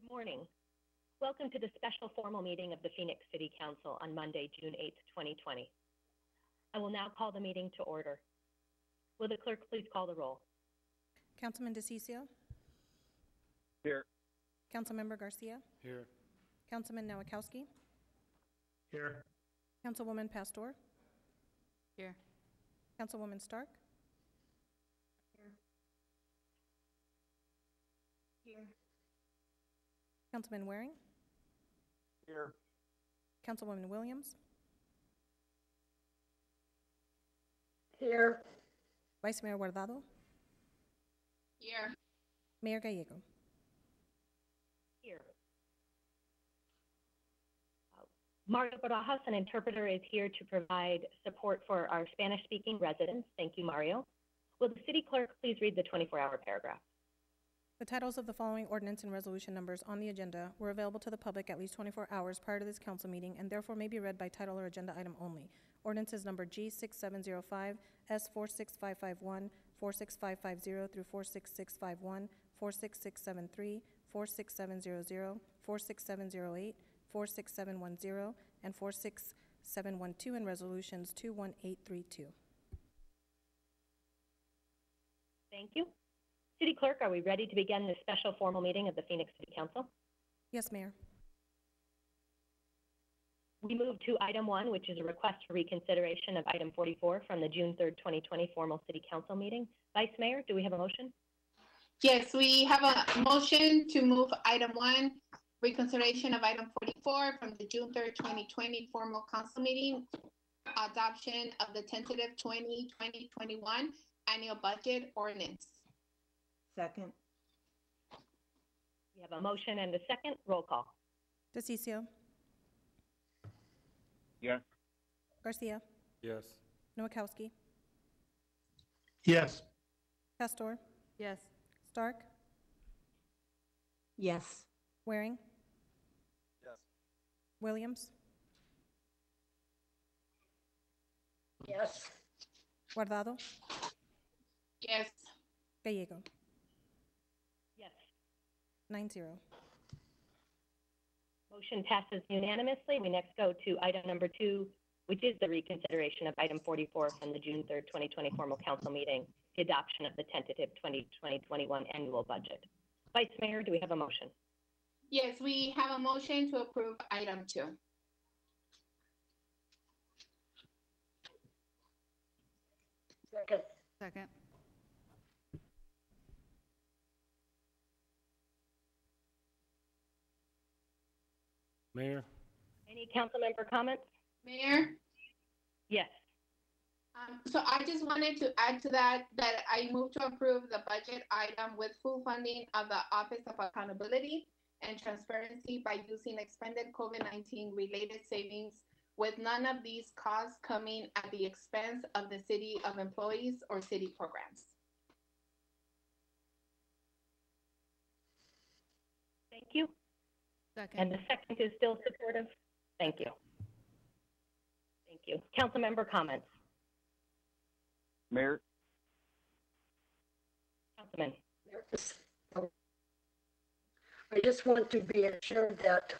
Good morning. Welcome to the special formal meeting of the Phoenix City Council on Monday, June 8th, 2020. I will now call the meeting to order. Will the clerk please call the roll? Councilman DeCiccio? Here. Councilmember Garcia? Here. Councilman Nowakowski? Here. Councilwoman Pastor? Here. Councilwoman Stark? Here. Councilman Waring? Here. Councilwoman Williams? Here. Vice Mayor Guardado? Here. Mayor Gallego? Here. Mario Barajas, an interpreter, is here to provide support for our Spanish-speaking residents. Thank you, Mario. Will the city clerk please read the 24-hour paragraph? The titles of the following ordinance and resolution numbers on the agenda were available to the public at least 24 hours prior to this council meeting and therefore may be read by title or agenda item only. Ordinances number G6705, S46551, 46550 through 46651, 46673, 46700, 46708, 46710, and 46712, and resolutions 21832. Thank you. City Clerk, are we ready to begin the special formal meeting of the Phoenix City Council? Yes, Mayor. We move to item 1, which is a request for reconsideration of item 44 from the June 3rd, 2020 formal City Council meeting. Vice Mayor, do we have a motion? Yes, we have a motion to move item 1, reconsideration of item 44 from the June 3rd, 2020 formal council meeting, adoption of the tentative 2020-21 annual budget ordinance. Second. We have a motion and a second. Roll call. DeCiccio? Yes. Garcia? Yes. Nowakowski? Yes. Pastor? Yes. Stark? Yes. Waring? Yes. Williams? Yes. Guardado? Yes. Gallego? Yes. 9-0. Motion passes unanimously. We next go to item number 2, which is the reconsideration of item 44 from the June 3rd, 2020 formal council meeting, the adoption of the tentative 2020-21 annual budget. Vice Mayor, do we have a motion? Yes, we have a motion to approve item 2. Second. Second. Mayor? Any council member comments? Mayor? Yes. So I just wanted to add to that I move to approve the budget item with full funding of the Office of Accountability and Transparency by using expended COVID-19 related savings, with none of these costs coming at the expense of the city of employees or city programs. Thank you. Second. And the second is still supportive? Thank you. Thank you. Council member comments? Mayor? Councilman? I just want to be assured that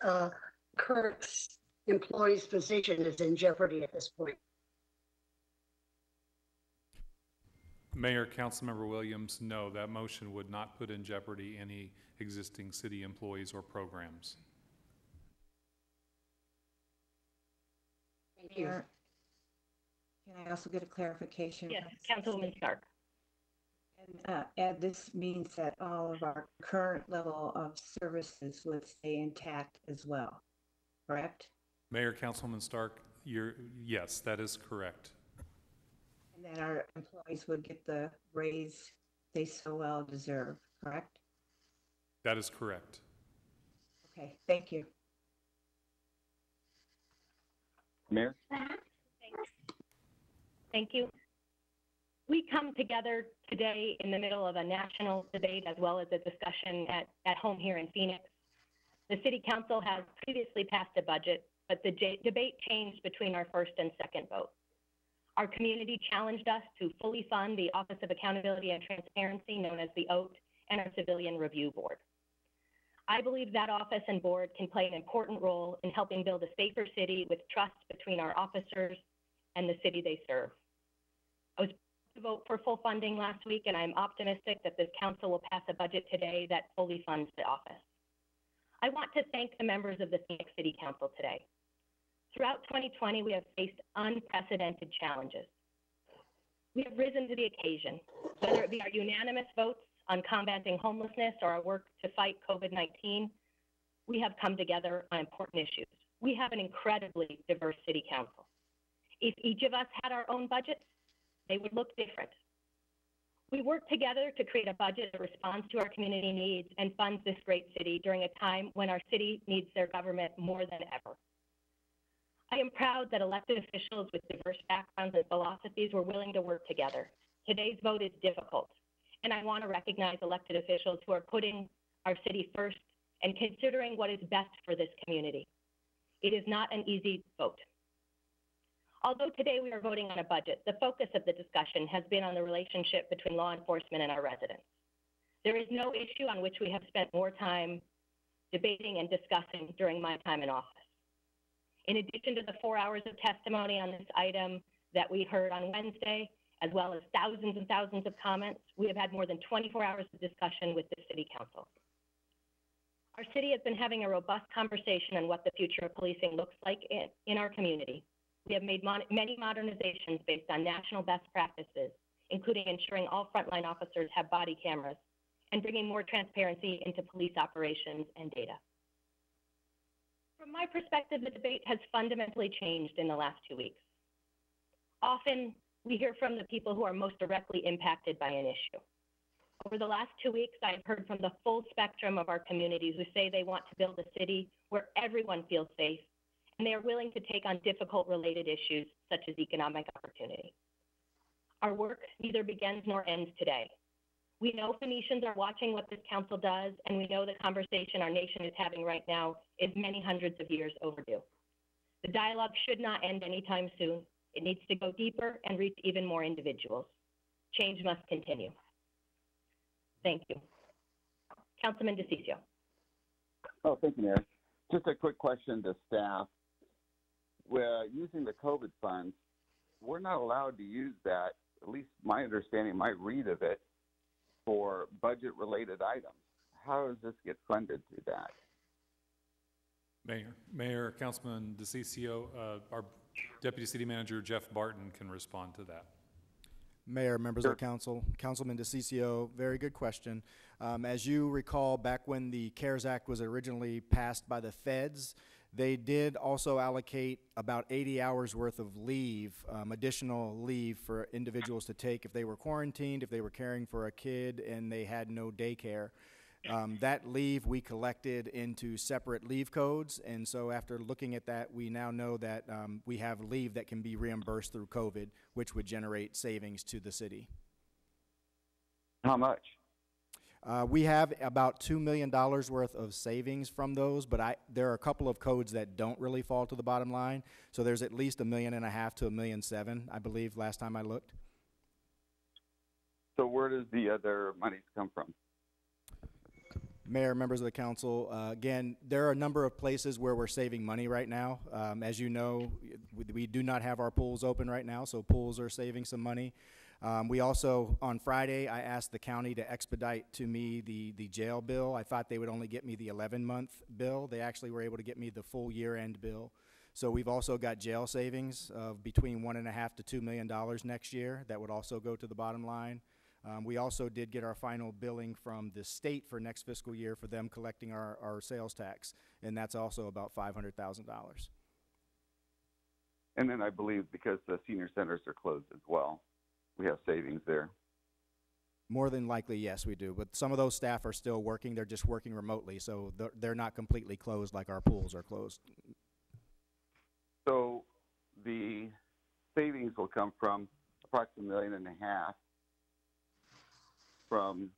current employee's position is in jeopardy at this point. Mayor, Councilmember Williams, no, that motion would not put in jeopardy any existing city employees or programs. Thank you. Can I also get a clarification? Yes, Councilwoman Stark. And this means that all of our current level of services would stay intact as well, correct? Mayor, Councilman Stark, yes, that is correct. And that our employees would get the raise they so well deserve, correct? That is correct. Okay, thank you. Mayor? Thank you. We come together today in the middle of a national debate as well as a discussion at home here in Phoenix. The City Council has previously passed a budget, but the debate changed between our first and second vote. Our community challenged us to fully fund the Office of Accountability and Transparency, known as the OAT, and our Civilian Review Board. I believe that office and board can play an important role in helping build a safer city with trust between our officers and the city they serve. I was to vote for full funding last week, and I'm optimistic that this council will pass a budget today that fully funds the office. I want to thank the members of the Phoenix City Council today. Throughout 2020, we have faced unprecedented challenges. We have risen to the occasion, whether it be our unanimous votes on combating homelessness or our work to fight COVID-19, we have come together on important issues. We have an incredibly diverse city council. If each of us had our own budgets, they would look different. We work together to create a budget that responds to our community needs and funds this great city during a time when our city needs their government more than ever. I am proud that elected officials with diverse backgrounds and philosophies were willing to work together. Today's vote is difficult, and I want to recognize elected officials who are putting our city first and considering what is best for this community. It is not an easy vote. Although today we are voting on a budget, the focus of the discussion has been on the relationship between law enforcement and our residents. There is no issue on which we have spent more time debating and discussing during my time in office. In addition to the 4 hours of testimony on this item that we heard on Wednesday, as well as thousands and thousands of comments, we have had more than 24 hours of discussion with the City Council. Our city has been having a robust conversation on what the future of policing looks like in our community. We have made many modernizations based on national best practices, including ensuring all frontline officers have body cameras and bringing more transparency into police operations and data. From my perspective, the debate has fundamentally changed in the last 2 weeks. Often, we hear from the people who are most directly impacted by an issue. Over the last 2 weeks, I have heard from the full spectrum of our communities who say they want to build a city where everyone feels safe, and they are willing to take on difficult related issues such as economic opportunity. Our work neither begins nor ends today. We know Phoenicians are watching what this council does, and we know the conversation our nation is having right now is many hundreds of years overdue. The dialogue should not end anytime soon. It needs to go deeper and reach even more individuals. Change must continue. Thank you. Councilman DeCiccio. Oh, thank you, Mayor. Just a quick question to staff. We're using the COVID funds. We're not allowed to use that, at least my understanding, my read of it, for budget-related items. How does this get funded through that? Mayor, Councilman DeCiccio, our Deputy City Manager Jeff Barton can respond to that. Mayor, members of the council, Councilman DeCiccio, very good question. As you recall, back when the CARES Act was originally passed by the feds, they did also allocate about 80 hours worth of leave, additional leave for individuals to take if they were quarantined, if they were caring for a kid and they had no daycare. That leave we collected into separate leave codes, and so after looking at that, we now know that we have leave that can be reimbursed through COVID, which would generate savings to the city. How much? We have about $2 million worth of savings from those, but there are a couple of codes that don't really fall to the bottom line, so there's at least $1.5 million to $1.7 million, I believe, last time I looked. So where does the other monies come from? Mayor, members of the council, again, there are a number of places where we're saving money right now. As you know, we do not have our pools open right now, so pools are saving some money. We also, on Friday, I asked the county to expedite to me the jail bill. I thought they would only get me the 11-month bill. They actually were able to get me the full year-end bill. So we've also got jail savings of between $1.5 to $2 million next year that would also go to the bottom line. We also did get our final billing from the state for next fiscal year for them collecting our sales tax, and that's also about $500,000. And then I believe because the senior centers are closed as well, we have savings there. More than likely, yes, we do. But some of those staff are still working. They're just working remotely, so they're not completely closed like our pools are closed. So the savings will come from approximately $1.5 million from,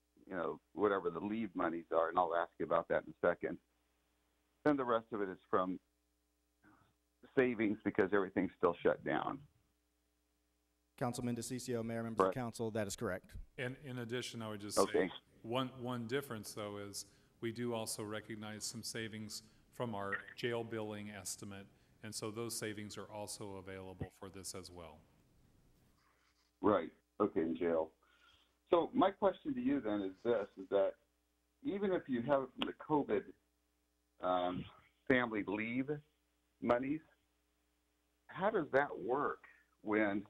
whatever the leave monies are, and I'll ask you about that in a second. Then the rest of it is from savings because everything's still shut down. Councilman DeCiccio, Mayor, members of council, that is correct. And in addition, I would just Okay. say one difference, though, is we do also recognize some savings from our jail billing estimate, and so those savings are also available for this as well. Right. Okay, in jail. So my question to you then is this, is that even if you have the COVID family leave monies, how does that work when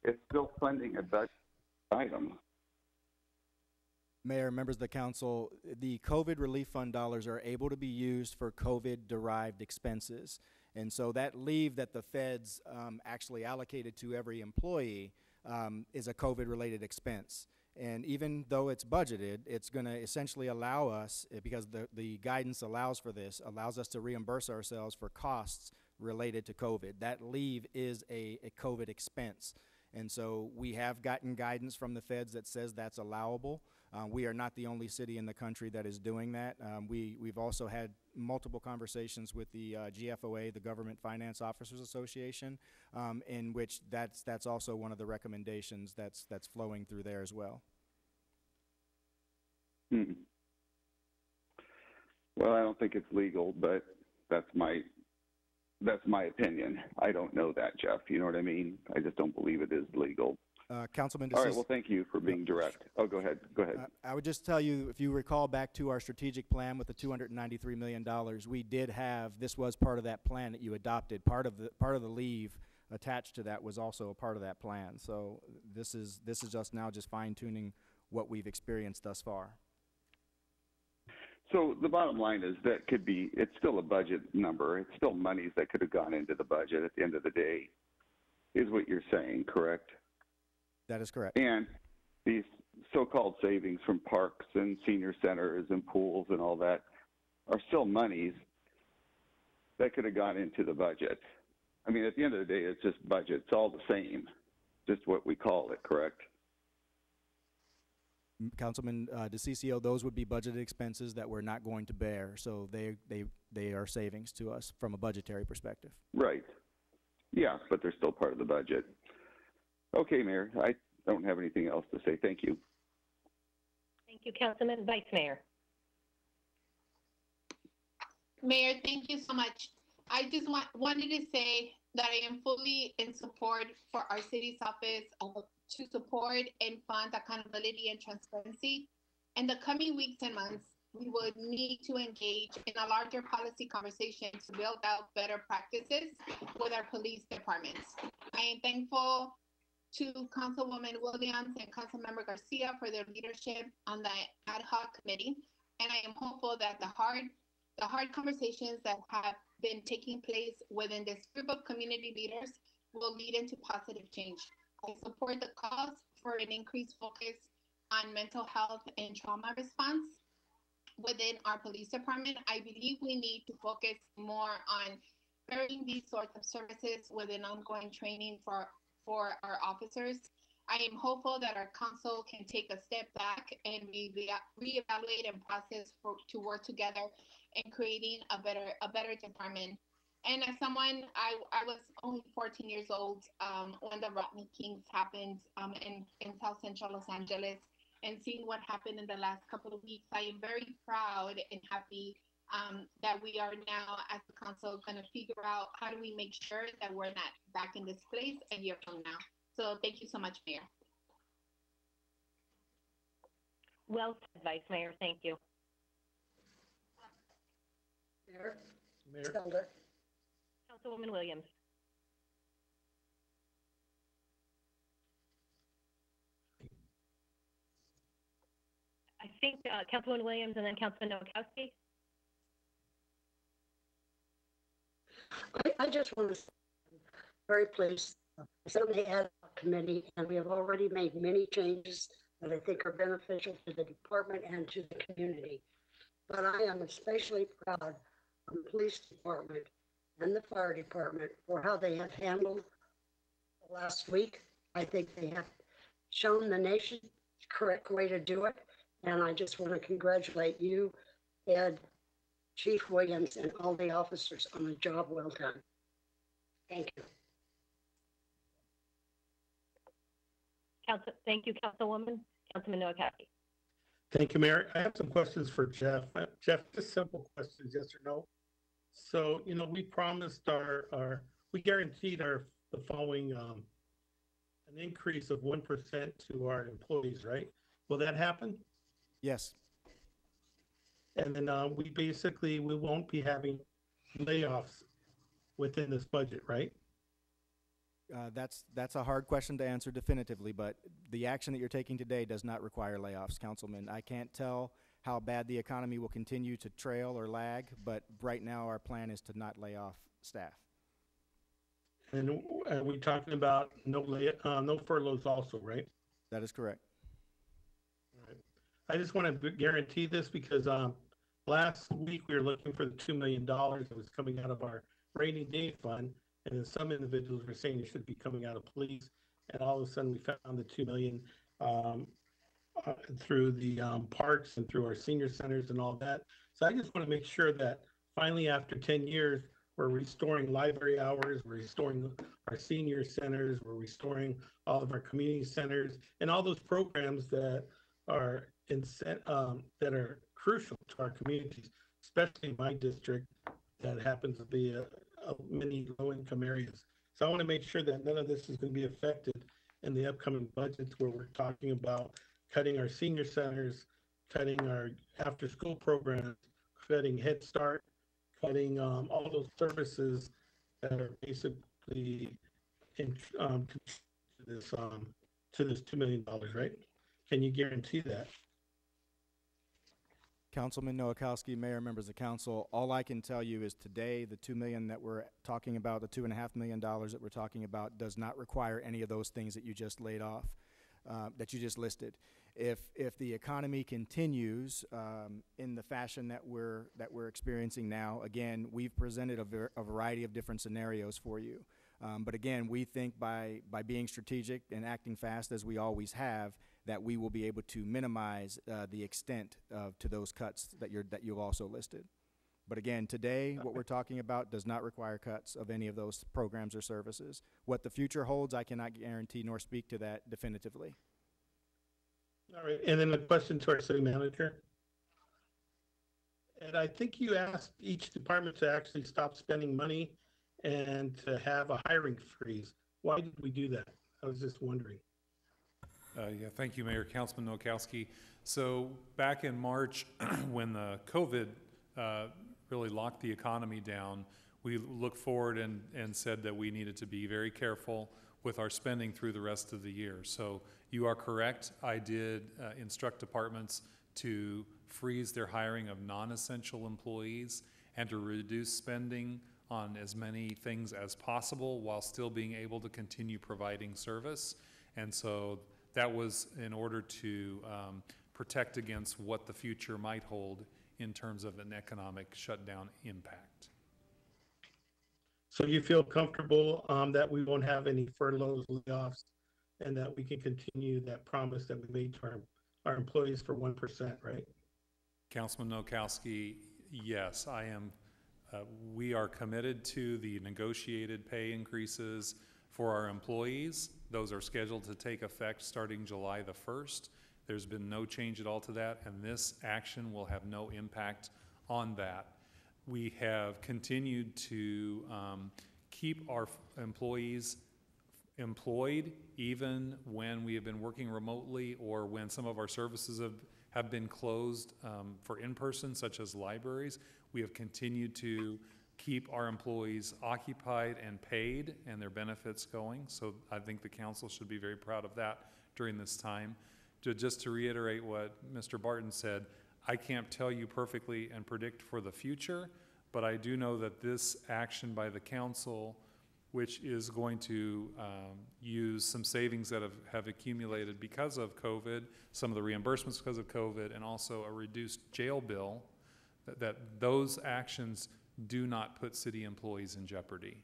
it's still funding a budget item? Mayor, members of the council, the COVID relief fund dollars are able to be used for COVID-derived expenses. And so that leave that the feds actually allocated to every employee is a COVID-related expense. And even though it's budgeted, it's going to essentially allow us, because the guidance allows for this, allows us to reimburse ourselves for costs related to COVID. That leave is a COVID expense. And so we have gotten guidance from the feds that says that's allowable. We are not the only city in the country that is doing that. We've also had multiple conversations with the GFOA, the Government Finance Officers Association, in which that's also one of the recommendations that's flowing through there as well. Well, I don't think it's legal, but that's my opinion. I don't know that, Jeff. You know what I mean? I just don't believe it is legal. Councilman, all right. Well, thank you for being direct. Oh, go ahead. Go ahead. I would just tell you, if you recall back to our strategic plan with the $293 million, we did have, this was part of that plan that you adopted. Part of the leave attached to that was also a part of that plan. So this is just now just fine tuning what we've experienced thus far. So the bottom line is that it's still a budget number. It's still monies that could have gone into the budget at the end of the day, is what you're saying, correct? That is correct. And these so-called savings from parks and senior centers and pools and all that are still monies that could have gone into the budget. I mean, at the end of the day, it's just budget. It's all the same, just what we call it, correct? Councilman DeCiccio, those would be budgeted expenses that we're not going to bear, so they are savings to us from a budgetary perspective. Right. Yeah, but they're still part of the budget. Okay, Mayor, I don't have anything else to say. Thank you. Thank you, Councilman. Vice Mayor. Mayor, thank you so much. I just wanted to say that I am fully in support for our city's office to support and fund accountability and transparency. In the coming weeks and months, we would need to engage in a larger policy conversation to build out better practices with our police departments. I am thankful to Councilwoman Williams and Councilmember Garcia for their leadership on the ad hoc committee, and I am hopeful that the hard conversations that have been taking place within this group of community leaders will lead into positive change. I support the cause for an increased focus on mental health and trauma response within our police department. I believe we need to focus more on pairing these sorts of services with an ongoing training for our officers. I am hopeful that our council can take a step back and reevaluate and process to work together in creating a better department. And as someone, I was only 14 years old when the Rodney Kings happened in South Central Los Angeles, and seeing what happened in the last couple of weeks, I am very proud and happy that we are now, as the council, going to figure out how do we make sure that we're not back in this place a year from now. So thank you so much, Mayor. Well said, Vice Mayor. Thank you. Mayor? Councilwoman Williams. I think Councilwoman Williams and then Councilman Nowakowski. I just want to say I'm very pleased. I sit on the ad hoc committee, and we have already made many changes that I think are beneficial to the department and to the community. But I am especially proud of the police department and the fire department for how they have handled the last week. I think they have shown the nation the correct way to do it. And I just want to congratulate you, Ed, Chief Williams, and all the officers on a job well done. Thank you. Thank you, Councilwoman. Councilman Nowakowski. Thank you, Mayor. I have some questions for Jeff. Jeff, just simple questions, yes or no? So, we promised we guaranteed the following, an increase of 1% to our employees, right? Will that happen? Yes, And then, we won't be having layoffs within this budget, right? that's a hard question to answer definitively, but the action that you're taking today does not require layoffs, Councilman. I can't tell how bad the economy will continue to trail or lag, but right now our plan is to not lay off staff. And we're talking about no furloughs also, right? That is correct. All right. I just want to guarantee this because last week we were looking for the $2 million that was coming out of our rainy day fund, and then some individuals were saying it should be coming out of police, and all of a sudden we found the $2 million through the parks and through our senior centers and all that. So I just want to make sure that finally, after 10 years, we're restoring library hours, we're restoring our senior centers, we're restoring all of our community centers, and all those programs that are that are crucial to our communities, especially in my district that happens to be many low-income areas. So I want to make sure that none of this is going to be affected in the upcoming budgets where we're talking about cutting our senior centers, cutting our after-school programs, cutting Head Start, cutting all those services that are basically to this $2 million, right? Can you guarantee that? Councilman Nowakowski, Mayor, members of council, all I can tell you is today the $2 million that we're talking about, the $2.5 million that we're talking about, does not require any of those things that you just laid off, that you just listed. If the economy continues in the fashion that we're experiencing now, again, we've presented a variety of different scenarios for you. But again, we think by being strategic and acting fast as we always have, that we will be able to minimize the extent to those cuts that you've also listed. But again, today, what we're talking about does not require cuts of any of those programs or services. What the future holds, I cannot guarantee nor speak to that definitively. All right, and then a question to our city manager. And I think you asked each department to actually stop spending money and to have a hiring freeze. Why did we do that? I was just wondering. Yeah, thank you, Mayor. Councilman Nowakowski. So back in March, when the COVID really locked the economy down, we looked forward and said that we needed to be very careful with our spending through the rest of the year. So you are correct. I did instruct departments to freeze their hiring of non-essential employees and to reduce spending on as many things as possible while still being able to continue providing service. And so that was in order to protect against what the future might hold in terms of an economic shutdown impact. So you feel comfortable that we won't have any furloughs, layoffs, and that we can continue that promise that we made to our employees for 1%, right? Councilman Nowakowski, yes, I am. We are committed to the negotiated pay increases for our employees. Those are scheduled to take effect starting July the 1st. There's been no change at all to that, and this action will have no impact on that. We have continued to keep our employees employed even when we have been working remotely or when some of our services have been closed for in-person, such as libraries. We have continued to keep our employees occupied and paid and their benefits going. So I think the council should be very proud of that during this time. Just to reiterate what Mr. Barton said, I can't tell you perfectly and predict for the future, but I do know that this action by the council, which is going to use some savings that have accumulated because of COVID, some of the reimbursements because of COVID, and also a reduced jail bill, that those actions do not put city employees in jeopardy.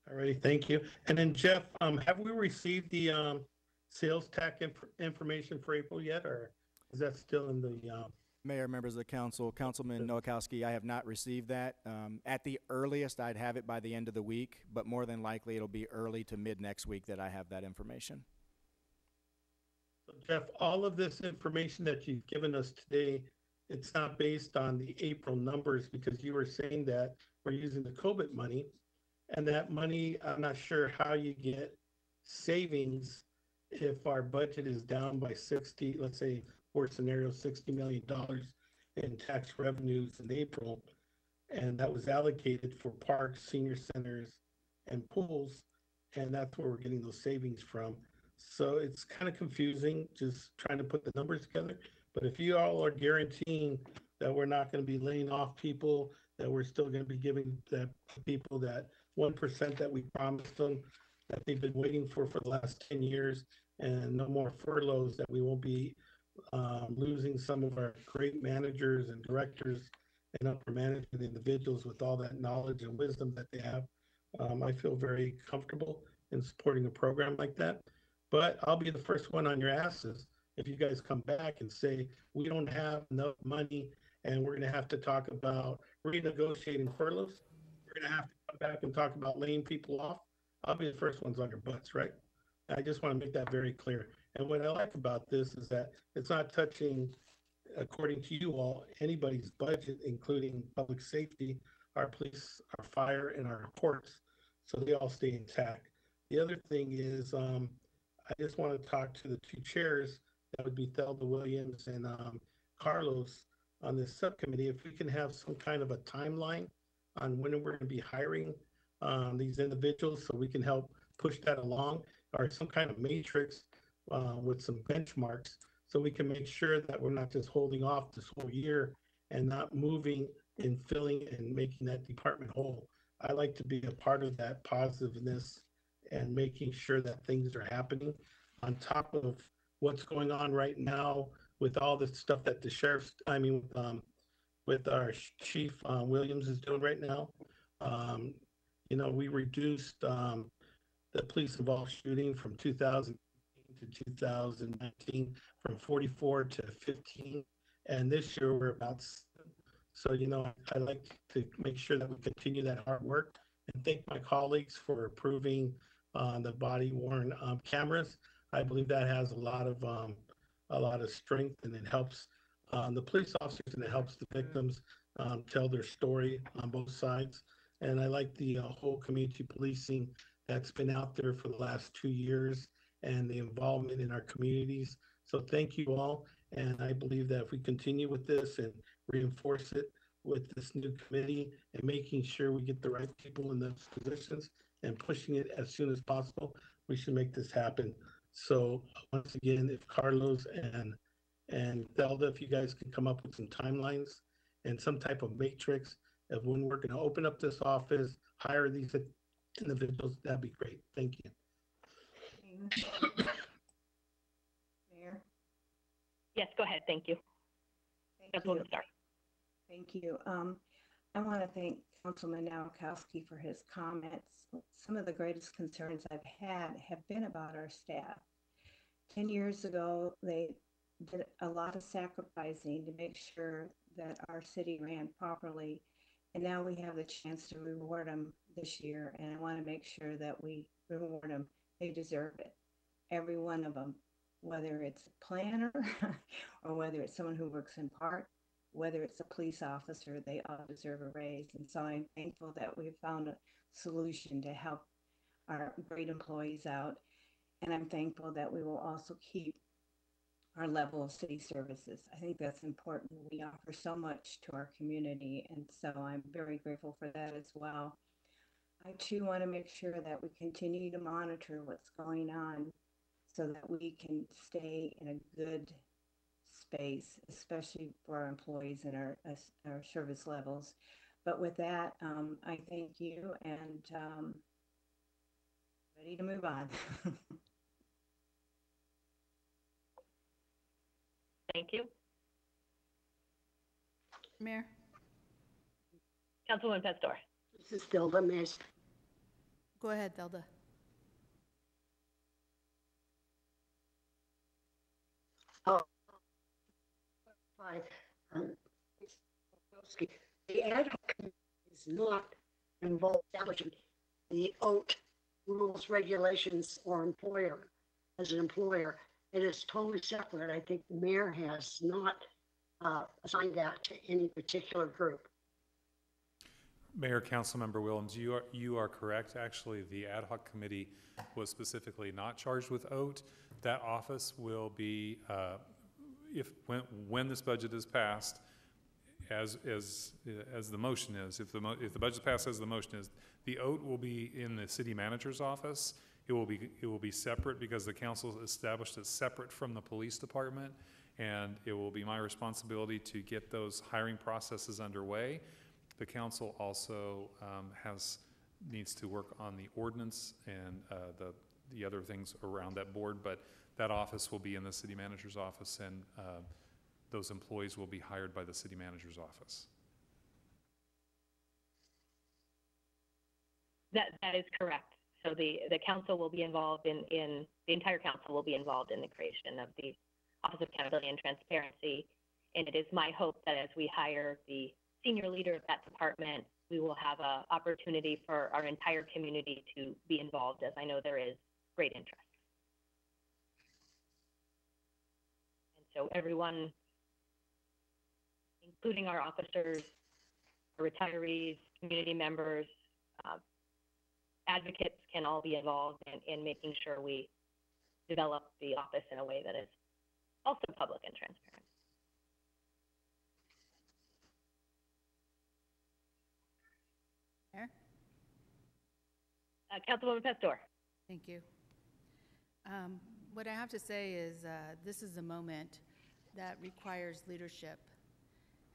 All righty, thank you. And then Jeff, have we received the sales tax information for April yet, or is that still in the? Mayor, members of the council, Councilman Nowakowski, I have not received that. At the earliest, I'd have it by the end of the week, but more than likely it'll be early to mid next week that I have that information. So Jeff, all of this information that you've given us today, it's not based on the April numbers because you were saying that we're using the COVID money. And that money, I'm not sure how you get savings if our budget is down by 60, let's say, worst scenario, $60 million in tax revenues in April. And that was allocated for parks, senior centers, and pools. And that's where we're getting those savings from. So it's kind of confusing just trying to put the numbers together. But if you all are guaranteeing that we're not going to be laying off people, that we're still going to be giving that people that 1% that we promised them, that they've been waiting for the last 10 years, and no more furloughs, that we won't be losing some of our great managers and directors and upper management individuals with all that knowledge and wisdom that they have. I feel very comfortable in supporting a program like that. But I'll be the first one on your asses if you guys come back and say, we don't have enough money and we're going to have to talk about renegotiating furloughs. We're going to have to come back and talk about laying people off. I'll be the first ones on your butts, right? I just want to make that very clear. And what I like about this is that it's not touching, according to you all, anybody's budget, including public safety, our police, our fire, and our courts. So they all stay intact. The other thing is, I just want to talk to the two chairs, that would be Thelda Williams and Carlos, on this subcommittee, if we can have some kind of a timeline on when we're going to be hiring these individuals so we can help push that along, or some kind of matrix with some benchmarks so we can make sure that we're not just holding off this whole year and not moving and filling and making that department whole. I like to be a part of that positiveness and making sure that things are happening on top of what's going on right now with all the stuff that the sheriff's, with our chief Williams is doing right now. We reduced the police involved shooting from 2000 to 2019 from 44 to 15. And this year we're about 7. So, I like to make sure that we continue that hard work and thank my colleagues for approving the body worn cameras. I believe that has a lot of strength, and it helps the police officers, and it helps the victims tell their story on both sides. And I like the whole community policing that's been out there for the last 2 years and the involvement in our communities. So thank you all. And I believe that if we continue with this and reinforce it with this new committee and making sure we get the right people in those positions and pushing it as soon as possible, we should make this happen. So once again, if Carlos and Thelda, if you guys can come up with some timelines and some type of matrix of when we're going to open up this office, hire these individuals, that'd be great. Thank you. Mayor? Yes, go ahead. Thank you. Thank you. Thank you. I want to thank Councilman Nowakowski for his comments. Some of the greatest concerns I've had have been about our staff. 10 years ago, they did a lot of sacrificing to make sure that our city ran properly. And now we have the chance to reward them this year. And I want to make sure that we reward them. They deserve it. Every one of them, whether it's a planner or whether it's someone who works in park, whether it's a police officer, they all deserve a raise. And so I'm thankful that we've found a solution to help our great employees out. And I'm thankful that we will also keep our level of city services. I think that's important. We offer so much to our community, and so I'm very grateful for that as well. I too want to make sure that we continue to monitor what's going on so that we can stay in a good space, especially for our employees and our service levels. But with that, I thank you and ready to move on. Thank you. Mayor? Councilwoman Pastor. This is Thelda, Miss. Go ahead, Thelda. Oh, the ad hoc committee is not involved establishing the OAT rules, regulations, or employer as an employer. It is totally separate. I think the mayor has not assigned that to any particular group. Mayor, Councilmember Willems, you are correct. Actually, the ad hoc committee was specifically not charged with OAT. That office will be, when this budget is passed, as the motion is, if the budget passed as the motion is, the OAT will be in the city manager's office. It will be separate because the council established it separate from the police department, and it will be my responsibility to get those hiring processes underway. The council also needs to work on the ordinance and the other things around that board, but that office will be in the city manager's office, and those employees will be hired by the city manager's office. That is correct. So the council will be involved in the entire council will be involved in the creation of the Office of Accountability and Transparency. And it is my hope that as we hire the senior leader of that department, we will have an opportunity for our entire community to be involved, as I know there is great interest. And so everyone, including our officers, our retirees, community members, advocates can all be involved in making sure we develop the office in a way that is also public and transparent. Mayor? Councilwoman Pastor. Thank you. What I have to say is this is a moment that requires leadership.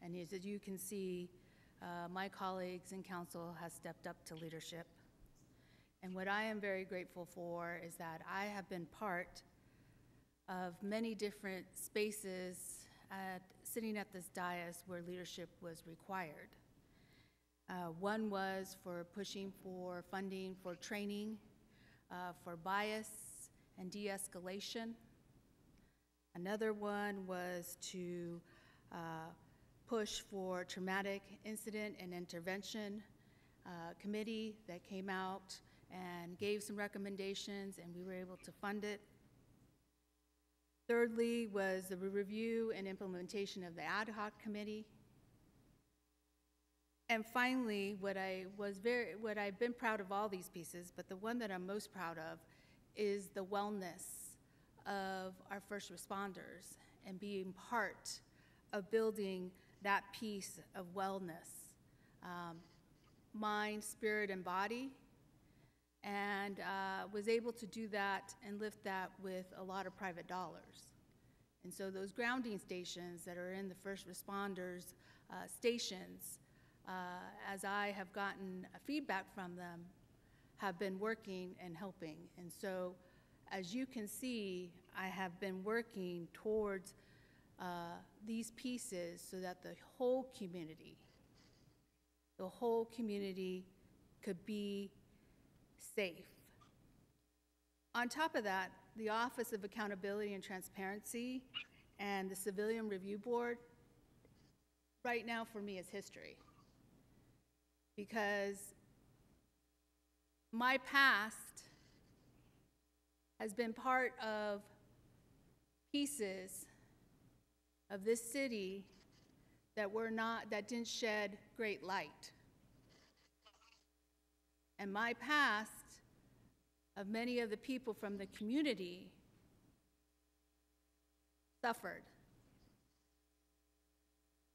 And as you can see, my colleagues in council has stepped up to leadership. And what I am very grateful for is that I have been part of many different spaces sitting at this dais where leadership was required. One was for pushing for funding for training, for bias and de-escalation. Another one was to push for traumatic incident and intervention committee that came out and gave some recommendations, and we were able to fund it. Thirdly was the review and implementation of the ad hoc committee. And finally, what I've been proud of all these pieces, but the one that I'm most proud of is the wellness of our first responders and being part of building that piece of wellness, mind, spirit, and body, and was able to do that and lift that with a lot of private dollars. And so those grounding stations that are in the first responders stations, as I have gotten feedback from them, have been working and helping. And so as you can see, I have been working towards these pieces so that the whole community could be safe. On top of that, the Office of Accountability and Transparency and the Civilian Review Board, right now for me is history. Because my past has been part of pieces of this city that didn't shed great light. And my past of many of the people from the community suffered.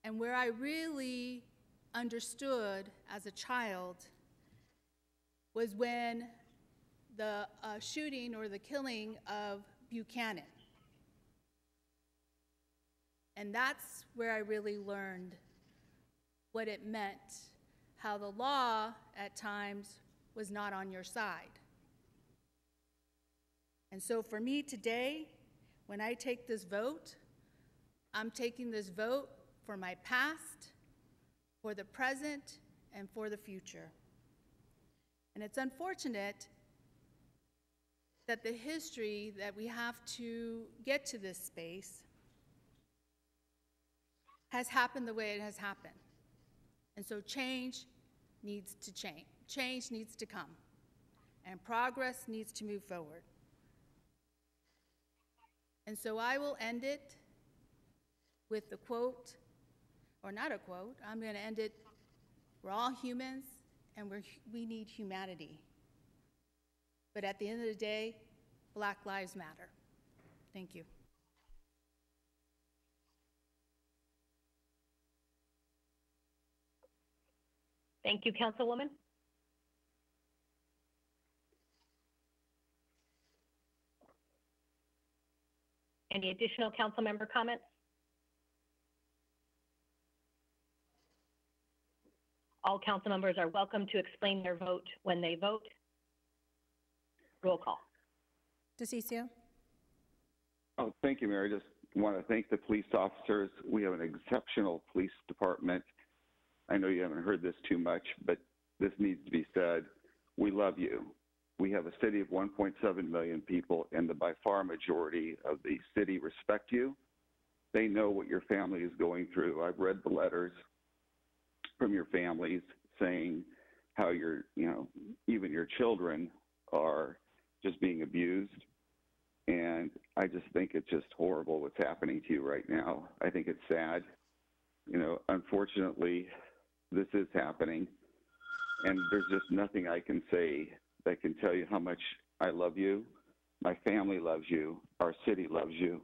And where I really understood as a child was when the shooting or the killing of Buchanan. And that's where I really learned what it meant, how the law at times was not on your side. And so for me today, when I take this vote, I'm taking this vote for my past, for the present, and for the future. And it's unfortunate that the history that we have to get to this space has happened the way it has happened. And so change needs to change. Change needs to come. And progress needs to move forward. And so I will end it with the quote, or not a quote, I'm going to end it, we're all humans and we need humanity. But at the end of the day, Black Lives Matter. Thank you. Thank you, Councilwoman. Any additional council member comments? All council members are welcome to explain their vote when they vote. Roll call. DeCiccio? Oh, thank you, Mayor. I just want to thank the police officers. We have an exceptional police department. I know you haven't heard this too much, but this needs to be said. We love you. We have a city of 1.7 million people, and the by far majority of the city respect you. They know what your family is going through. I've read the letters from your families saying how your, even your children are just being abused. And I just think it's just horrible what's happening to you right now. I think it's sad. Unfortunately, this is happening. And there's just nothing I can say that can tell you how much I love you. My family loves you. Our city loves you.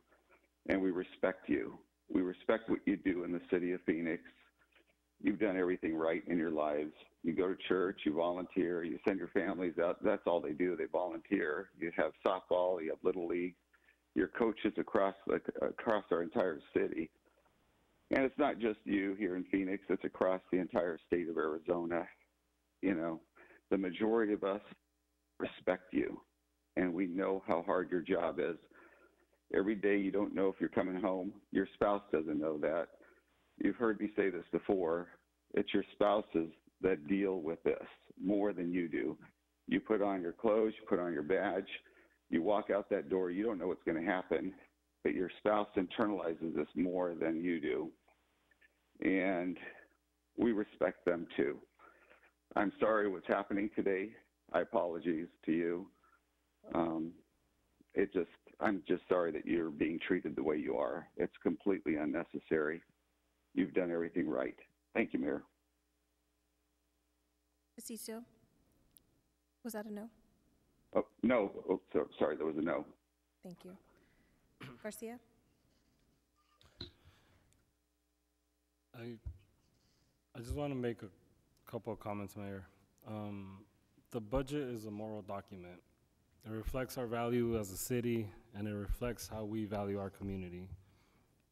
And we respect you. We respect what you do in the city of Phoenix. You've done everything right in your lives. You go to church, you volunteer, you send your families out. That's all they do. They volunteer. You have softball, you have Little League. Your coaches across our entire city. And it's not just you here in Phoenix. It's across the entire state of Arizona. The majority of us respect you. And we know how hard your job is. Every day you don't know if you're coming home. Your spouse doesn't know that. You've heard me say this before. It's your spouses that deal with this more than you do. You put on your clothes, you put on your badge, you walk out that door, you don't know what's going to happen, but your spouse internalizes this more than you do. And we respect them too. I'm sorry what's happening today. I apologize to you. I'm just sorry that you're being treated the way you are. It's completely unnecessary. You've done everything right. Thank you, Mayor. DeCiccio? Was that a no? Oh, no. Oh, sorry, there was a no. Thank you. Garcia? I just want to make a couple of comments, Mayor. The budget is a moral document. It reflects our value as a city, and it reflects how we value our community.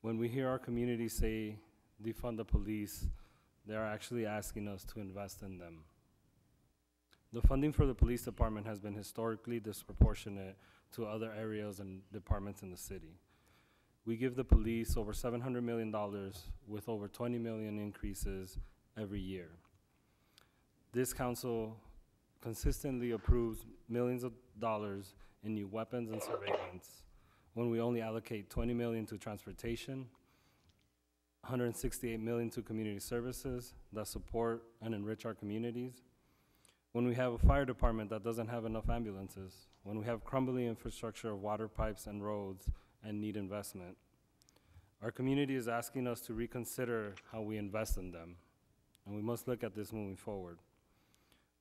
When we hear our community say, defund the police, they're actually asking us to invest in them. The funding for the police department has been historically disproportionate to other areas and departments in the city. We give the police over $700 million with over 20 million increases every year. This council consistently approves millions of dollars in new weapons and surveillance when we only allocate 20 million to transportation, 168 million to community services that support and enrich our communities, when we have a fire department that doesn't have enough ambulances, when we have crumbling infrastructure of water pipes and roads and need investment. Our community is asking us to reconsider how we invest in them, and we must look at this moving forward.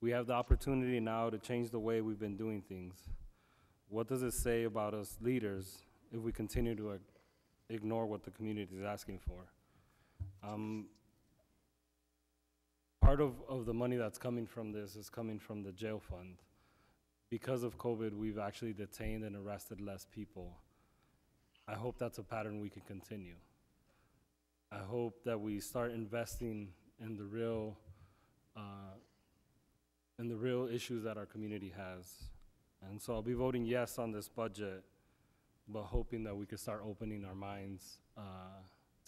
We have the opportunity now to change the way we've been doing things. What does it say about us leaders if we continue to ignore what the community is asking for? Part of the money that's coming from this is coming from the jail fund. Because of COVID, we've actually detained and arrested less people. I hope that's a pattern we can continue. I hope that we start investing in the real issues that our community has. And so I'll be voting yes on this budget, but hoping that we could start opening our minds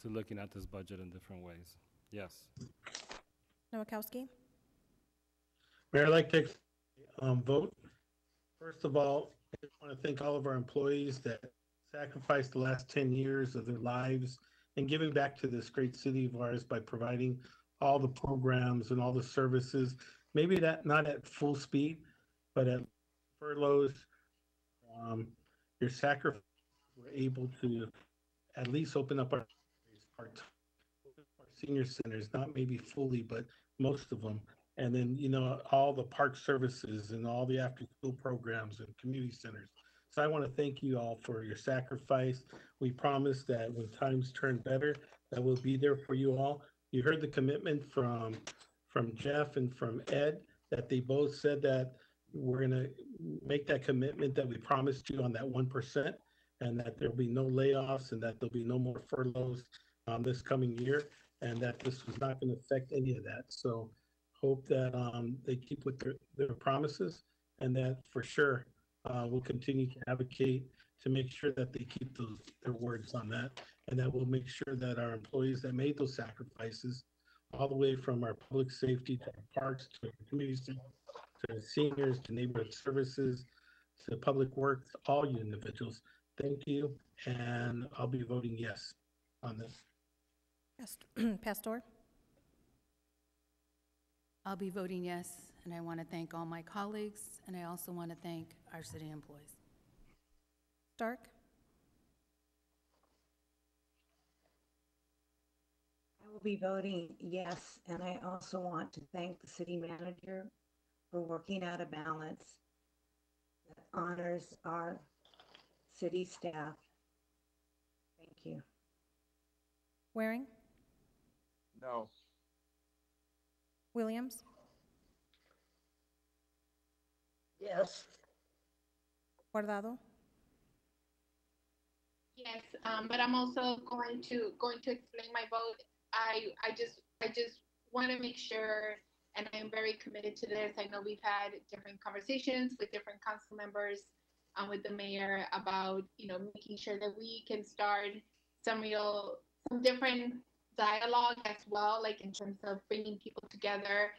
to looking at this budget in different ways. Yes. Nowakowski? Mayor, I'd like to vote. First of all, I want to thank all of our employees that sacrificed the last 10 years of their lives and giving back to this great city of ours by providing all the programs and all the services, maybe not at full speed, but at furloughs. Your sacrifices were able to at least open up our senior centers, not maybe fully, but most of them. And then, all the park services and all the after-school programs and community centers. So I want to thank you all for your sacrifice. We promise that when times turn better, that we'll be there for you all. You heard the commitment from Jeff and from Ed, that they both said that we're going to make that commitment that we promised you on that 1%, and that there'll be no layoffs and that there'll be no more furloughs this coming year, and that this was not going to affect any of that. So hope that they keep with their promises, and that for sure we'll continue to advocate to make sure that they keep their words on that, and that we'll make sure that our employees that made those sacrifices, all the way from our public safety to our parks to our communities to seniors to neighborhood services to public works, all you individuals, thank you, and I'll be voting yes on this. Pastor? I'll be voting yes, and I want to thank all my colleagues, and I also want to thank our city employees. Stark? I will be voting yes, and I also want to thank the city manager for working out a balance that honors our city staff. Thank you. Waring? No. Williams? Yes. Guardado? Yes, but I'm also going to explain my vote. I just want to make sure, and I'm very committed to this. I know we've had different conversations with different council members, with the mayor about, making sure that we can start some different dialogue as well, like in terms of bringing people together,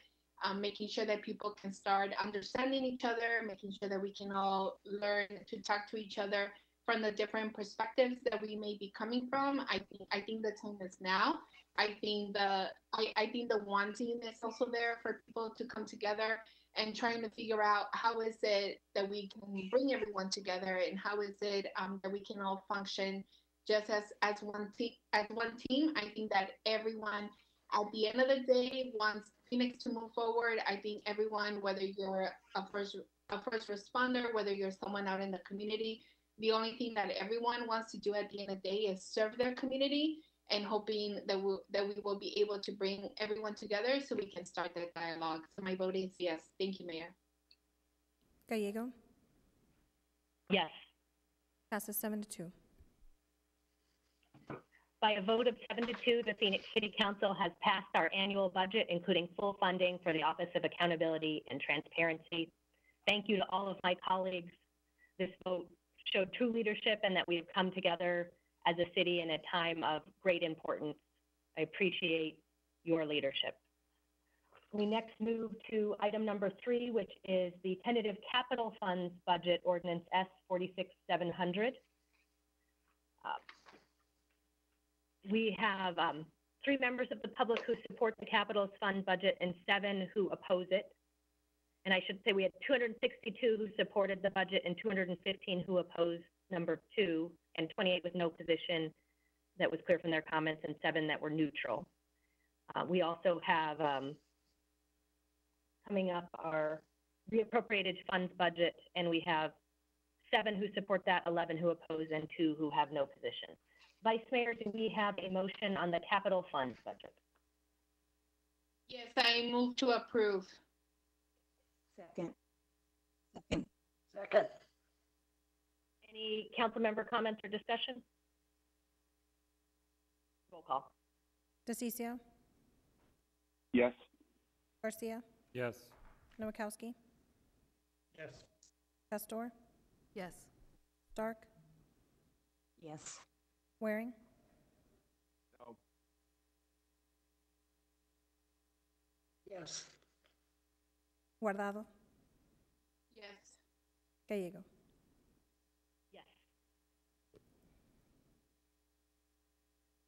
making sure that people can start understanding each other, making sure that we can all learn to talk to each other from the different perspectives that we may be coming from. I think the time is now. I think the wanting is also there for people to come together and trying to figure out how is it that we can bring everyone together, and how is it that we can all function just as one team. I think that everyone at the end of the day wants Phoenix to move forward. I think everyone, whether you're a first responder, whether you're someone out in the community, the only thing that everyone wants to do at the end of the day is serve their community, and hoping that we will be able to bring everyone together so we can start that dialogue. So my vote is yes. Thank you, Mayor. Gallego? Yes. Passes 7-2. By a vote of 7-2, the Phoenix City Council has passed our annual budget, including full funding for the Office of Accountability and Transparency. Thank you to all of my colleagues. This vote showed true leadership, and that we have come together as a city in a time of great importance. I appreciate your leadership. We next move to item number 3, which is the tentative capital funds budget ordinance S 46700. We have 3 members of the public who support the capital fund budget and 7 who oppose it. And I should say we had 262 who supported the budget and 215 who opposed number 2, and 28 with no position. That was clear from their comments, and 7 that were neutral. We also have coming up our reappropriated funds budget, and we have 7 who support that, 11 who oppose, and 2 who have no position. Vice Mayor, do we have a motion on the capital funds budget? Yes, I move to approve. Second. Any council member comments or discussion? Roll call. DeCiccio? Yes. Garcia? Yes. Nowakowski? Yes. Pastor? Yes. Stark? Yes. Waring? No. Yes. Guardado? Yes. Gallego? Yes.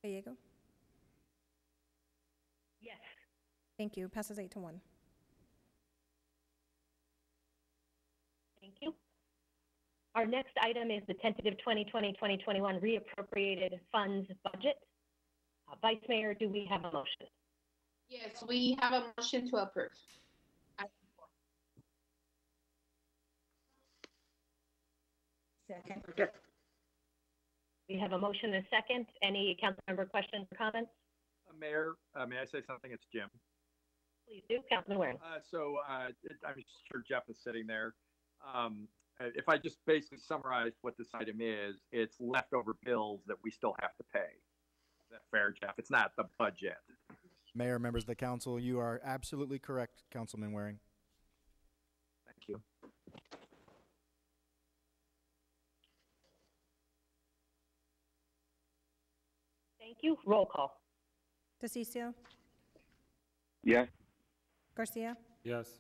Gallego? Yes. Thank you. Passes 8-1. Thank you. Our next item is the tentative 2020-2021 reappropriated funds budget. Vice Mayor, do we have a motion? Yes, we have a motion to approve. Second. Okay. We have a motion and a second. Any council member questions or comments? Mayor, may I say something? It's Jim. Please do, Councilman Waring. I'm sure Jeff is sitting there. If I just basically summarize what this item is, it's leftover bills that we still have to pay. Is that fair, Jeff? It's not the budget. Mayor, members of the council, you are absolutely correct, Councilman Waring. Thank you. Thank you. Roll call. DeCiccio, Yes. Garcia, Yes.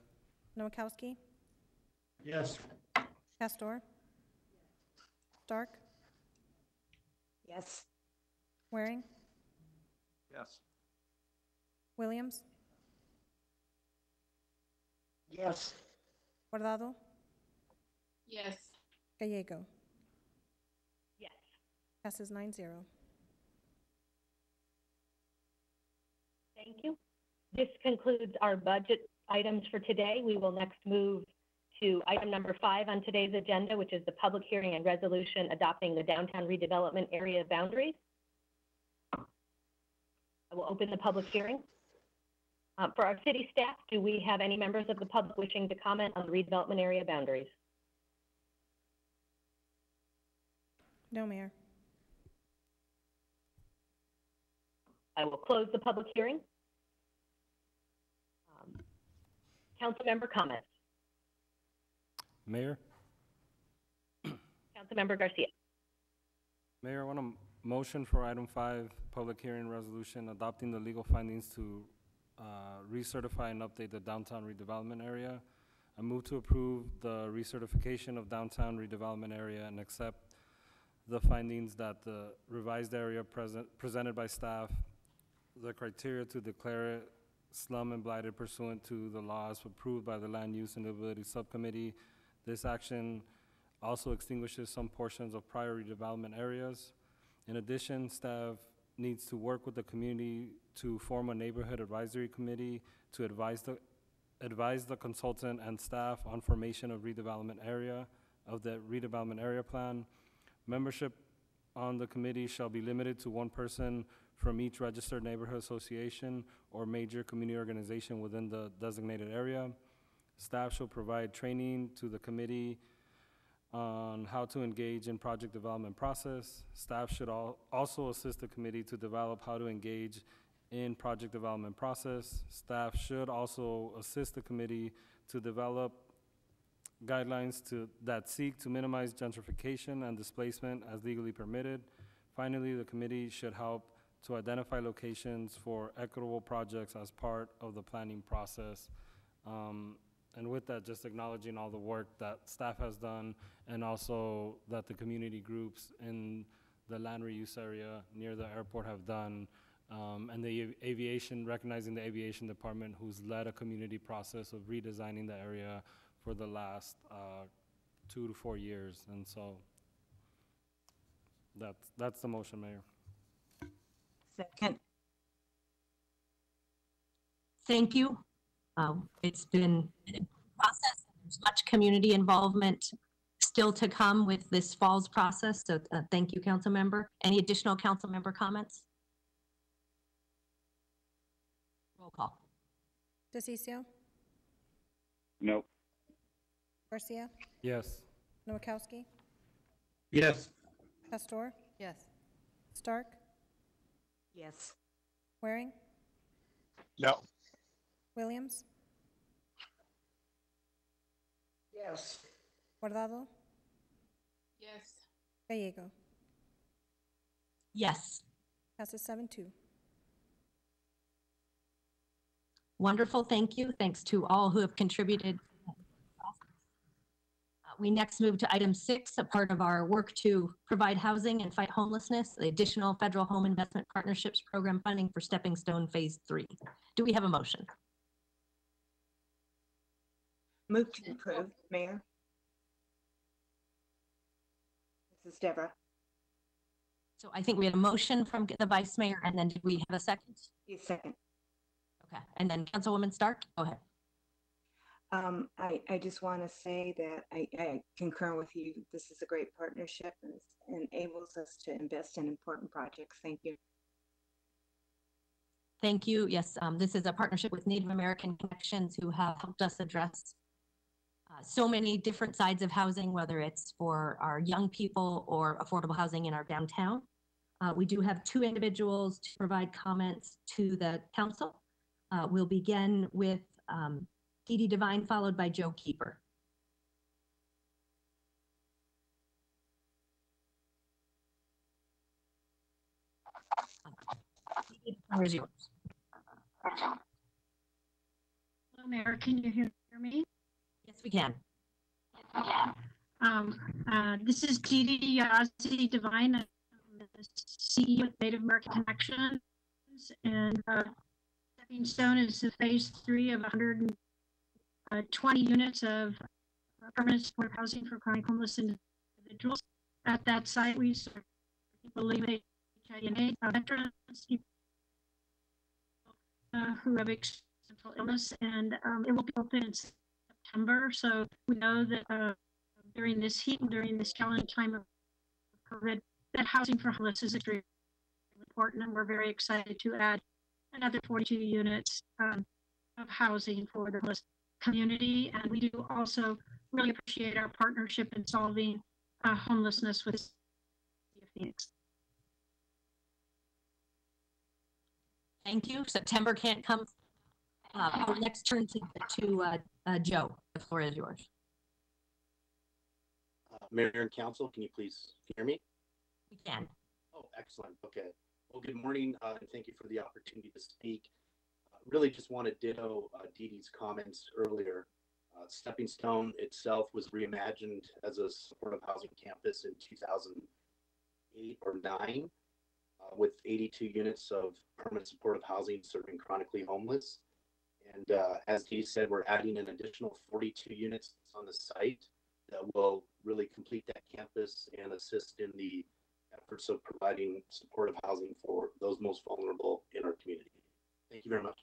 Nowakowski, Yes. Pastor, Stark, Yes. Waring, Yes. Williams, Yes. Guardado, Yes. Gallego. Yes. Passes 9-0. Thank you. This concludes our budget items for today. We will next move to item number 5 on today's agenda, which is the public hearing and resolution adopting the downtown redevelopment area boundaries. I will open the public hearing. For our city staff, do we have any members of the public wishing to comment on the redevelopment area boundaries? No, Mayor. I will close the public hearing. Council member comments. Mayor? Councilmember Garcia. Mayor, I want a motion for item 5, public hearing resolution adopting the legal findings to recertify and update the downtown redevelopment area. I move to approve the recertification of downtown redevelopment area and accept the findings that the revised area presented by staff, the criteria to declare it slum and blighted pursuant to the laws approved by the Land Use and Livability Subcommittee. This action also extinguishes some portions of prior redevelopment areas. In addition, staff needs to work with the community to form a neighborhood advisory committee to advise the consultant and staff on formation of the redevelopment area plan. Membership on the committee shall be limited to one person from each registered neighborhood association or major community organization within the designated area. Staff shall provide training to the committee on how to engage in project development process. Staff should also assist the committee to develop how to engage in project development process. Staff should also assist the committee to develop guidelines that seek to minimize gentrification and displacement as legally permitted. Finally, the committee should help to identify locations for equitable projects as part of the planning process. And with that, just acknowledging all the work that staff has done and also that the community groups in the land reuse area near the airport have done, and the recognizing the aviation department who's led a community process of redesigning the area for the last 2 to 4 years. And so that's the motion, Mayor. Second. Thank you. It's been a process. There's much community involvement still to come with this fall's process. So thank you, council member. Any additional council member comments? Roll call. DeCiccio, No. Garcia, Yes. Nowakowski, Yes. Pastor, Yes. Stark, Yes. Waring, No. Williams, Yes. Guardado, Yes. Gallego. Yes. Passes 7-2. Wonderful, thank you. Thanks to all who have contributed. We next move to item 6, a part of our work to provide housing and fight homelessness, the additional federal home investment partnerships program funding for Stepping Stone Phase 3. Do we have a motion? Move to approve, Mayor. This is Deborah. So I think we had a motion from the vice mayor, and then did we have a second? Yes, second. Okay, and then Councilwoman Stark, go ahead. I just want to say that I concur with you. This is a great partnership and it enables us to invest in important projects. Thank you. Thank you. Yes, this is a partnership with Native American Connections who have helped us address so many different sides of housing, whether it's for our young people or affordable housing in our downtown. We do have two individuals to provide comments to the council. We'll begin with Dee Dee Devine, followed by Joe Keeper. Where's yours? Hello, Mayor. Can you hear me? Yes, we can. This is Dee Dee Devine, the CEO of Native American Connections, and Stepping Stone is the phase 3 of 120 units of permanent supportive housing for chronic homeless individuals. At that site, we serve people living with HIV/AIDS, veterans, people who have mental illness, and it will be open in September. So we know that during this heat and during this challenging time of COVID, that housing for homeless is extremely important, and we're very excited to add another 42 units of housing for the homeless community. And we do also really appreciate our partnership in solving homelessness with the City of Phoenix. Thank you. September can't come. Our next turn to Joe. The floor is yours. Mayor and Council, can you please hear me? We can. Oh, excellent. Okay. Well, good morning, and thank you for the opportunity to speak. Really just want to ditto Dee Dee's comments earlier. Stepping Stone itself was reimagined as a supportive housing campus in 2008 or 9, with 82 units of permanent supportive housing serving chronically homeless. And as Dee said, we're adding an additional 42 units on the site that will really complete that campus and assist in the efforts of providing supportive housing for those most vulnerable in our community. Thank you very much.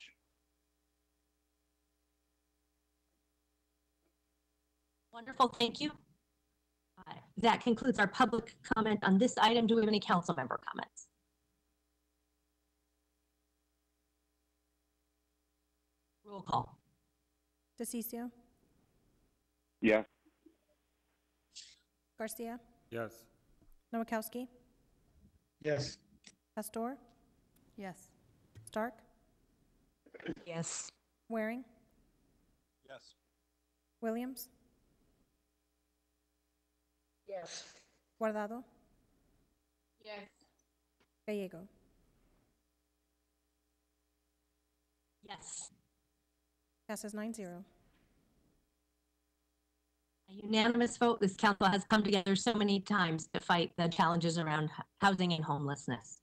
Wonderful, thank you. That concludes our public comment on this item. Do we have any council member comments? Roll call. DeCiccio? Yes. Garcia? Yes. Nowakowski? Yes. Pastor? Yes. Stark? Yes. Waring? Yes. Williams? Yes. Guardado? Yes. Gallego? Yes. Passes 9-0. A unanimous vote. This council has come together so many times to fight the challenges around housing and homelessness.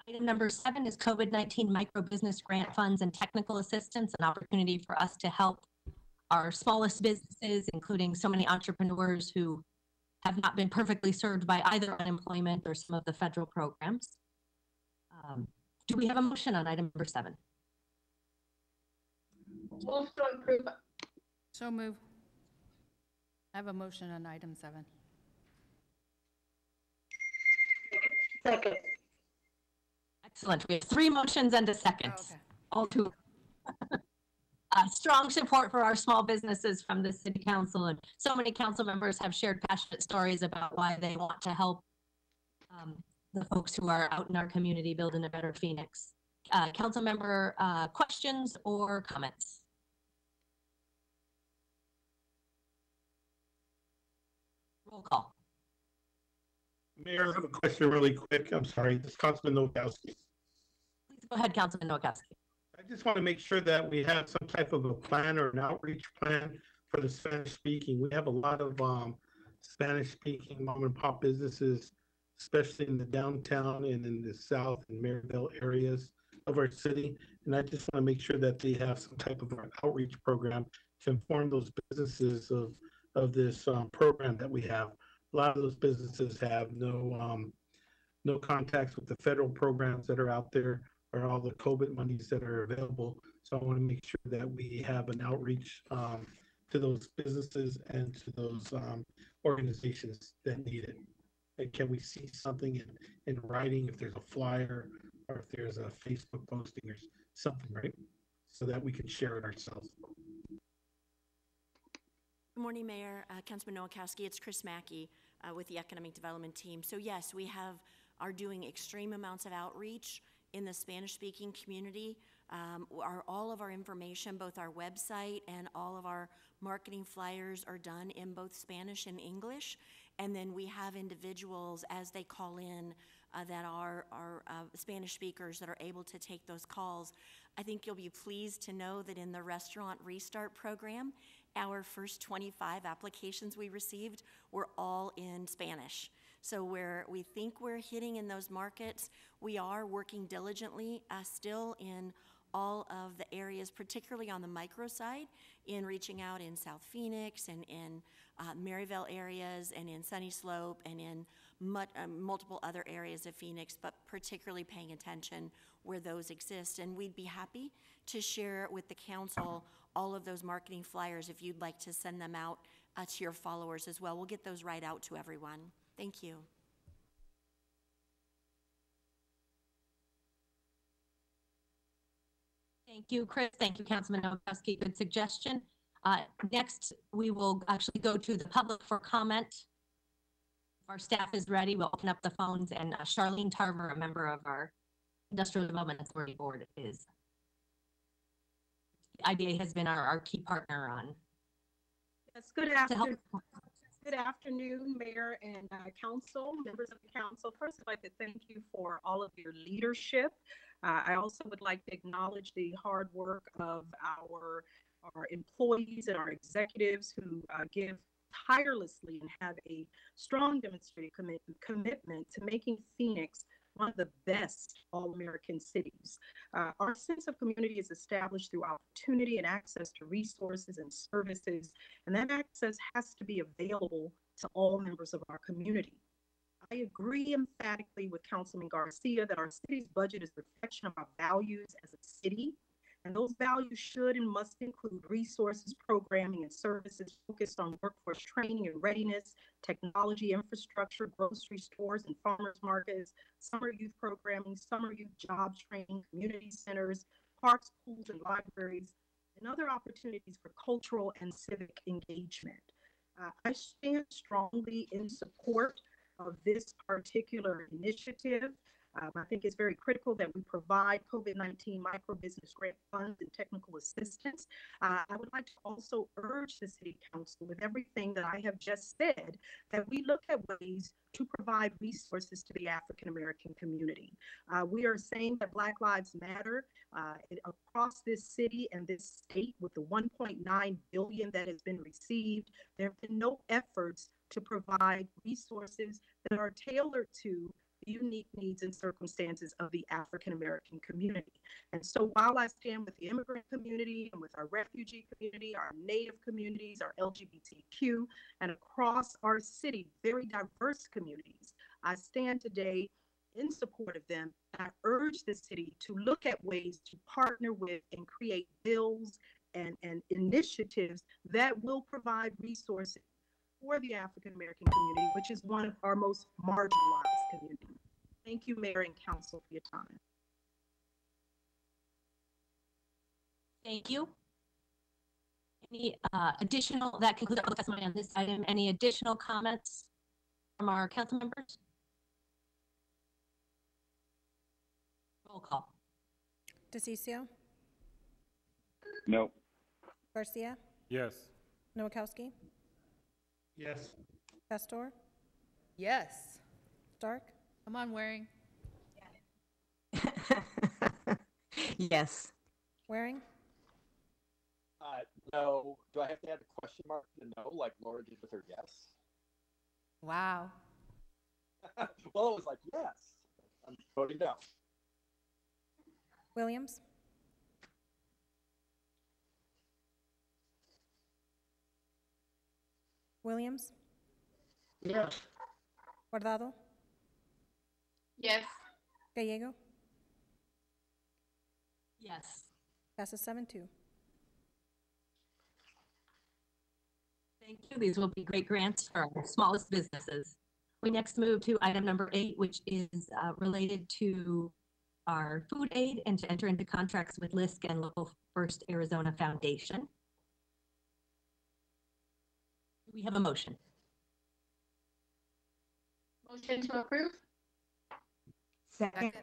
Item number 7 is COVID-19 micro-business grant funds and technical assistance, an opportunity for us to help our smallest businesses, including so many entrepreneurs who have not been perfectly served by either unemployment or some of the federal programs. Do we have a motion on item number 7? Move to approve. So move. I have a motion on item 7. Second. Excellent. We have 3 motions and a second. Oh, okay. All two. Strong support for our small businesses from the City Council, and so many council members have shared passionate stories about why they want to help the folks who are out in our community building a better Phoenix. Council member questions or comments? Roll call. Mayor, I have a question really quick. I'm sorry. This is Councilman Nowakowski. Please go ahead, Councilman Nowakowski. I just want to make sure that we have some type of a plan or an outreach plan for the Spanish speaking. We have a lot of Spanish speaking mom and pop businesses, especially in the downtown and in the South and Maryville areas of our city. And I just want to make sure that they have some type of an outreach program to inform those businesses of this program that we have a lot of those businesses have no contacts with the federal programs that are out there or all the COVID monies that are available. So I want to make sure that we have an outreach to those businesses and to those organizations that need it. And can we see something in writing, if there's a flyer or if there's a Facebook posting or something, right? So that we can share it ourselves. Good morning, Mayor, Councilman Nowakowski. It's Chris Mackey with the Economic Development Team. So yes, we are doing extreme amounts of outreach in the Spanish-speaking community. All of our information, both our website and all of our marketing flyers, are done in both Spanish and English. And then we have individuals, as they call in, that are Spanish speakers that are able to take those calls. I think you'll be pleased to know that in the Restaurant Restart program, our first 25 applications we received were all in Spanish. So where we think we're hitting in those markets, we are working diligently still in all of the areas, particularly on the micro side, in reaching out in South Phoenix and in Maryville areas and in Sunny Slope and in multiple other areas of Phoenix, but particularly paying attention where those exist. And we'd be happy to share with the council all of those marketing flyers if you'd like to send them out to your followers as well. We'll get those right out to everyone. Thank you. Thank you, Chris. Thank you, Councilman Nowakowski. Good suggestion. Next, we will actually go to the public for comment. If our staff is ready, we'll open up the phones, and Charlene Tarver, a member of our Industrial Development Authority Board, is. IDA has been our key partner on. Yes, good afternoon. Good afternoon, Mayor and Council, members of the Council. First, I'd like to thank you for all of your leadership. I also would like to acknowledge the hard work of our employees and our executives who give tirelessly and have a strong demonstrated commitment to making Phoenix one of the best all-American cities. Our sense of community is established through opportunity and access to resources and services, and that access has to be available to all members of our community. I agree emphatically with Councilman Garcia that our city's budget is a reflection of our values as a city, and those values should and must include resources, programming, and services focused on workforce training and readiness, technology infrastructure, grocery stores and farmers markets, summer youth programming, summer youth job training, community centers, parks, pools, and libraries, and other opportunities for cultural and civic engagement. I stand strongly in support of this particular initiative. I think it's very critical that we provide COVID-19 micro-business grant funds and technical assistance. I would like to also urge the City Council, with everything that I have just said, that we look at ways to provide resources to the African American community. We are saying that Black Lives Matter across this city and this state. With the $1.9 billion that has been received, there have been no efforts to provide resources that are tailored to the unique needs and circumstances of the African American community. And so while I stand with the immigrant community and with our refugee community, our Native communities, our LGBTQ, and across our city, very diverse communities, I stand today in support of them. I urge the city to look at ways to partner with and create bills and initiatives that will provide resources for the African American community, which is one of our most marginalized communities. Thank you, Mayor and Council, for your time. Thank you. Any additional, that concludes our testimony on this item. Any additional comments from our council members? Roll call. DeCiccio? No. Garcia? Yes. Nowakowski? Yes. Pastor? Yes. Stark? Come on, Waring. Yes. Waring? No. Do I have to add a question mark to no, like Laura did with her yes? Wow. Well, it was like yes. I'm voting no. Williams? Williams? Yes. Guardado, Yes. Gallego, Yes. passes 7-2. Thank you. These will be great grants for our smallest businesses. We next move to item number 8, which is related to our food aid and to enter into contracts with LISC and Local First Arizona Foundation. Do we have a motion? Motion to approve? Second.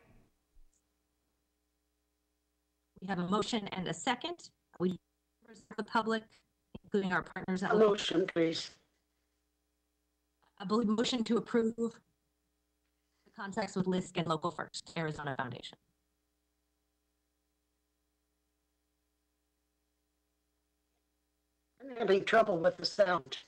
We have a motion and a second. We members of the public, including our partners at A motion, please. I believe motion to approve the contracts with LISC and Local First Arizona Foundation. I'm having trouble with the sound.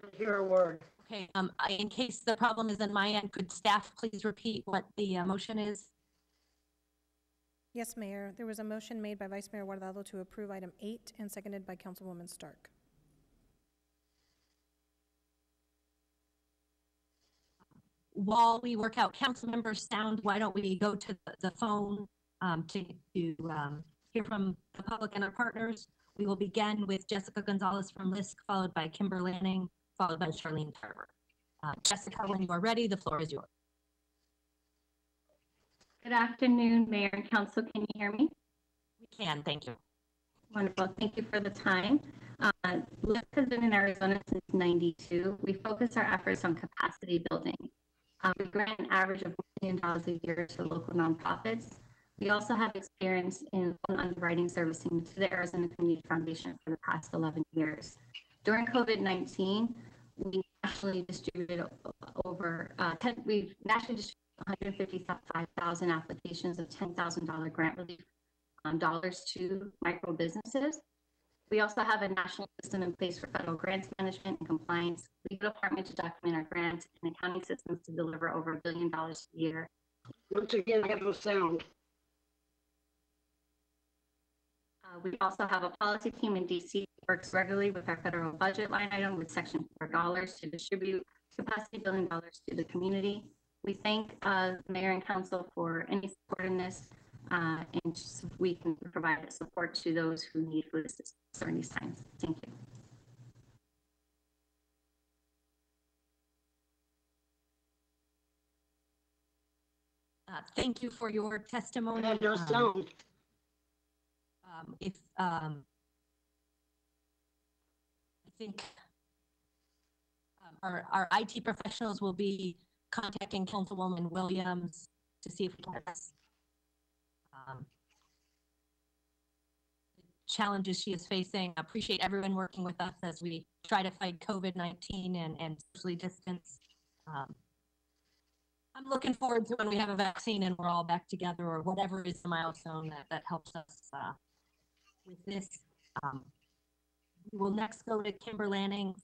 I hear a word. Okay, in case the problem is on my end, could staff please repeat what the motion is? Yes, Mayor. There was a motion made by Vice Mayor Guardado to approve item 8 and seconded by Councilwoman Stark. While we work out council members' sound, why don't we go to the phone to hear from the public and our partners? We will begin with Jessica Gonzalez from LISC, followed by Kimber Lanning, followed by Charlene Tarver. Jessica, when you are ready, the floor is yours. Good afternoon, Mayor and Council. Can you hear me? We can, thank you. Wonderful. Thank you for the time. LISC has been in Arizona since '92. We focus our efforts on capacity building. We grant an average of $1 million a year to local nonprofits. We also have experience in loan underwriting servicing to the Arizona Community Foundation for the past 11 years. During COVID-19, we nationally distributed we've nationally distributed 155,000 applications of $10,000 grant relief dollars to micro businesses. We also have a national system in place for federal grants management and compliance, legal department to document our grants, and accounting systems to deliver over $1 billion a year. Once again, I have no sound. We also have a policy team in DC that works regularly with our federal budget line item with Section 4 dollars to distribute capacity building dollars to the community. We thank the Mayor and Council for any support in this, and just we can provide support to those who need food assistance during these times. Thank you. Thank you for your testimony. I have no sound. I think our IT professionals will be contacting Councilwoman Williams to see if we can address the challenges she is facing. I appreciate everyone working with us as we try to fight COVID-19 and socially distance. I'm looking forward to when we have a vaccine and we're all back together, or whatever is the milestone that helps us with this. We will next go to Kimber Lanning,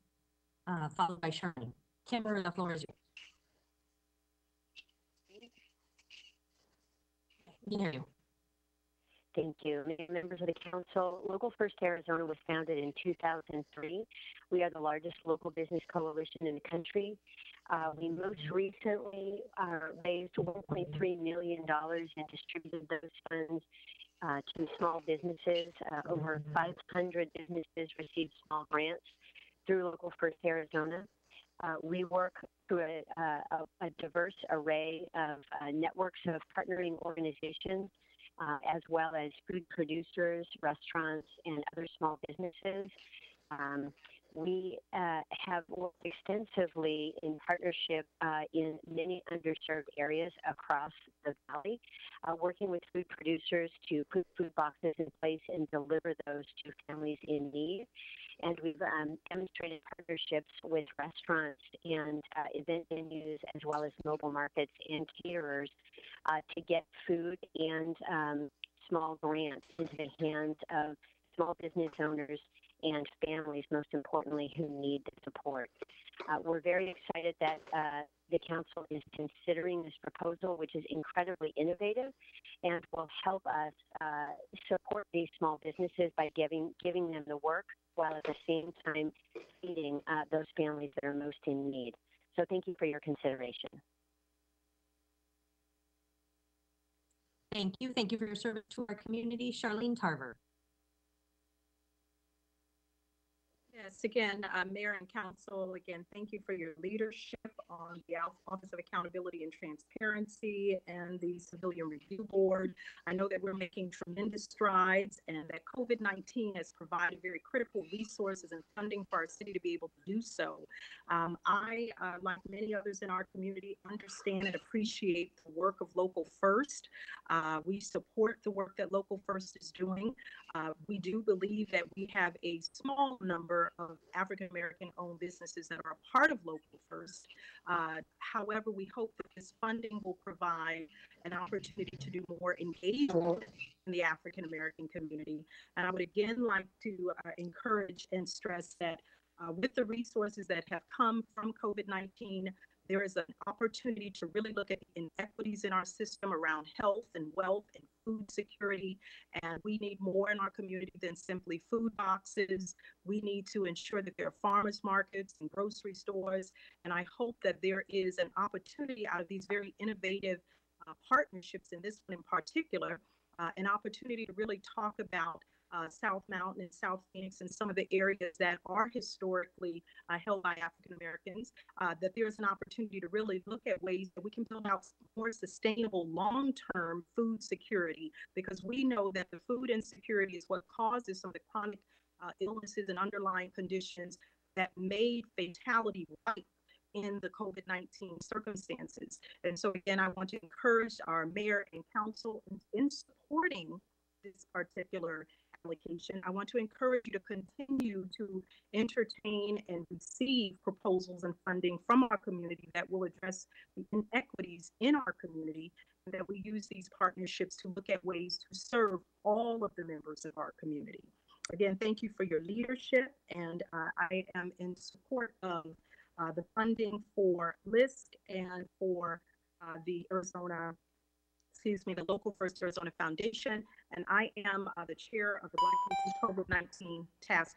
followed by Charlene. Kimber, the floor is yours. We can hear you. Thank you. Members of the council, Local First Arizona was founded in 2003. We are the largest local business coalition in the country. We most recently raised $1.3 million and distributed those funds to small businesses. Over 500 businesses received small grants through Local First Arizona. We work through a diverse array of networks of partnering organizations, as well as food producers, restaurants, and other small businesses. We have worked extensively in partnership in many underserved areas across the valley, working with food producers to put food boxes in place and deliver those to families in need. And we've demonstrated partnerships with restaurants and event venues, as well as mobile markets and caterers to get food and small grants into the hands of small business owners and families, most importantly, who need the support. We're very excited that the council is considering this proposal, which is incredibly innovative and will help us support these small businesses by giving them the work while at the same time feeding those families that are most in need. So thank you for your consideration. Thank you. Thank you for your service to our community. Charlene Tarver. Yes, again, Mayor and Council, again, thank you for your leadership on the Office of Accountability and Transparency and the Civilian Review Board. I know that we're making tremendous strides and that COVID-19 has provided very critical resources and funding for our city to be able to do so. I, like many others in our community, understand and appreciate the work of Local First. We support the work that Local First is doing. We do believe that we have a small number of African-American owned businesses that are a part of Local First. However, we hope that this funding will provide an opportunity to do more engagement in the African-American community. And I would again like to encourage and stress that with the resources that have come from COVID-19, there is an opportunity to really look at inequities in our system around health and wealth and food security. And we need more in our community than simply food boxes. We need to ensure that there are farmers markets and grocery stores. And I hope that there is an opportunity out of these very innovative partnerships, in this one in particular, an opportunity to really talk about South Mountain and South Phoenix and some of the areas that are historically held by African Americans, that there's an opportunity to really look at ways that we can build out more sustainable long-term food security, because we know that the food insecurity is what causes some of the chronic illnesses and underlying conditions that made fatality right in the COVID-19 circumstances. And so again, I want to encourage our mayor and council in supporting this particular application. I want to encourage you to continue to entertain and receive proposals and funding from our community that will address the inequities in our community, and that we use these partnerships to look at ways to serve all of the members of our community. Again, thank you for your leadership, and I am in support of the funding for LISC and for the Local First Arizona Foundation, and I am the chair of the Black Youth COVID-19 Task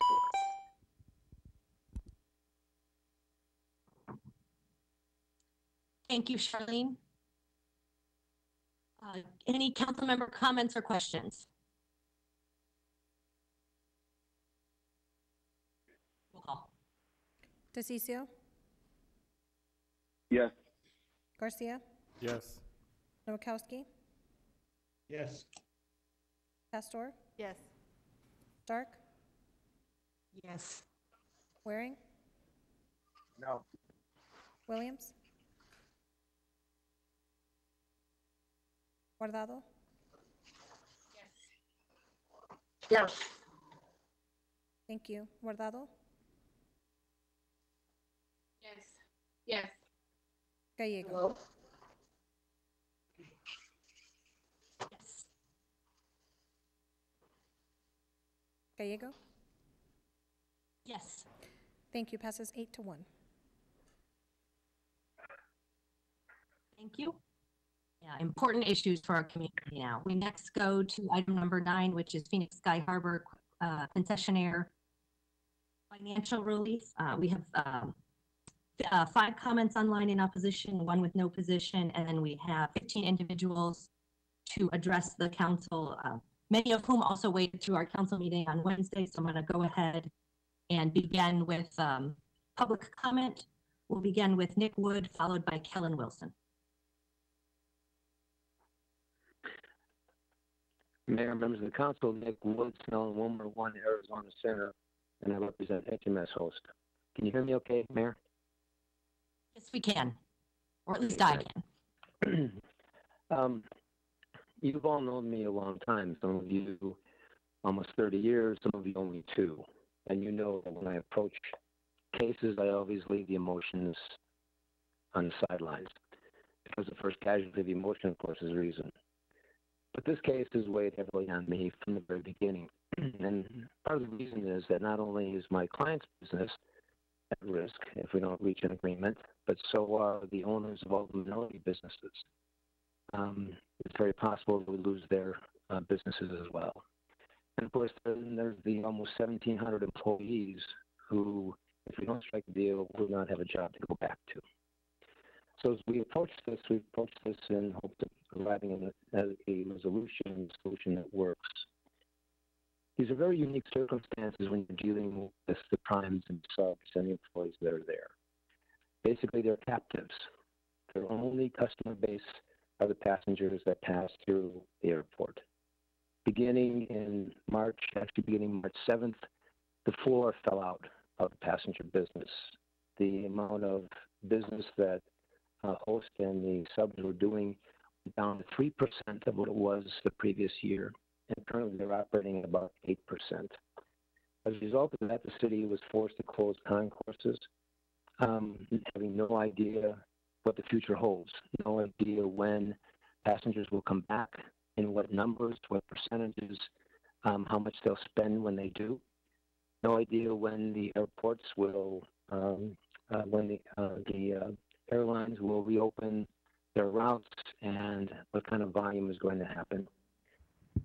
Force. Thank you, Charlene. Any council member comments or questions? Roll call. DeCiccio? Yes. Garcia? Yes. Nowakowski? Yes. Pastor? Yes. Stark? Yes. Waring? No. Williams? Guardado? Yes. Thank you. Guardado? Yes. Yes. Gallego? Hello? Yes. Gallego? Yes. Thank you. Passes 8-1. Thank you. Yeah, important issues for our community now. We next go to item number 9, which is Phoenix Sky Harbor concessionaire financial relief. We have 5 comments online in opposition, 1 with no position, and then we have 15 individuals to address the council, many of whom also waited through our council meeting on Wednesday. So I'm going to go ahead and begin with public comment. We'll begin with Nick Wood, followed by Kellen Wilson. Mayor, members of the council, Nick Wood, Snell, Wilmer 1, Arizona Center, and I represent HMS Host. Can you hear me okay, Mayor? Yes, we can, or at least I can. You've all known me a long time. Some of you almost 30 years, some of you only 2. And you know that when I approach cases, I always leave the emotions on the sidelines, because the first casualty of the emotion, of course, is reason. But this case is weighed heavily on me from the very beginning. And part of the reason is that not only is my client's business at risk if we don't reach an agreement, but so are the owners of all the minority businesses. It's very possible that we lose their businesses as well. And of course, then there's the almost 1,700 employees who, if we don't strike a deal, will not have a job to go back to. So as we approach this in hopes of arriving at a solution that works. These are very unique circumstances when you're dealing with the primes and subs and the employees that are there. Basically, they're captives. Their only customer base are the passengers that pass through the airport. Beginning March 7th, the floor fell out of the passenger business. The amount of business that host and the subs were doing went down to 3% of what it was the previous year, and currently they're operating at about 8%. As a result of that, the city was forced to close concourses, having no idea what the future holds, no idea when passengers will come back, in what numbers, what percentages, how much they'll spend when they do. No idea when the airports will, when the airlines will reopen their routes and what kind of volume is going to happen.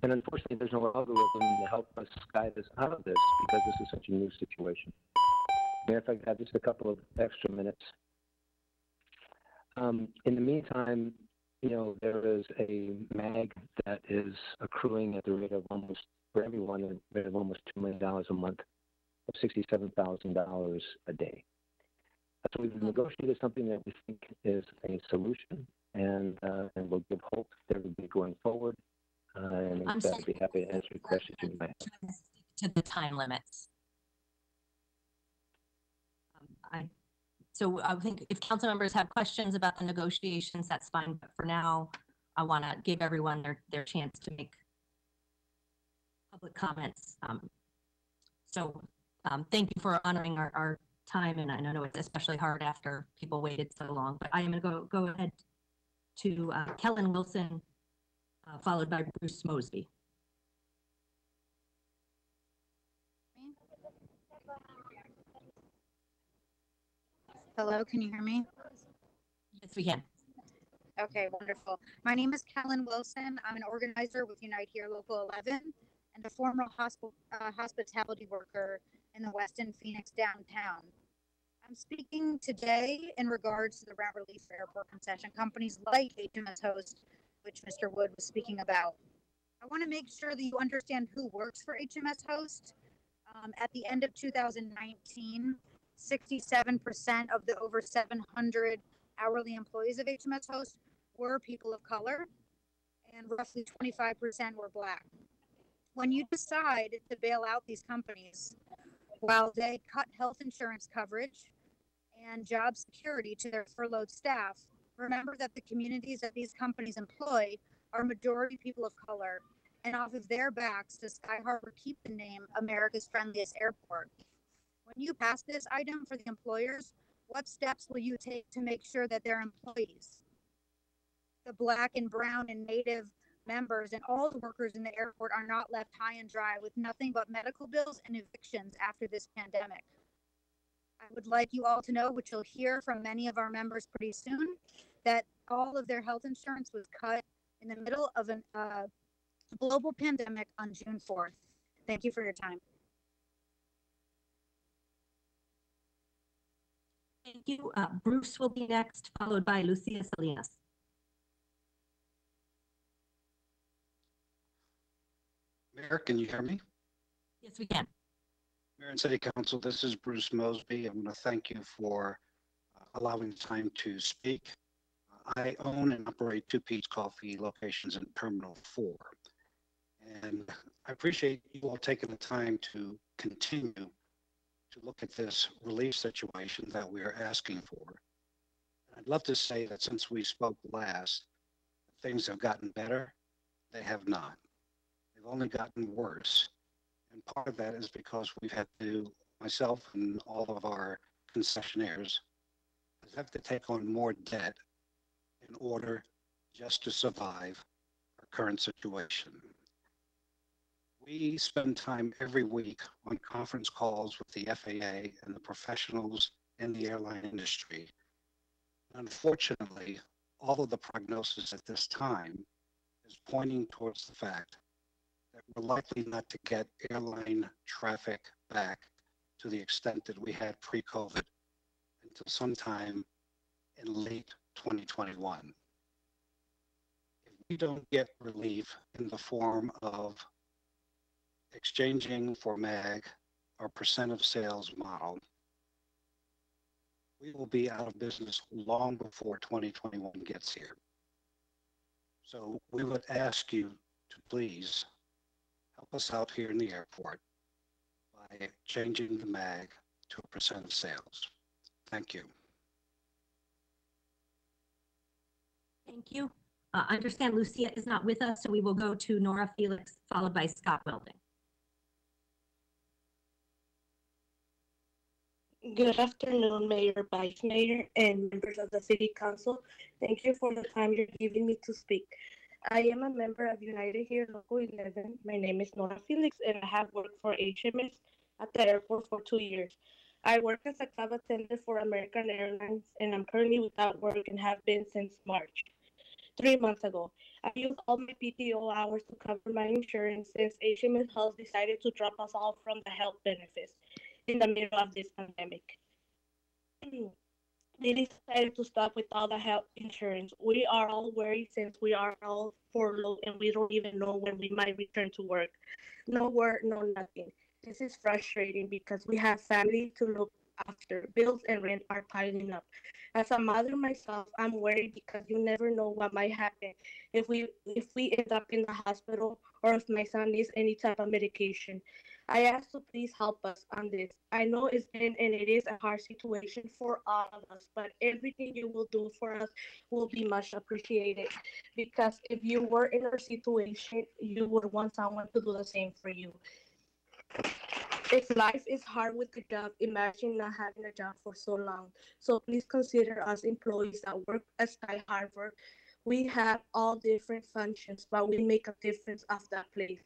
And unfortunately, there's no algorithm to help us guide us out of this because this is such a new situation. And if I have just a couple of extra minutes. In the meantime, there is a MAG that is accruing at the rate of almost, for everyone, at the rate of almost $2 million a month, of $67,000 a day. So we've negotiated something that we think is a solution, and will give hope that will be going forward. And I'd be happy to answer questions you might have. To the time limits. So I think if council members have questions about the negotiations, that's fine. But for now, I want to give everyone their chance to make public comments. Thank you for honoring our time. And I know it's especially hard after people waited so long, but I am going to go ahead to Kellen Wilson, followed by Bruce Mosby. Hello, can you hear me? Yes, we can. Okay, wonderful. My name is Kellen Wilson. I'm an organizer with Unite Here Local 11 and a former hospitality worker in the Westin Phoenix downtown. I'm speaking today in regards to the rent relief for airport concession companies like HMS Host, which Mr. Wood was speaking about. I want to make sure that you understand who works for HMS Host. At the end of 2019, 67% of the over 700 hourly employees of HMS Host were people of color, and roughly 25% were Black. When you decide to bail out these companies, while they cut health insurance coverage and job security to their furloughed staff, remember that the communities that these companies employ are majority people of color, and off of their backs does Sky Harbor keep the name America's Friendliest Airport. When you pass this item for the employers, what steps will you take to make sure that their employees, the Black and brown and Native members and all the workers in the airport, are not left high and dry with nothing but medical bills and evictions after this pandemic? I would like you all to know, which you'll hear from many of our members pretty soon, that all of their health insurance was cut in the middle of a global pandemic on June 4th. Thank you for your time. Thank you. Bruce will be next, followed by Lucia Salinas. Mayor, can you hear me? Yes, we can. Mayor and City Council, this is Bruce Mosby. I want to thank you for allowing time to speak. I own and operate two Pete's Coffee locations in Terminal 4. And I appreciate you all taking the time to continue to look at this relief situation that we are asking for. I'd love to say that since we spoke last, things have gotten better. They have not. They've only gotten worse. And part of that is because we've had to, myself and all of our concessionaires, have to take on more debt in order just to survive our current situation. We spend time every week on conference calls with the FAA and the professionals in the airline industry. Unfortunately, all of the prognosis at this time is pointing towards the fact that we're likely not to get airline traffic back to the extent that we had pre-COVID until sometime in late 2021. If we don't get relief in the form of exchanging for MAG or percent of sales model, we will be out of business long before 2021 gets here. So we would ask you to please help us out here in the airport by changing the MAG to a percent of sales. Thank you. Thank you. I understand Lucia is not with us, so we will go to Nora Felix, followed by Scott Welding. Good afternoon, Mayor, Vice Mayor, and members of the City Council. Thank you for the time you're giving me to speak. I am a member of United here Local 11. My name is Nora Felix, and I have worked for HMS at the airport for 2 years. I work as a club attendant for American Airlines, and I'm currently without work and have been since March. 3 months ago, I used all my PTO hours to cover my insurance since HMS Health decided to drop us all from the health benefits in the middle of this pandemic. They decided to stop with all the health insurance. We are all worried since we are all furloughed and we don't even know when we might return to work. No word, no nothing. This is frustrating because we have family to look after. Bills and rent are piling up. As a mother myself, I'm worried because you never know what might happen if we end up in the hospital or if my son needs any type of medication. I ask to please help us on this. I know it's been and it is a hard situation for all of us, but everything you will do for us will be much appreciated. Because if you were in our situation, you would want someone to do the same for you. If life is hard with the job, imagine not having a job for so long. So please consider us employees that work at Sky Harbor. We have all different functions, but we make a difference of that place.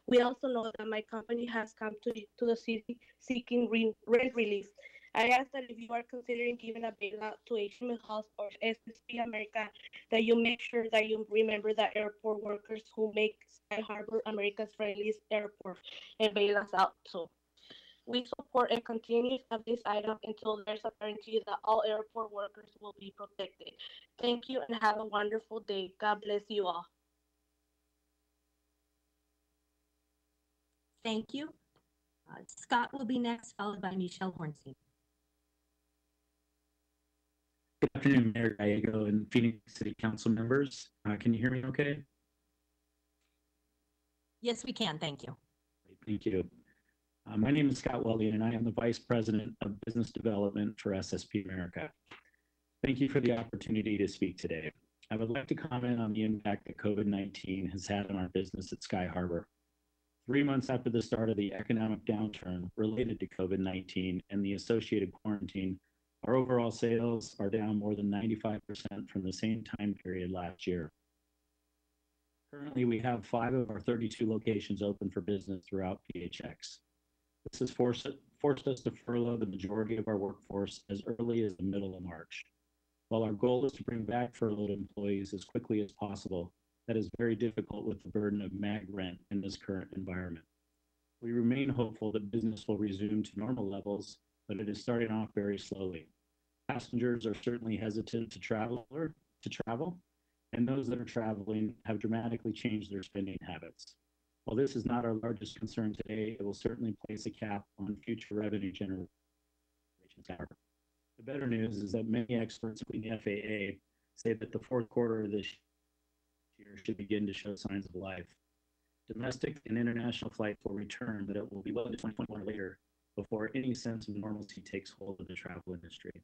We also know that my company has come to the city seeking rent relief. I ask that if you are considering giving a bailout to HMS Health or SSP America, that you make sure that you remember the airport workers who make Sky Harbor America's friendliest airport and bail us out too. We support and continue of this item until there's a guarantee that all airport workers will be protected. Thank you and have a wonderful day. God bless you all. Thank you. Scott will be next, followed by Michelle Hornstein. Good afternoon, Mayor Gallego and Phoenix City Council members. Can you hear me okay? Yes, we can. Thank you. Thank you. My name is Scott Welding, and I am the Vice President of Business Development for SSP America. Thank you for the opportunity to speak today. I would like to comment on the impact that COVID-19 has had on our business at Sky Harbor. 3 months after the start of the economic downturn related to COVID-19 and the associated quarantine, our overall sales are down more than 95% from the same time period last year. Currently, we have 5 of our 32 locations open for business throughout PHX. This has forced us to furlough the majority of our workforce as early as the middle of March. While our goal is to bring back furloughed employees as quickly as possible, that is very difficult with the burden of MAG rent in this current environment. We remain hopeful that business will resume to normal levels, but it is starting off very slowly. Passengers are certainly hesitant to travel, and those that are traveling have dramatically changed their spending habits. While this is not our largest concern today, it will certainly place a cap on future revenue generation. The better news is that many experts, including the FAA, say that the fourth quarter of this year should begin to show signs of life. Domestic and international flights will return, but it will be well into 2021 or later before any sense of normalcy takes hold of the travel industry.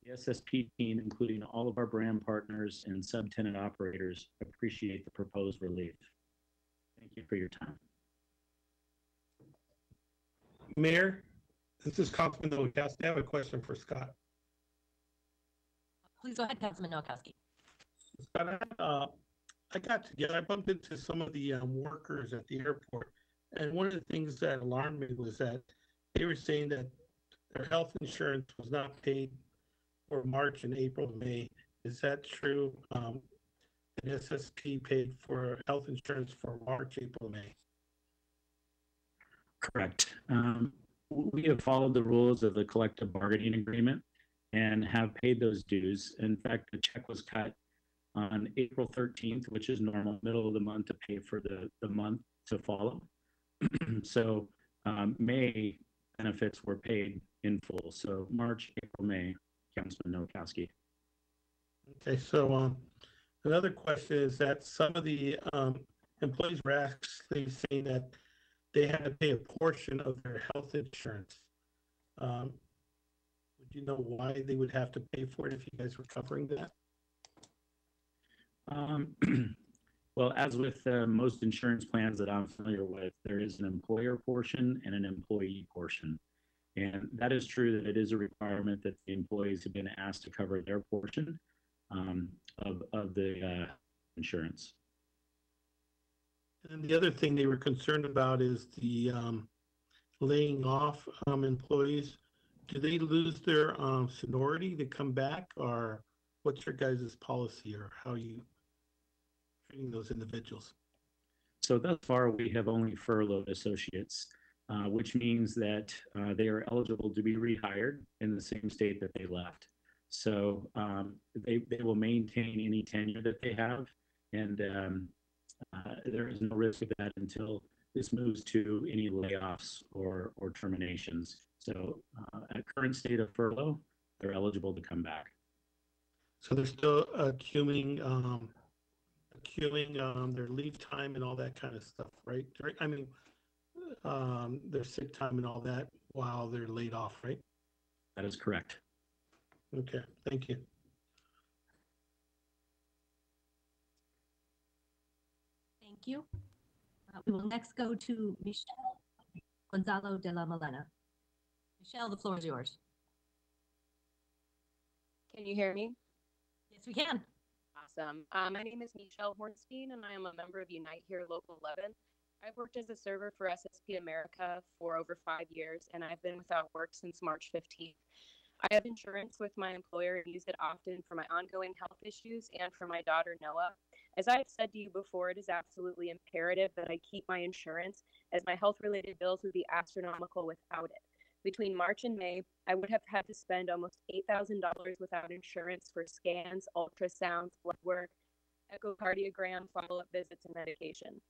The SSP team, including all of our brand partners and subtenant operators, appreciate the proposed relief. Thank you for your time. Mayor, this is Councilman Nowakowski. I have a question for Scott. Please go ahead, Councilman Nowakowski. Scott, I bumped into some of the workers at the airport, And one of the things that alarmed me was that they were saying that their health insurance was not paid for March and April and May. Is that true? And SSP paid for health insurance for March, April, May. Correct. We have followed the rules of the collective bargaining agreement and have paid those dues. In fact, the check was cut on April 13th, which is normal, middle of the month to pay for the month to follow. So May benefits were paid in full. So March, April, May, Councilman Nowakowski. Okay, so another question is that some of the employees were actually saying that they had to pay a portion of their health insurance. Would you know why they would have to pay for it if you guys were covering that? Well, as with most insurance plans that I'm familiar with, there is an employer portion and an employee portion. And that is true that it is a requirement that the employees have been asked to cover their portion of the insurance. And the other thing they were concerned about is the laying off employees. Do they lose their seniority to come back, or what's your guys' policy, or how are you treating those individuals? So thus far, we have only furloughed associates, which means that they are eligible to be rehired in the same state that they left. So they will maintain any tenure that they have, and there is no risk of that until this moves to any layoffs or terminations. So at current state of furlough, they're eligible to come back. So they're still accruing their leave time and all that kind of stuff, right? I mean, their sick time and all that while they're laid off, right? That is correct. Okay, thank you. Thank you. We will next go to Michelle Gonzalo de la Molena. Michelle, the floor is yours. Can you hear me? Yes, we can. Awesome. My name is Michelle Hornstein, and I am a member of Unite Here Local 11. I've worked as a server for SSP America for over 5 years, and I've been without work since March 15th. I have insurance with my employer and use it often for my ongoing health issues and for my daughter, Noah. As I have said to you before, it is absolutely imperative that I keep my insurance, as my health-related bills would be astronomical without it. Between March and May, I would have had to spend almost $8,000 without insurance for scans, ultrasounds, blood work, echocardiogram, follow-up visits, and medication.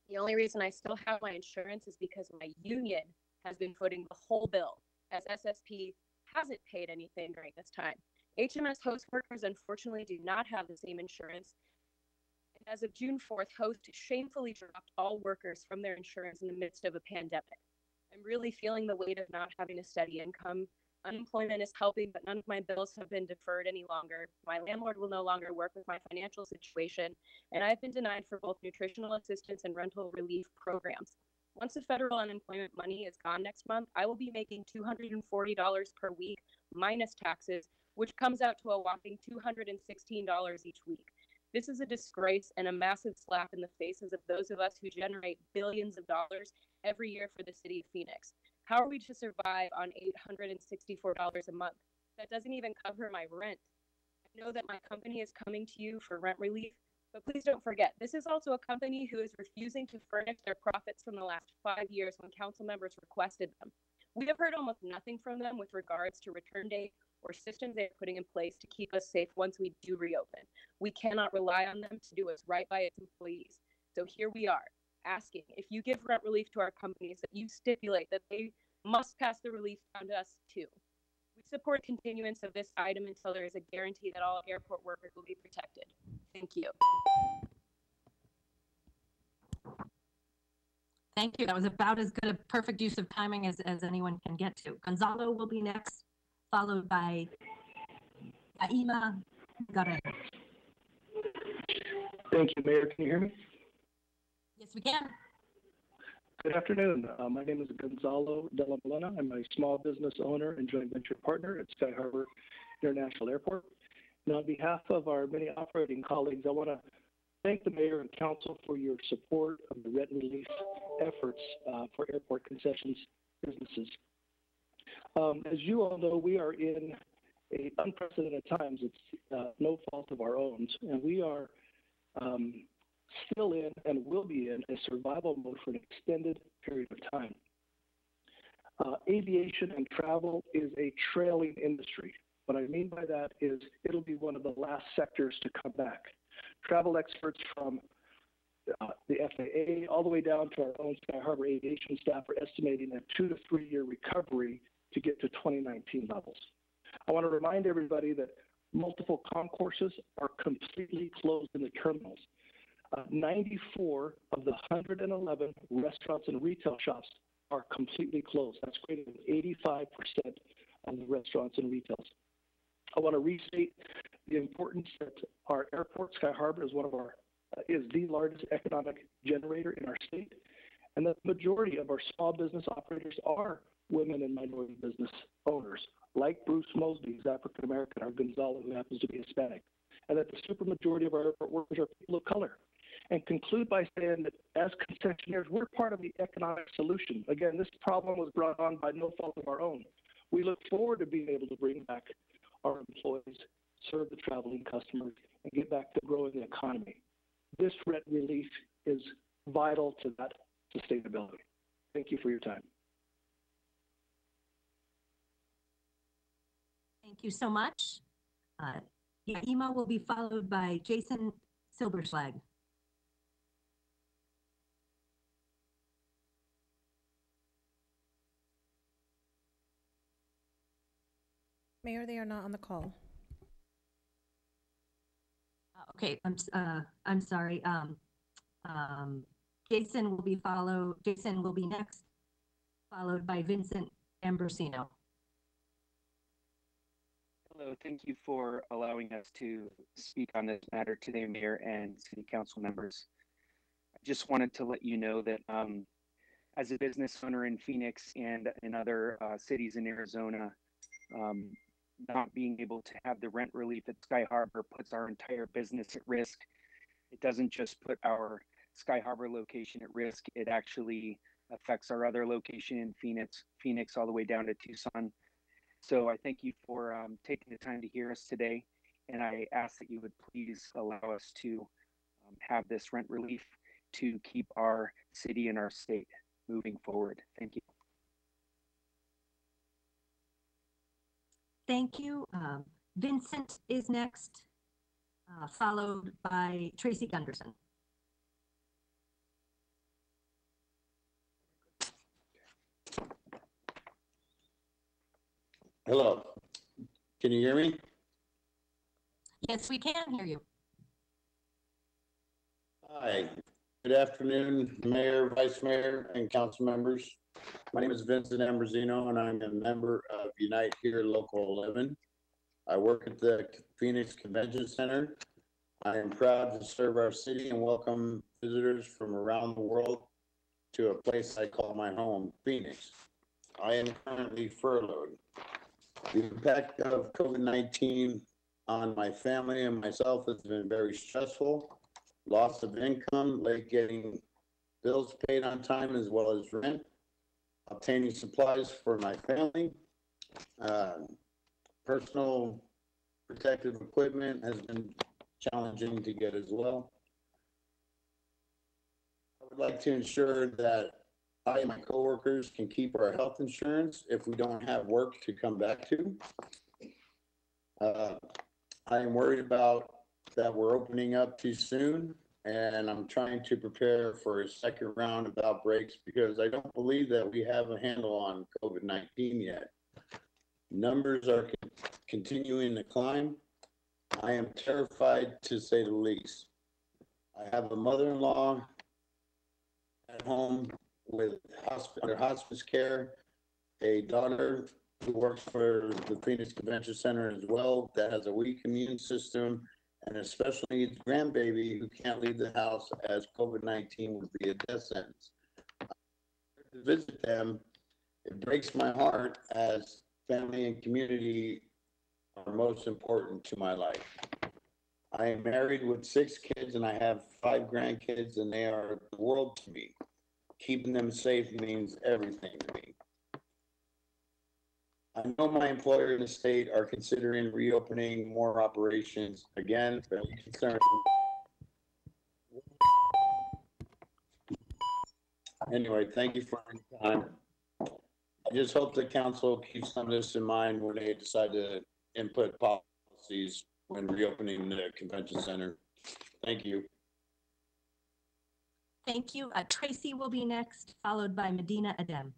The only reason I still have my insurance is because my union has been footing the whole bill, as SSP hasn't paid anything during this time. HMS host workers unfortunately do not have the same insurance. And as of June 4th, host shamefully dropped all workers from their insurance in the midst of a pandemic. I'm really feeling the weight of not having a steady income. Unemployment is helping, but none of my bills have been deferred any longer. My landlord will no longer work with my financial situation, and I've been denied for both nutritional assistance and rental relief programs. Once the federal unemployment money is gone next month, I will be making $240 per week minus taxes, which comes out to a whopping $216 each week. This is a disgrace and a massive slap in the faces of those of us who generate billions of dollars every year for the city of Phoenix. How are we to survive on $864 a month? That doesn't even cover my rent. I know that my company is coming to you for rent relief, but please don't forget, this is also a company who is refusing to furnish their profits from the last 5 years when council members requested them. We have heard almost nothing from them with regards to return date or systems they are putting in place to keep us safe once we do reopen. We cannot rely on them to do what's right by its employees. So here we are, asking if you give rent relief to our companies that you stipulate that they must pass the relief down to us too. We support continuance of this item until there is a guarantee that all airport workers will be protected. Thank you. Thank you. That was about as good a perfect use of timing as anyone can get to. Gonzalo will be next, followed by Aima Guerrero. Thank you, Mayor. Can you hear me? Yes, we can. Good afternoon. My name is Gonzalo de la Molena. I'm a small business owner and joint venture partner at Sky Harbor International Airport. And on behalf of our many operating colleagues, I want to thank the mayor and council for your support of the rent relief efforts for airport concessions businesses. As you all know, we are in unprecedented times. It's no fault of our own, and we are still in and will be in a survival mode for an extended period of time. Aviation and travel is a trailing industry. What I mean by that is it'll be one of the last sectors to come back. Travel experts from the FAA all the way down to our own Sky Harbor aviation staff are estimating a 2 to 3 year recovery to get to 2019 levels. I want to remind everybody that multiple concourses are completely closed in the terminals. 94 of the 111 restaurants and retail shops are completely closed. That's greater than 85% of the restaurants and retails. I want to restate the importance that our airport, Sky Harbor, is the largest economic generator in our state, and that the majority of our small business operators are women and minority business owners, like Bruce Mosby, who's African American, or Gonzalo, who happens to be Hispanic, and that the supermajority of our airport workers are people of color. And conclude by saying that as concessionaires, we're part of the economic solution. Again, this problem was brought on by no fault of our own. We look forward to being able to bring back our employees, serve the traveling customers, and get back to growing the economy. This rent relief is vital to that sustainability. Thank you for your time. Thank you so much. Ima will be followed by Jason Silberschlag. Mayor, they are not on the call. Okay, I'm sorry. Jason will be next, followed by Vincent Ambrosino. Hello, thank you for allowing us to speak on this matter today, Mayor and City Council members. I just wanted to let you know that as a business owner in Phoenix and in other cities in Arizona, not being able to have the rent relief at Sky Harbor puts our entire business at risk. It doesn't just put our Sky Harbor location at risk, it actually affects our other location in Phoenix all the way down to Tucson. So I thank you for taking the time to hear us today, and I ask that you would please allow us to have this rent relief to keep our city and our state moving forward. Thank you. Thank you. Vincent is next, followed by Tracy Gunderson. Hello, can you hear me? Yes, we can hear you. Hi, good afternoon, Mayor, Vice Mayor, and council members. My name is Vincent Ambrosino, and I'm a member of Unite Here Local 11. I work at the Phoenix Convention Center. I am proud to serve our city and welcome visitors from around the world to a place I call my home, Phoenix. I am currently furloughed. The impact of COVID-19 on my family and myself has been very stressful. Loss of income, late getting bills paid on time as well as rent, obtaining supplies for my family, personal protective equipment has been challenging to get as well. I would like to ensure that I and my coworkers can keep our health insurance if we don't have work to come back to. I am worried about that we're opening up too soon, and I'm trying to prepare for a second round of outbreaks because I don't believe that we have a handle on COVID-19 yet. Numbers are continuing to climb. I am terrified, to say the least. I have a mother-in-law at home with under hospice care, a daughter who works for the Phoenix Convention Center as well that has a weak immune system, and a special needs grandbaby who can't leave the house as COVID-19 would be a death sentence. To visit them, it breaks my heart as family and community are most important to my life. I am married with 6 kids and I have 5 grandkids, and they are the world to me. keeping them safe means everything to me. I know my employer and the state are considering reopening more operations. Again, very concerning. Anyway, thank you for your time. I just hope the council keeps some of this in mind when they decide to input policies when reopening the convention center. Thank you. Thank you. Tracy will be next, followed by Medina Adem.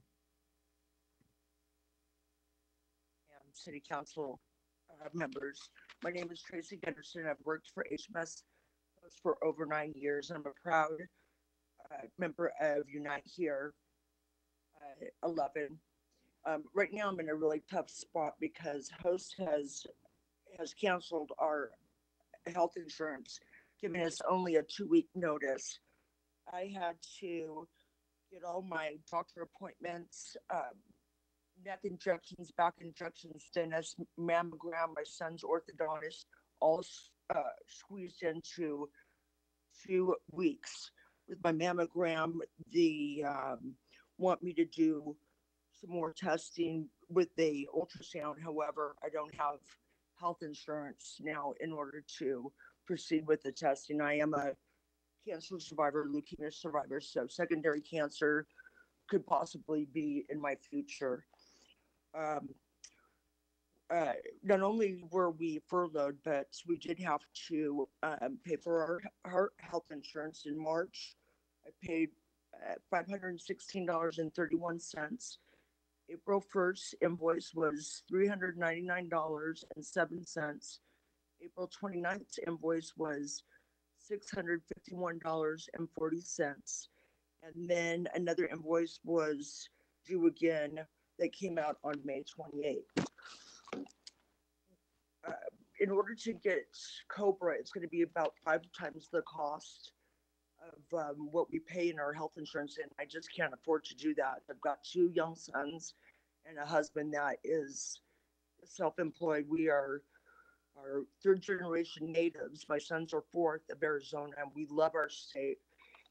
City Council members. My name is Tracy Gunderson. I've worked for HMS for over 9 years, and I'm a proud member of Unite Here 11. Right now, I'm in a really tough spot because Host has canceled our health insurance, giving us only a 2-week notice. I had to get all my doctor appointments, neck injections, back injections, dentist, mammogram, my son's orthodontist, all squeezed into 2 weeks. With my mammogram, they want me to do some more testing with the ultrasound. However, I don't have health insurance now in order to proceed with the testing. I am a cancer survivor, leukemia survivor, so secondary cancer could possibly be in my future. Not only were we furloughed, but we did have to pay for our health insurance in March. I paid $516.31. April 1st invoice was $399.07. April 29th invoice was $651.40. And then another invoice was due again that came out on May 28th. In order to get COBRA, it's going to be about 5 times the cost of what we pay in our health insurance, and I just can't afford to do that. I've got 2 young sons and a husband that is self-employed. We are 3rd generation natives. My sons are 4th of Arizona, and we love our state.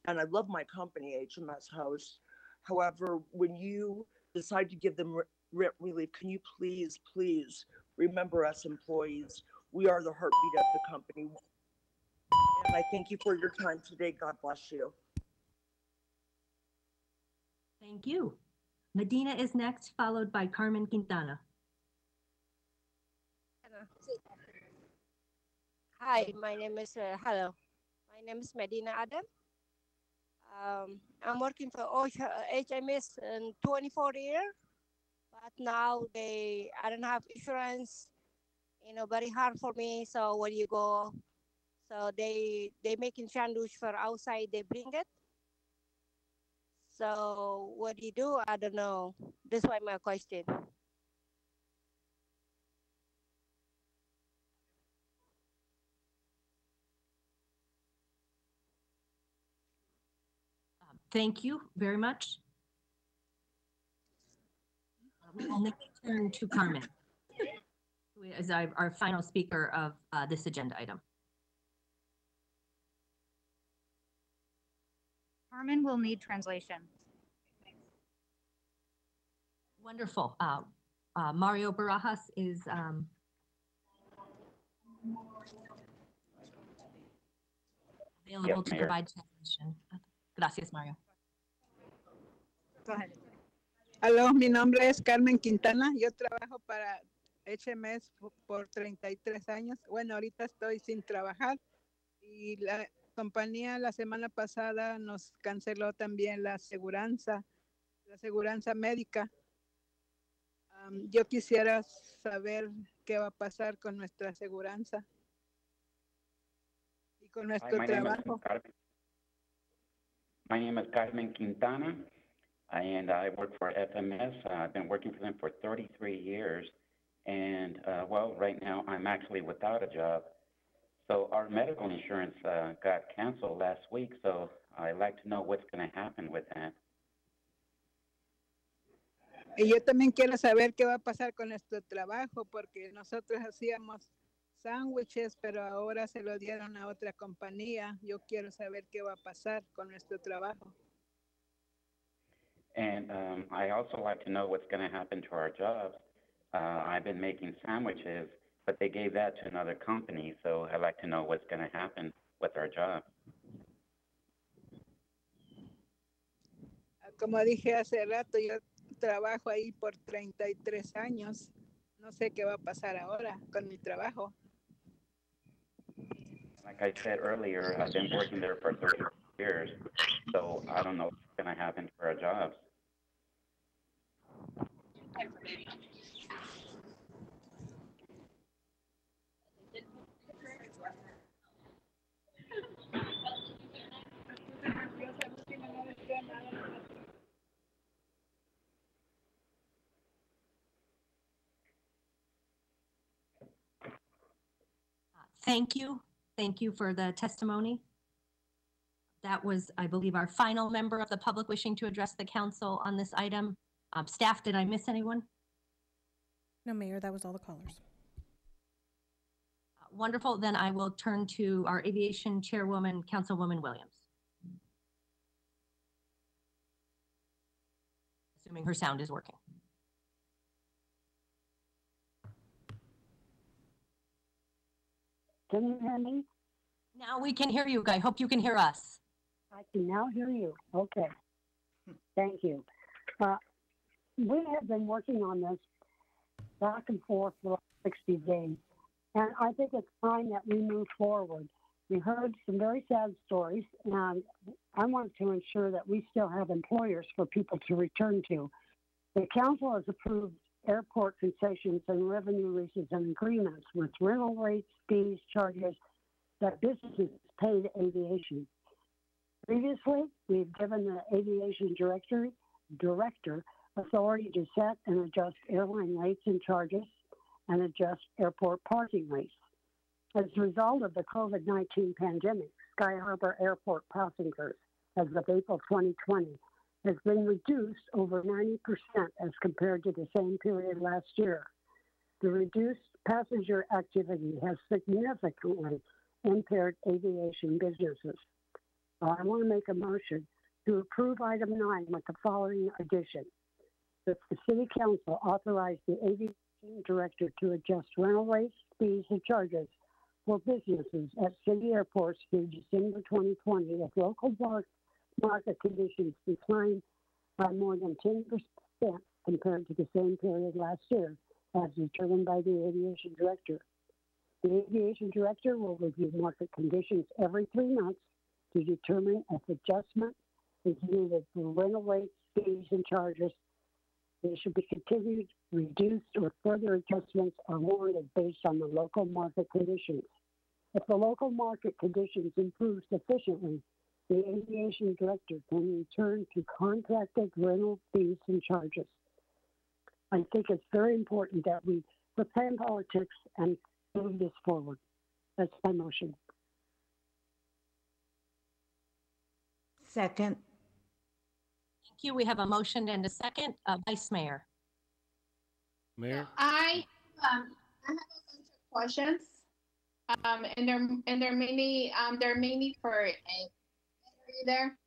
And I love my company, HMS Host. However, when you decide to give them rent relief, can you please remember us employees? We are the heartbeat of the company. And I thank you for your time today. God bless you. Thank you. Medina is next, followed by Carmen Quintana. Hi, my name is Medina Adam. I'm working for HMS in 24 years, but now I don't have insurance. Very hard for me. So when you go, so they making sandwich for outside. They bring it. So what do you do? I don't know. That's why my question. Thank you very much. We will next turn to Carmen, who is our final speaker of this agenda item. Carmen will need translation. Wonderful. Mario Barajas is available to provide translation. Gracias, Mario. Go ahead. Aló, mi nombre es Carmen Quintana. Yo trabajo para HMS por 33 años. Bueno, ahorita estoy sin trabajar y la compañía la semana pasada nos canceló también la aseguranza médica. Yo quisiera saber qué va a pasar con nuestra aseguranza y con nuestro trabajo. My name is Carmen Quintana, and I work for FMS. I've been working for them for 33 years, and well, right now I'm actually without a job. So our medical insurance got canceled last week, so I'd like to know what's going to happen with that. Y yo también quiero saber qué va a pasar con nuestro trabajo, porque nosotros hacíamos sándwiches, pero ahora se lo dieron a otra compañía. Yo quiero saber qué va a pasar con nuestro trabajo. And I also like to know what's going to happen to our jobs. I've been making sandwiches, but they gave that to another company, so I'd like to know what's going to happen with our jobs. Como dije hace rato, yo trabajo ahí por 33 años. No sé qué va a pasar ahora con mi trabajo. Like I said earlier, I've been working there for 30 years, so I don't know what's going to happen to our jobs. Thank you. Thank you for the testimony. That was, I believe, our final member of the public wishing to address the council on this item. Staff, did I miss anyone? No, Mayor, that was all the callers. Wonderful. Then I will turn to our aviation chairwoman, Councilwoman Williams. Assuming her sound is working. Can you hear me? Now we can hear you. I hope you can hear us. I can now hear you. Okay. Thank you. We have been working on this back and forth for 60 days, and I think it's time that we move forward. We heard some very sad stories, and I want to ensure that we still have employers for people to return to. The council has approved airport concessions and revenue leases and agreements with rental rates, fees, charges that businesses pay to aviation. Previously, we've given the aviation director authority to set and adjust airline rates and charges and adjust airport parking rates. As a result of the COVID-19 pandemic, Sky Harbor Airport passengers as of April 2020 has been reduced over 90% as compared to the same period last year. The reduced passenger activity has significantly impaired aviation businesses. I want to make a motion to approve item 9 with the following addition. That the City Council authorize the aviation director to adjust rental rates, fees, and charges for businesses at city airports through December 2020 if local market conditions decline by more than 10% compared to the same period last year, as determined by the aviation director. The aviation director will review market conditions every 3 months to determine if adjustment is needed for rental rates, fees, and charges. They should be continued, reduced, or further adjustments are warranted based on the local market conditions. If the local market conditions improve sufficiently, the aviation director can return to contracted rental fees and charges. I think it's very important that we pretend politics and move this forward. That's my motion. Second. Thank you. We have a motion and a second. Vice Mayor. Mayor? I have a bunch of questions, and they're mainly for Ed. Are you there?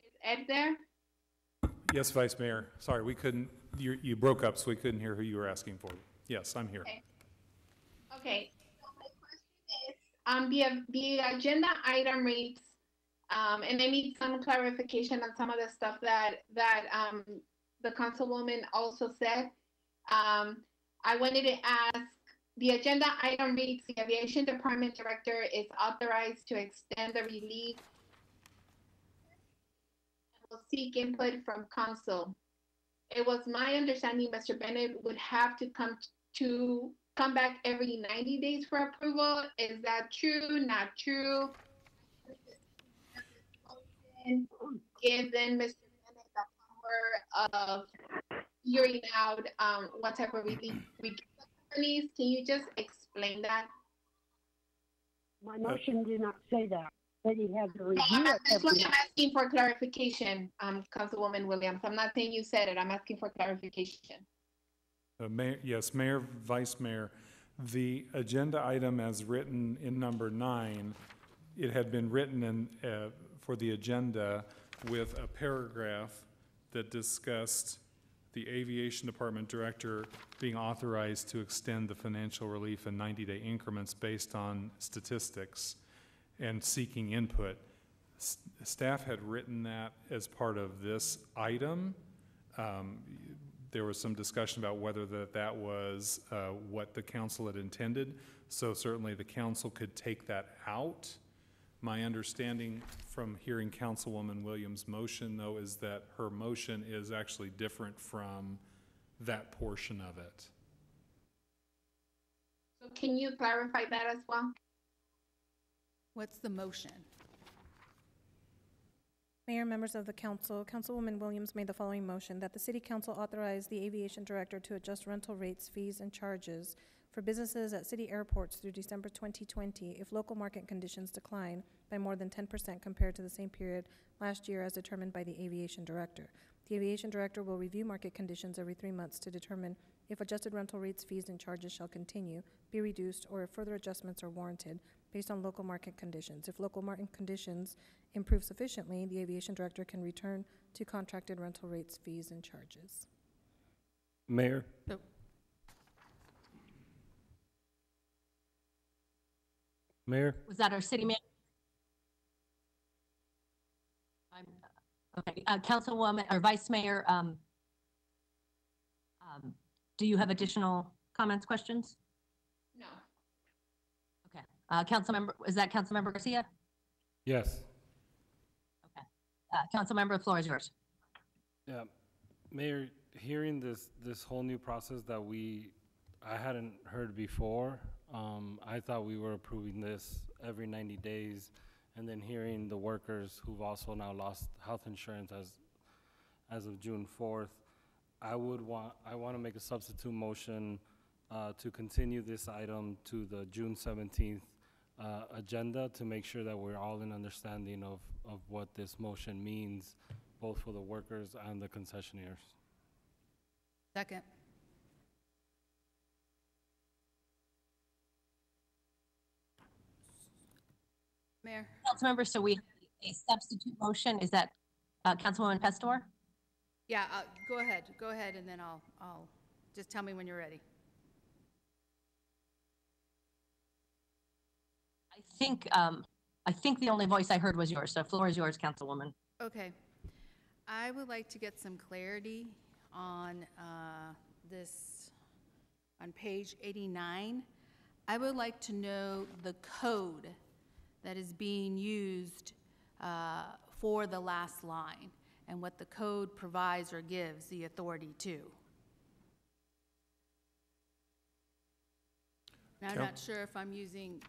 Is Ed there? Yes, Vice Mayor. Sorry, we couldn't, you broke up, so we couldn't hear who you were asking for. Yes, I'm here. Okay. So my question is, the agenda item reads, and I need some clarification on some of the stuff that the Councilwoman also said. I wanted to ask, the agenda item reads, the Aviation Department Director is authorized to extend the relief and will seek input from Council. It was my understanding Mr. Bennett would have to come back every 90 days for approval. Is that true? Not true? Give then Mr. Bennett the power of figuring out what type of relief we give the companies. Can you just explain that? My motion did not say that. That he had to review it. That's what I'm asking for clarification, Councilwoman Williams. I'm not saying you said it. I'm asking for clarification. Mayor, yes, Mayor, Vice Mayor, The agenda item as written in number 9, it had been written in, for the agenda with a paragraph that discussed the Aviation Department Director being authorized to extend the financial relief in 90-day increments based on statistics and seeking input. Staff had written that as part of this item. There was some discussion about whether that was what the council had intended, so certainly the council could take that out. My understanding from hearing Councilwoman Williams' motion, though, is that her motion is actually different from that portion of it. So can you clarify that as well? What's the motion? Mayor, members of the council, Councilwoman Williams made the following motion: that the City Council authorize the Aviation Director to adjust rental rates, fees, and charges for businesses at city airports through December 2020 if local market conditions decline by more than 10% compared to the same period last year as determined by the Aviation Director. The Aviation Director will review market conditions every 3 months to determine if adjusted rental rates, fees, and charges shall continue, be reduced, or if further adjustments are warranted based on local market conditions. If local market conditions improve sufficiently, the Aviation Director can return to contracted rental rates, fees, and charges. Mayor. So, Mayor. Was that our city manager? Okay, Councilwoman or Vice Mayor, do you have additional comments, questions? No. Okay, Councilmember, is that Councilmember Garcia? Yes. Okay, Councilmember, the floor is yours. Yeah, Mayor, hearing this whole new process that I hadn't heard before, I thought we were approving this every 90 days, and then hearing the workers who've also now lost health insurance as of June 4th, I want to make a substitute motion to continue this item to the June 17th agenda to make sure that we're all in understanding of what this motion means, both for the workers and the concessionaires. second. Mayor. Councilmember, so we have a substitute motion. Is that Councilwoman Pastor? Yeah, go ahead, and then I'll just tell me when you're ready. I think the only voice I heard was yours, so floor is yours, Councilwoman. Okay. I would like to get some clarity on this, on page 89. I would like to know the code that is being used for the last line and what the code provides or gives the authority to. Now, I'm not sure if I'm using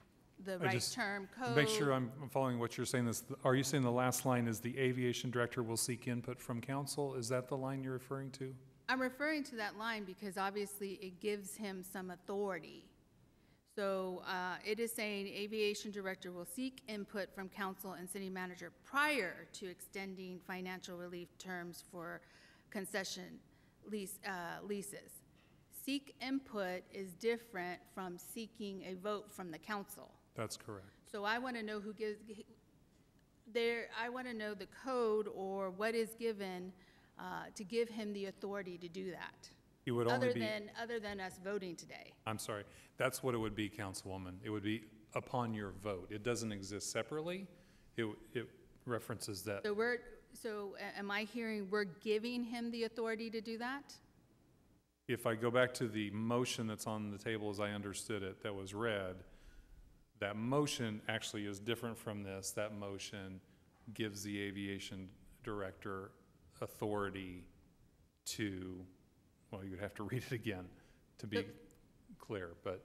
the right term, code. Make sure I'm following what you're saying. Are you saying the last line is the Aviation Director will seek input from council? Is that the line you're referring to? I'm referring to that line because obviously it gives him some authority. So it is saying Aviation Director will seek input from council and city manager prior to extending financial relief terms for concession leases. Seek input is different from seeking a vote from the council. That's correct. So I want to know who gives I want to know the code or what is given to give him the authority to do that. It would only be other than us voting today. I'm sorry. That's what it would be, Councilwoman. It would be upon your vote. It doesn't exist separately. It references that. So am I hearing we're giving him the authority to do that? If I go back to the motion that's on the table as I understood it, that was read, that motion actually is different from this. That motion gives the Aviation Director authority to, well, you would have to read it again to be clear, but.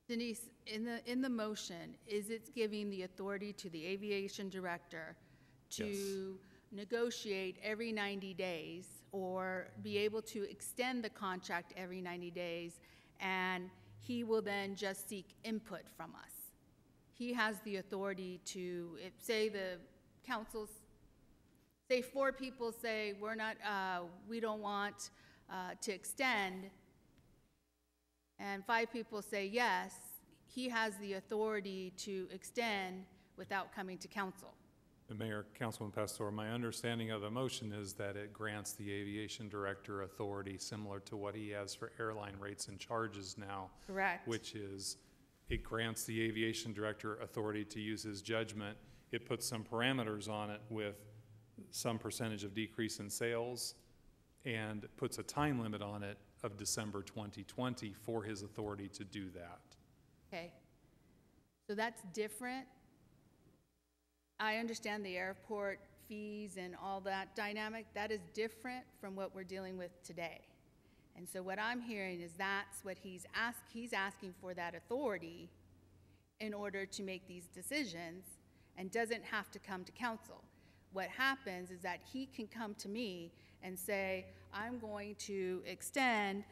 Denise, in the motion, is it giving the authority to the Aviation Director to negotiate every 90 days or be able to extend the contract every 90 days, and he will then just seek input from us? He has the authority to, if say the councils, say 4 people say we don't want to extend, and 5 people say yes, he has the authority to extend without coming to council. The Mayor, Councilman Pastor, my understanding of the motion is that it grants the aviation director authority similar to what he has for airline rates and charges now. Correct. Which is, it grants the aviation director authority to use his judgment. It puts some parameters on it with some percentage of decrease in sales and puts a time limit on it of December 2020 for his authority to do that. Okay. So that's different. I understand the airport fees and all that dynamic. That is different from what we're dealing with today. And so what I'm hearing is that's what he's asking for, that authority in order to make these decisions, and doesn't have to come to council. What happens is that he can come to me and say, I'm going to extend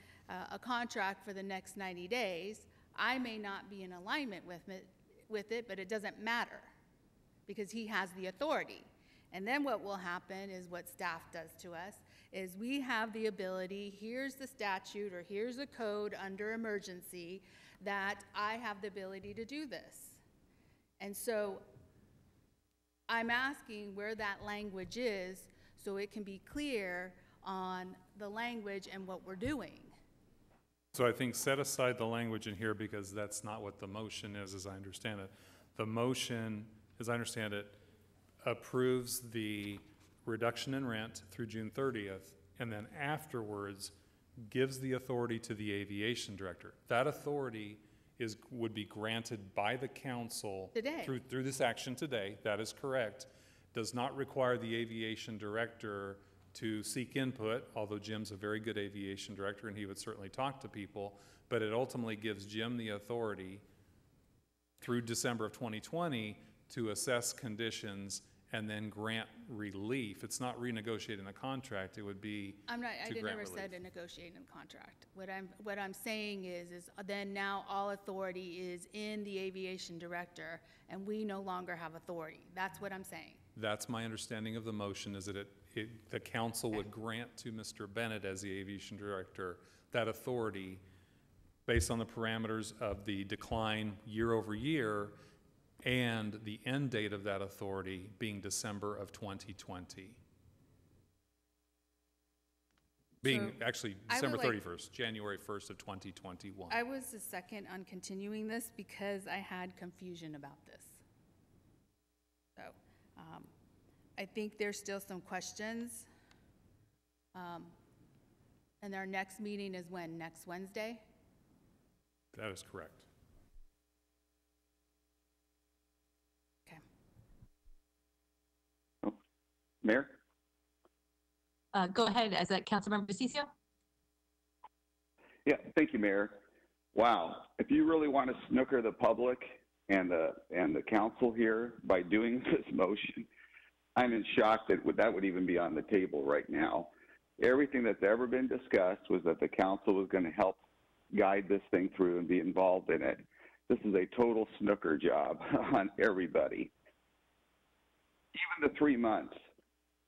a contract for the next 90 days. I may not be in alignment with it, but it doesn't matter because he has the authority. And then what will happen is what staff does to us is we have the ability, here's the statute or here's a code under emergency that I have the ability to do this. And so I'm asking where that language is so it can be clear on the language and what we're doing. So I think set aside the language in here because that's not what the motion is, as I understand it. The motion, as I understand it, approves the reduction in rent through June 30th, and then afterwards gives the authority to the aviation director. That authority would be granted by the council today. Through this action today. That is correct. Does not require the aviation director to seek input, although Jim's a very good aviation director and he would certainly talk to people, but it ultimately gives Jim the authority through December of 2020 to assess conditions and then grant relief. It's not renegotiating the contract, it would be I to grant never relief. said a negotiating contract. What I'm saying is then now all authority is in the aviation director and we no longer have authority. That's what I'm saying. That's my understanding of the motion, is that the council would grant to Mr. Bennett as the aviation director that authority based on the parameters of the decline year over year and the end date of that authority being December of 2020. Being actually December 31st, January 1st of 2021. I was the second on continuing this because I had confusion about this. So I think there's still some questions. And our next meeting is when? Next Wednesday? That is correct. Mayor? Go ahead, as a Councilmember DeCiccio. Yeah, thank you, Mayor. Wow, if you really want to snooker the public and the council here by doing this motion, I'm in shock that that would even be on the table right now. Everything that's ever been discussed was that the council was going to help guide this thing through and be involved in it. This is a total snooker job on everybody. Even the 3 months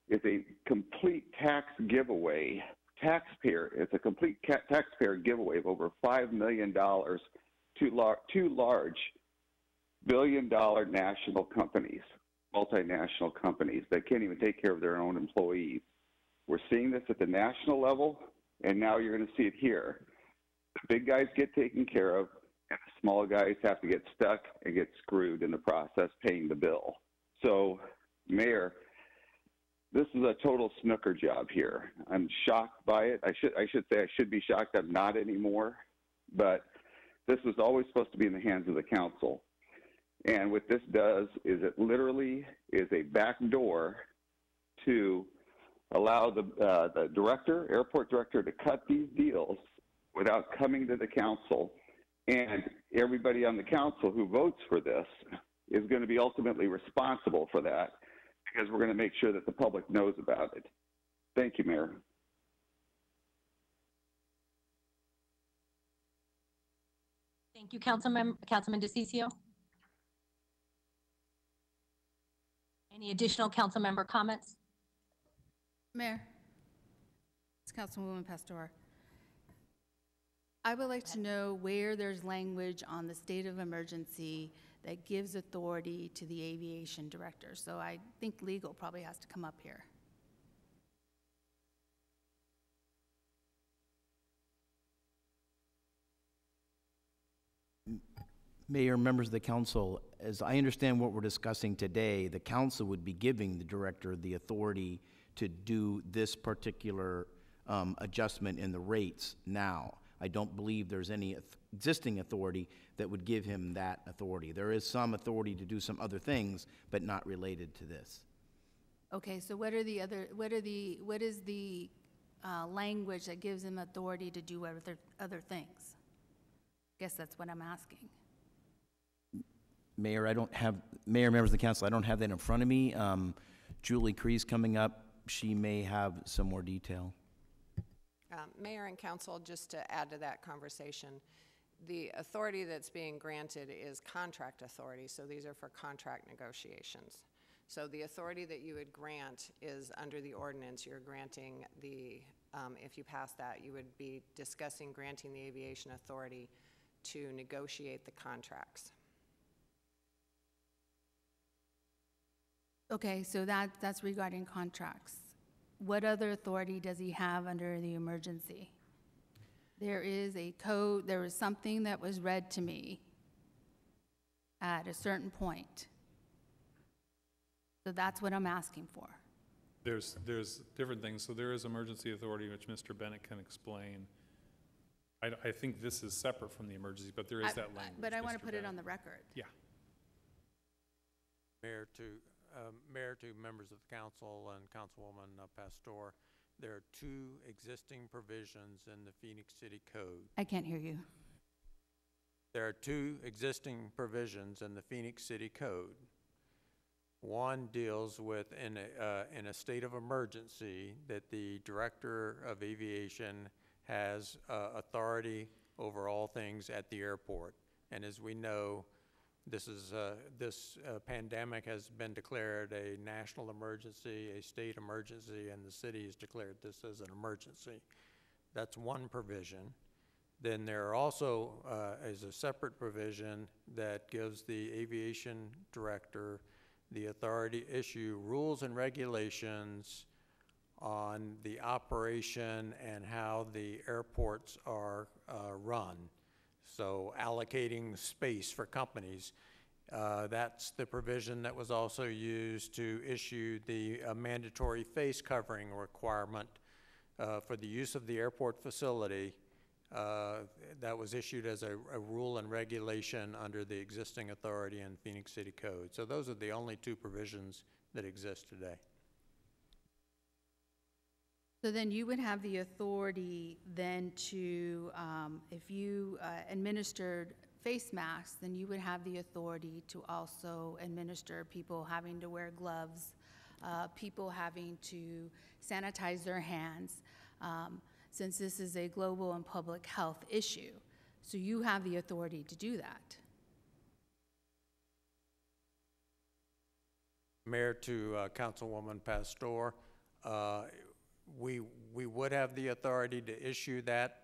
is a complete tax giveaway. It's a complete taxpayer giveaway of over $5 million to two large billion-dollar national companies, multinational companies that can't even take care of their own employees. We're seeing this at the national level, and now you're going to see it here. The big guys get taken care of, and the small guys have to get stuck and get screwed in the process paying the bill. So, Mayor, this is a total snooker job here. I'm shocked by it. I should say I should be shocked. I'm not anymore. But this was always supposed to be in the hands of the council. And what this does is it literally is a back door to allow the director, airport director, to cut these deals without coming to the council. And everybody on the council who votes for this is going to be ultimately responsible for that, because we're going to make sure that the public knows about it. Thank you, Mayor. Thank you, Councilman DeCiccio. Any additional council member comments? Mayor, it's Councilwoman Pastor. I would like to know where there's language on the state of emergency that gives authority to the aviation director. So I think legal probably has to come up here. Mayor, members of the council, as I understand what we're discussing today, the council would be giving the director the authority to do this particular adjustment in the rates now. I don't believe there's any existing authority that would give him that authority. There is some authority to do some other things, but not related to this. Okay, so what is the language that gives him authority to do other things? I guess that's what I'm asking. Mayor, Mayor, members of the council, I don't have that in front of me. Julie Cree's coming up. She may have some more detail. Mayor and council, just to add to that conversation, the authority that's being granted is contract authority, so these are for contract negotiations. So the authority that you would grant is under the ordinance. You're granting the, if you pass that, you would be discussing granting the aviation authority to negotiate the contracts. Okay, so that's regarding contracts. What other authority does he have under the emergency? There is a code, there was something that was read to me at a certain point. So that's what I'm asking for. There's different things. So there is emergency authority, which Mr. Bennett can explain. I think this is separate from the emergency, but there is that language. But I want to Mr. put Bennett. it on the record. Yeah. Mayor, to members of the council and Councilwoman Pastor, there are two existing provisions in the Phoenix City Code. I can't hear you. There are two existing provisions in the Phoenix City Code. One deals with in a state of emergency that the Director of Aviation has authority over all things at the airport. And as we know, this pandemic has been declared a national emergency, a state emergency, and the city has declared this as an emergency. That's one provision. Then there also is a separate provision that gives the aviation director the authority to issue rules and regulations on the operation and how the airports are run. So allocating space for companies. That's the provision that was also used to issue the mandatory face covering requirement for the use of the airport facility. That was issued as a rule and regulation under the existing authority in Phoenix City Code. So those are the only two provisions that exist today. So then you would have the authority then to, if you administered face masks, then you would have the authority to also administer people having to wear gloves, people having to sanitize their hands, since this is a global and public health issue. So you have the authority to do that. Mayor, to Councilwoman Pastor, we would have the authority to issue that,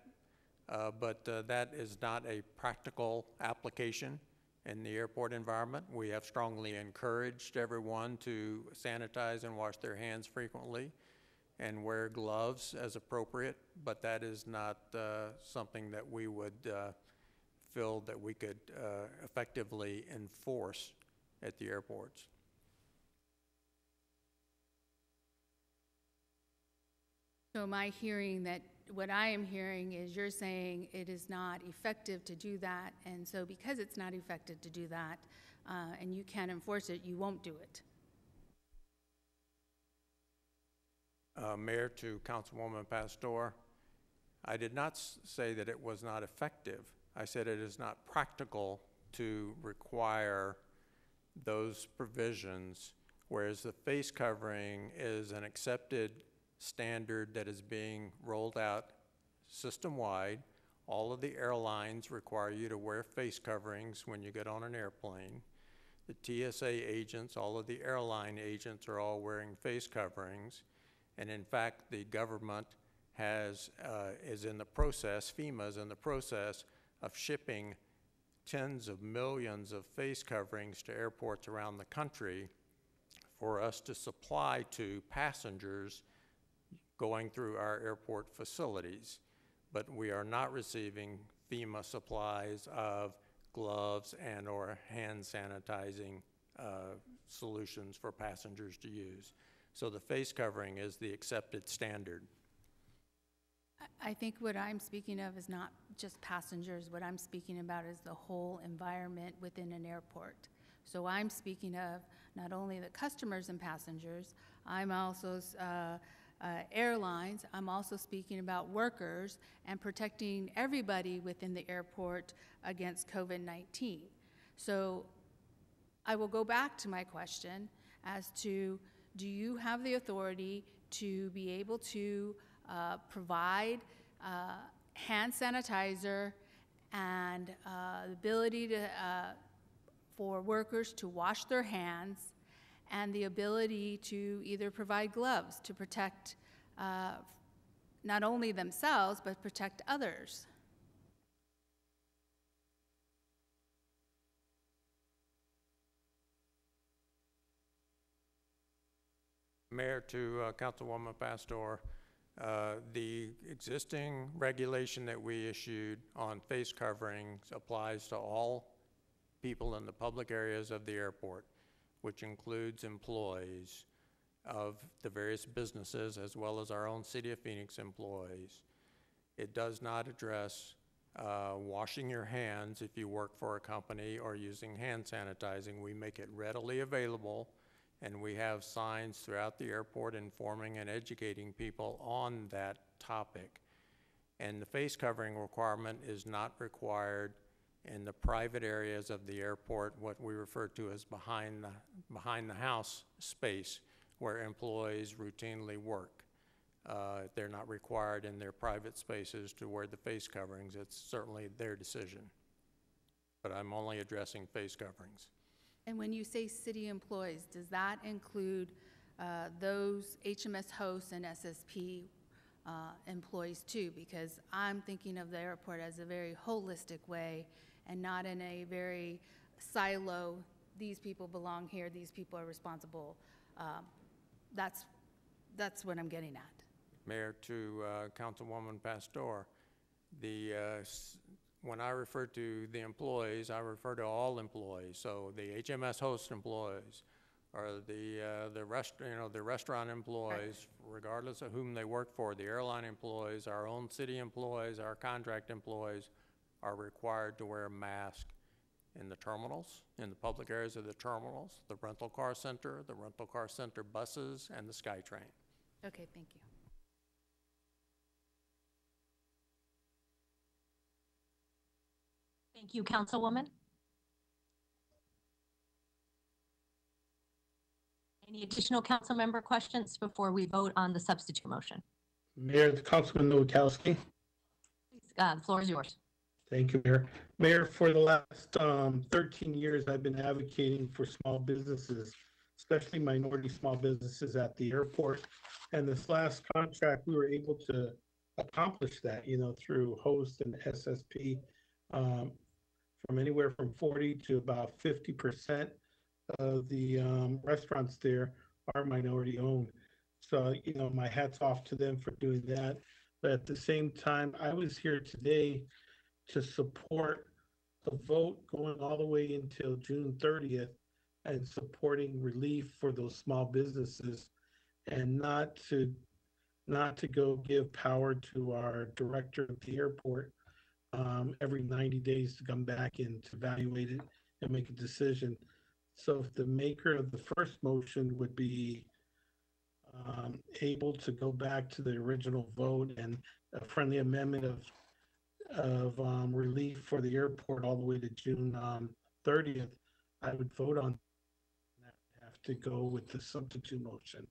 but that is not a practical application in the airport environment. We have strongly encouraged everyone to sanitize and wash their hands frequently and wear gloves as appropriate, but that is not something that we would feel that we could effectively enforce at the airports. So am I hearing that, what I am hearing is you're saying it is not effective to do that, and so because it's not effective to do that, and you can't enforce it, you won't do it? Mayor, to Councilwoman Pastor, I did not say that it was not effective. I said it is not practical to require those provisions, whereas the face covering is an accepted standard that is being rolled out system-wide. All of the airlines require you to wear face coverings when you get on an airplane. The TSA agents, all of the airline agents are all wearing face coverings. And in fact, the government is in the process, FEMA is in the process of shipping tens of millions of face coverings to airports around the country for us to supply to passengers going through our airport facilities. But we are not receiving FEMA supplies of gloves and or hand sanitizing solutions for passengers to use. So the face covering is the accepted standard. I think what I'm speaking of is not just passengers. What I'm speaking about is the whole environment within an airport. So I'm speaking of not only the customers and passengers, I'm also airlines, I'm also speaking about workers and protecting everybody within the airport against COVID-19. So I will go back to my question as to, do you have the authority to be able to provide hand sanitizer and the ability to, for workers to wash their hands, and the ability to either provide gloves to protect not only themselves, but protect others? Mayor, to Councilwoman Pastor, the existing regulation that we issued on face coverings applies to all people in the public areas of the airport, which includes employees of the various businesses as well as our own City of Phoenix employees. It does not address washing your hands if you work for a company or using hand sanitizing. We make it readily available, and we have signs throughout the airport informing and educating people on that topic. And the face covering requirement is not required in the private areas of the airport, what we refer to as behind the house space, where employees routinely work. They're not required in their private spaces to wear the face coverings. It's certainly their decision. But I'm only addressing face coverings. And when you say city employees, does that include those HMS hosts and SSP employees too? Because I'm thinking of the airport as a very holistic way and not in a very silo, these people belong here, these people are responsible. That's what I'm getting at. Mayor, to Councilwoman Pastor, when I refer to the employees, I refer to all employees. So the HMS host employees, or the restaurant employees, regardless of whom they work for, the airline employees, our own city employees, our contract employees are required to wear a mask in the terminals, in the public areas of the terminals, the rental car center buses, and the SkyTrain. Okay, thank you. Thank you, Councilwoman. Any additional council member questions before we vote on the substitute motion? Mayor, Councilman Nowakowski. Please, the floor is yours. Thank you, Mayor. Mayor, for the last 13 years, I've been advocating for small businesses, especially minority small businesses at the airport. And this last contract, we were able to accomplish that, through host and SSP, from anywhere from 40 to about 50% of the restaurants there are minority owned. So, my hat's off to them for doing that. But at the same time, I was here today to support the vote going all the way until June 30th and supporting relief for those small businesses, and not to go give power to our director of the airport every 90 days to come back and to evaluate it and make a decision. So if the maker of the first motion would be able to go back to the original vote and a friendly amendment of relief for the airport all the way to June 30th, I would vote on that. Have to go with the substitute motion.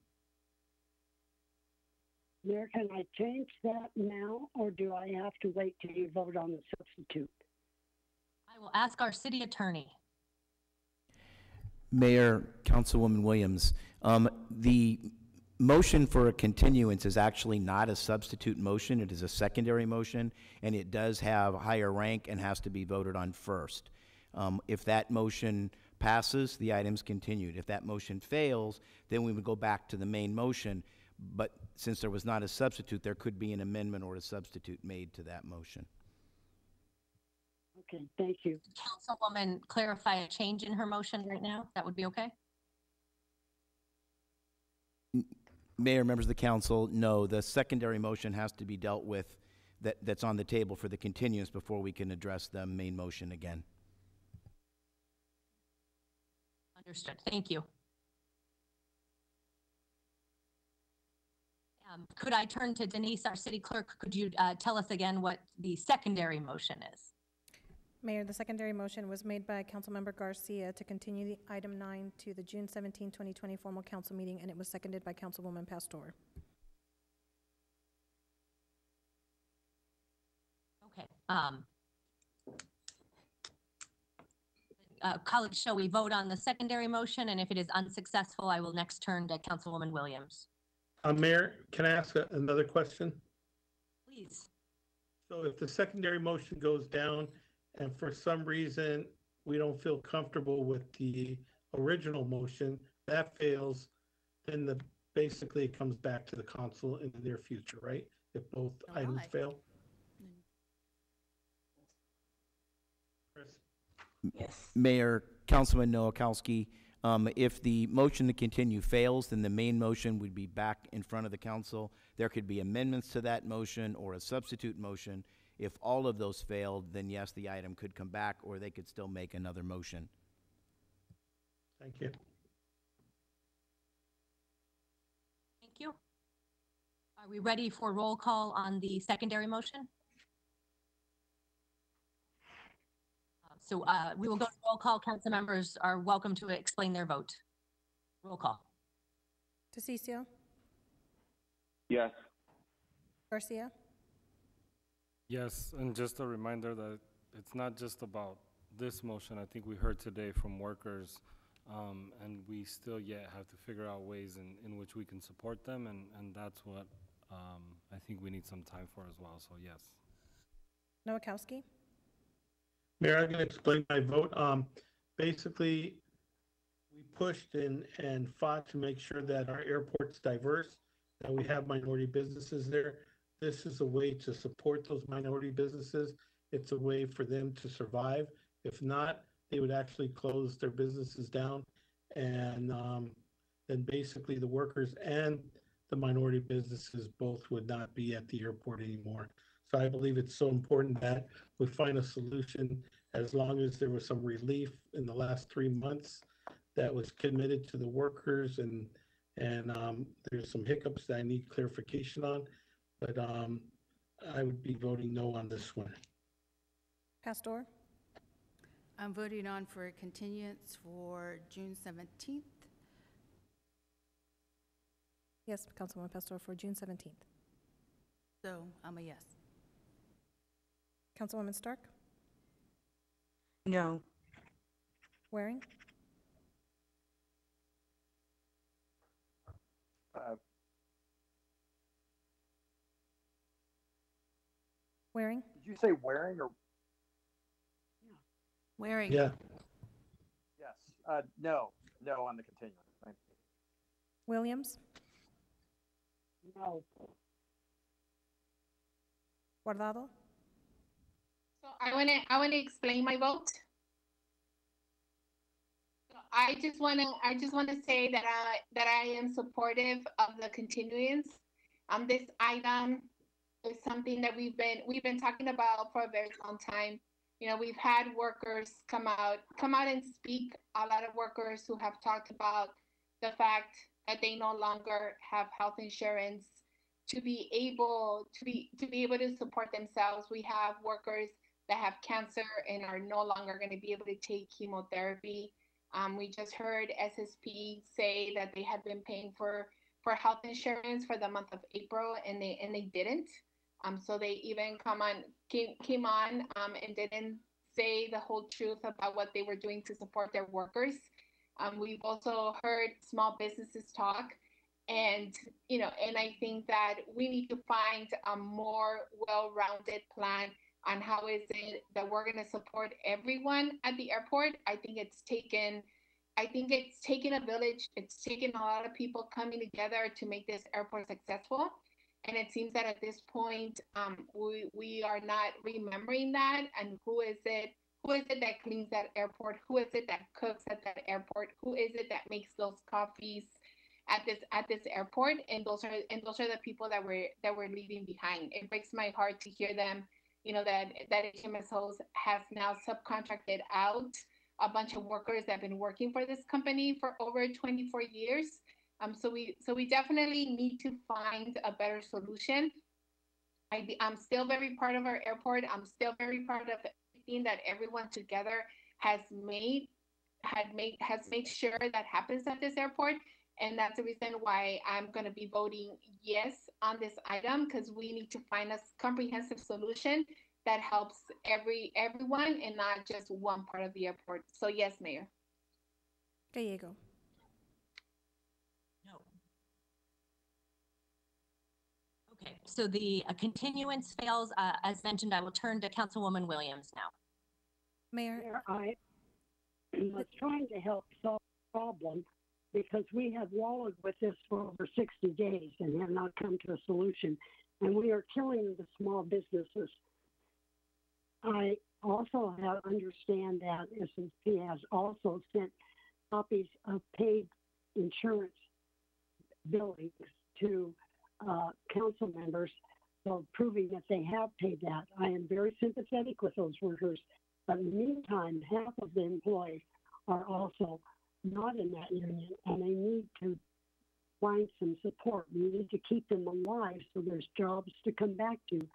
Mayor, can I change that now, or do I have to wait till you vote on the substitute? I will ask our city attorney. Mayor, Councilwoman Williams, the motion for a continuance is actually not a substitute motion. It is a secondary motion, and it does have higher rank and has to be voted on first. If that motion passes, the item's continued. If that motion fails, then we would go back to the main motion. But since there was not a substitute, there could be an amendment or a substitute made to that motion. Okay, thank you. Councilwoman clarify a change in her motion right now? That would be okay? Mayor, members of the council, no, the secondary motion has to be dealt with that's on the table for the continuance before we can address the main motion again. Understood. Thank you. Could I turn to Denise, our city clerk? Could you tell us again what the secondary motion is? Mayor, the secondary motion was made by Councilmember Garcia to continue the item 9 to the June 17, 2020 formal council meeting, and it was seconded by Councilwoman Pastor. Okay. Colleagues, shall we vote on the secondary motion? And if it is unsuccessful, I will next turn to Councilwoman Williams. Mayor, can I ask another question? Please. So if the secondary motion goes down and for some reason we don't feel comfortable with the original motion, that fails, then basically it comes back to the council in the near future, right? If both items fail? Chris? Yes. Mayor, Councilman Nowakowski, if the motion to continue fails, then the main motion would be back in front of the council. There could be amendments to that motion or a substitute motion. If all of those failed, then yes, the item could come back, or they could still make another motion. Thank you. Thank you. Are we ready for roll call on the secondary motion? So we will go to roll call. Council members are welcome to explain their vote. Roll call. DeCiccio? Yes. Garcia? Yes, and just a reminder that it's not just about this motion. I think we heard today from workers, and we still yet have to figure out ways in which we can support them, and that's what I think we need some time for as well, so yes. Nowakowski? Mayor, I'm going to explain my vote. Basically, we pushed and fought to make sure that our airport's diverse, that we have minority businesses there. This is a way to support those minority businesses. It's a way for them to survive. If not, they would actually close their businesses down. And then basically the workers and the minority businesses both would not be at the airport anymore. So I believe it's so important that we find a solution, as long as there was some relief in the last 3 months that was committed to the workers, and there's some hiccups that I need clarification on. But I would be voting no on this one. Pastor? I'm voting on for a continuance for June 17th. Yes, Councilwoman Pastor, for June 17th. So I'm a yes. Councilwoman Stark? No. Waring? Waring? Did you say wearing or? Waring? Yeah. Yes. No on the continuance. Thank you. Williams? No. Guardado? So I want to explain my vote. So I just want to say that I am supportive of the continuance. This item is something that we've been talking about for a very long time. You know, we've had workers come out and speak. A lot of workers who have talked about the fact that they no longer have health insurance to be able to support themselves. We have workers that have cancer and are no longer going to be able to take chemotherapy. We just heard SSP say that they had been paying for health insurance for the month of April, and they didn't. So they even came on and didn't say the whole truth about what they were doing to support their workers. We've also heard small businesses talk, And, and I think that we need to find a more well-rounded plan on how is it that we're going to support everyone at the airport. I think it's taken a village. It's taken a lot of people coming together to make this airport successful. And it seems that at this point, we are not remembering that. And who is it that cleans that airport? Who is it that cooks at that airport? Who is it that makes those coffees at this airport? And those are the people that we're leaving behind. It breaks my heart to hear them, that HMSOs has now subcontracted out a bunch of workers that have been working for this company for over 24 years. So we definitely need to find a better solution. I'm still very proud of our airport. I'm still very proud of everything that everyone together has made sure that happens at this airport. And that's the reason why I'm going to be voting yes on this item, because we need to find a comprehensive solution that helps everyone and not just one part of the airport. So yes, Mayor. Gallego. No. Okay, so the continuance fails. As mentioned, I will turn to Councilwoman Williams now. Mayor. I was trying to help solve the problem because we have wallowed with this for over 60 days and have not come to a solution. And we are killing the small businesses. I also understand that S&P has also sent copies of paid insurance billings to council members, so proving that they have paid that. I am very sympathetic with those workers, but in the meantime, half of the employees are also not in that union, and they need to find some support. We need to keep them alive so there's jobs to come back to.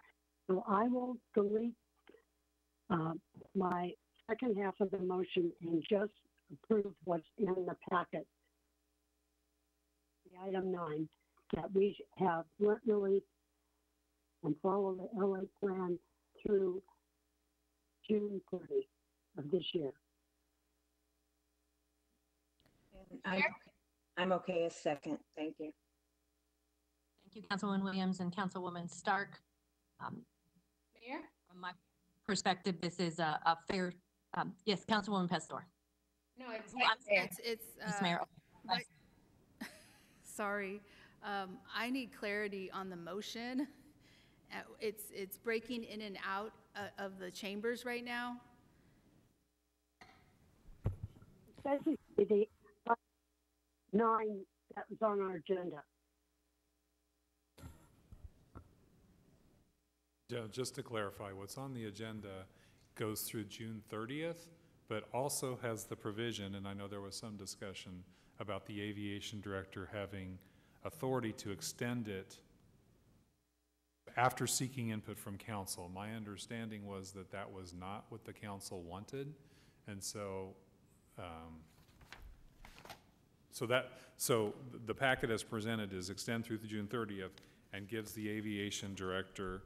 So I will delete my second half of the motion and just approve what's in the packet. The item 9, that we have rent relief and follow the LA plan through June 30 of this year. I'm okay as second. Thank you. Thank you, Councilwoman Williams and Councilwoman Stark. Mayor? From my perspective, this is a fair, yes, Councilwoman Pastor. No, it's Vice Mayor. Right. Sorry, I need clarity on the motion. It's breaking in and out of the chambers right now. Especially the 9 that was on our agenda. Yeah, just to clarify, what's on the agenda goes through June 30th, but also has the provision, and I know there was some discussion about the aviation director having authority to extend it after seeking input from council. My understanding was that that was not what the council wanted, and so so the packet as presented is extend through the June 30th and gives the aviation director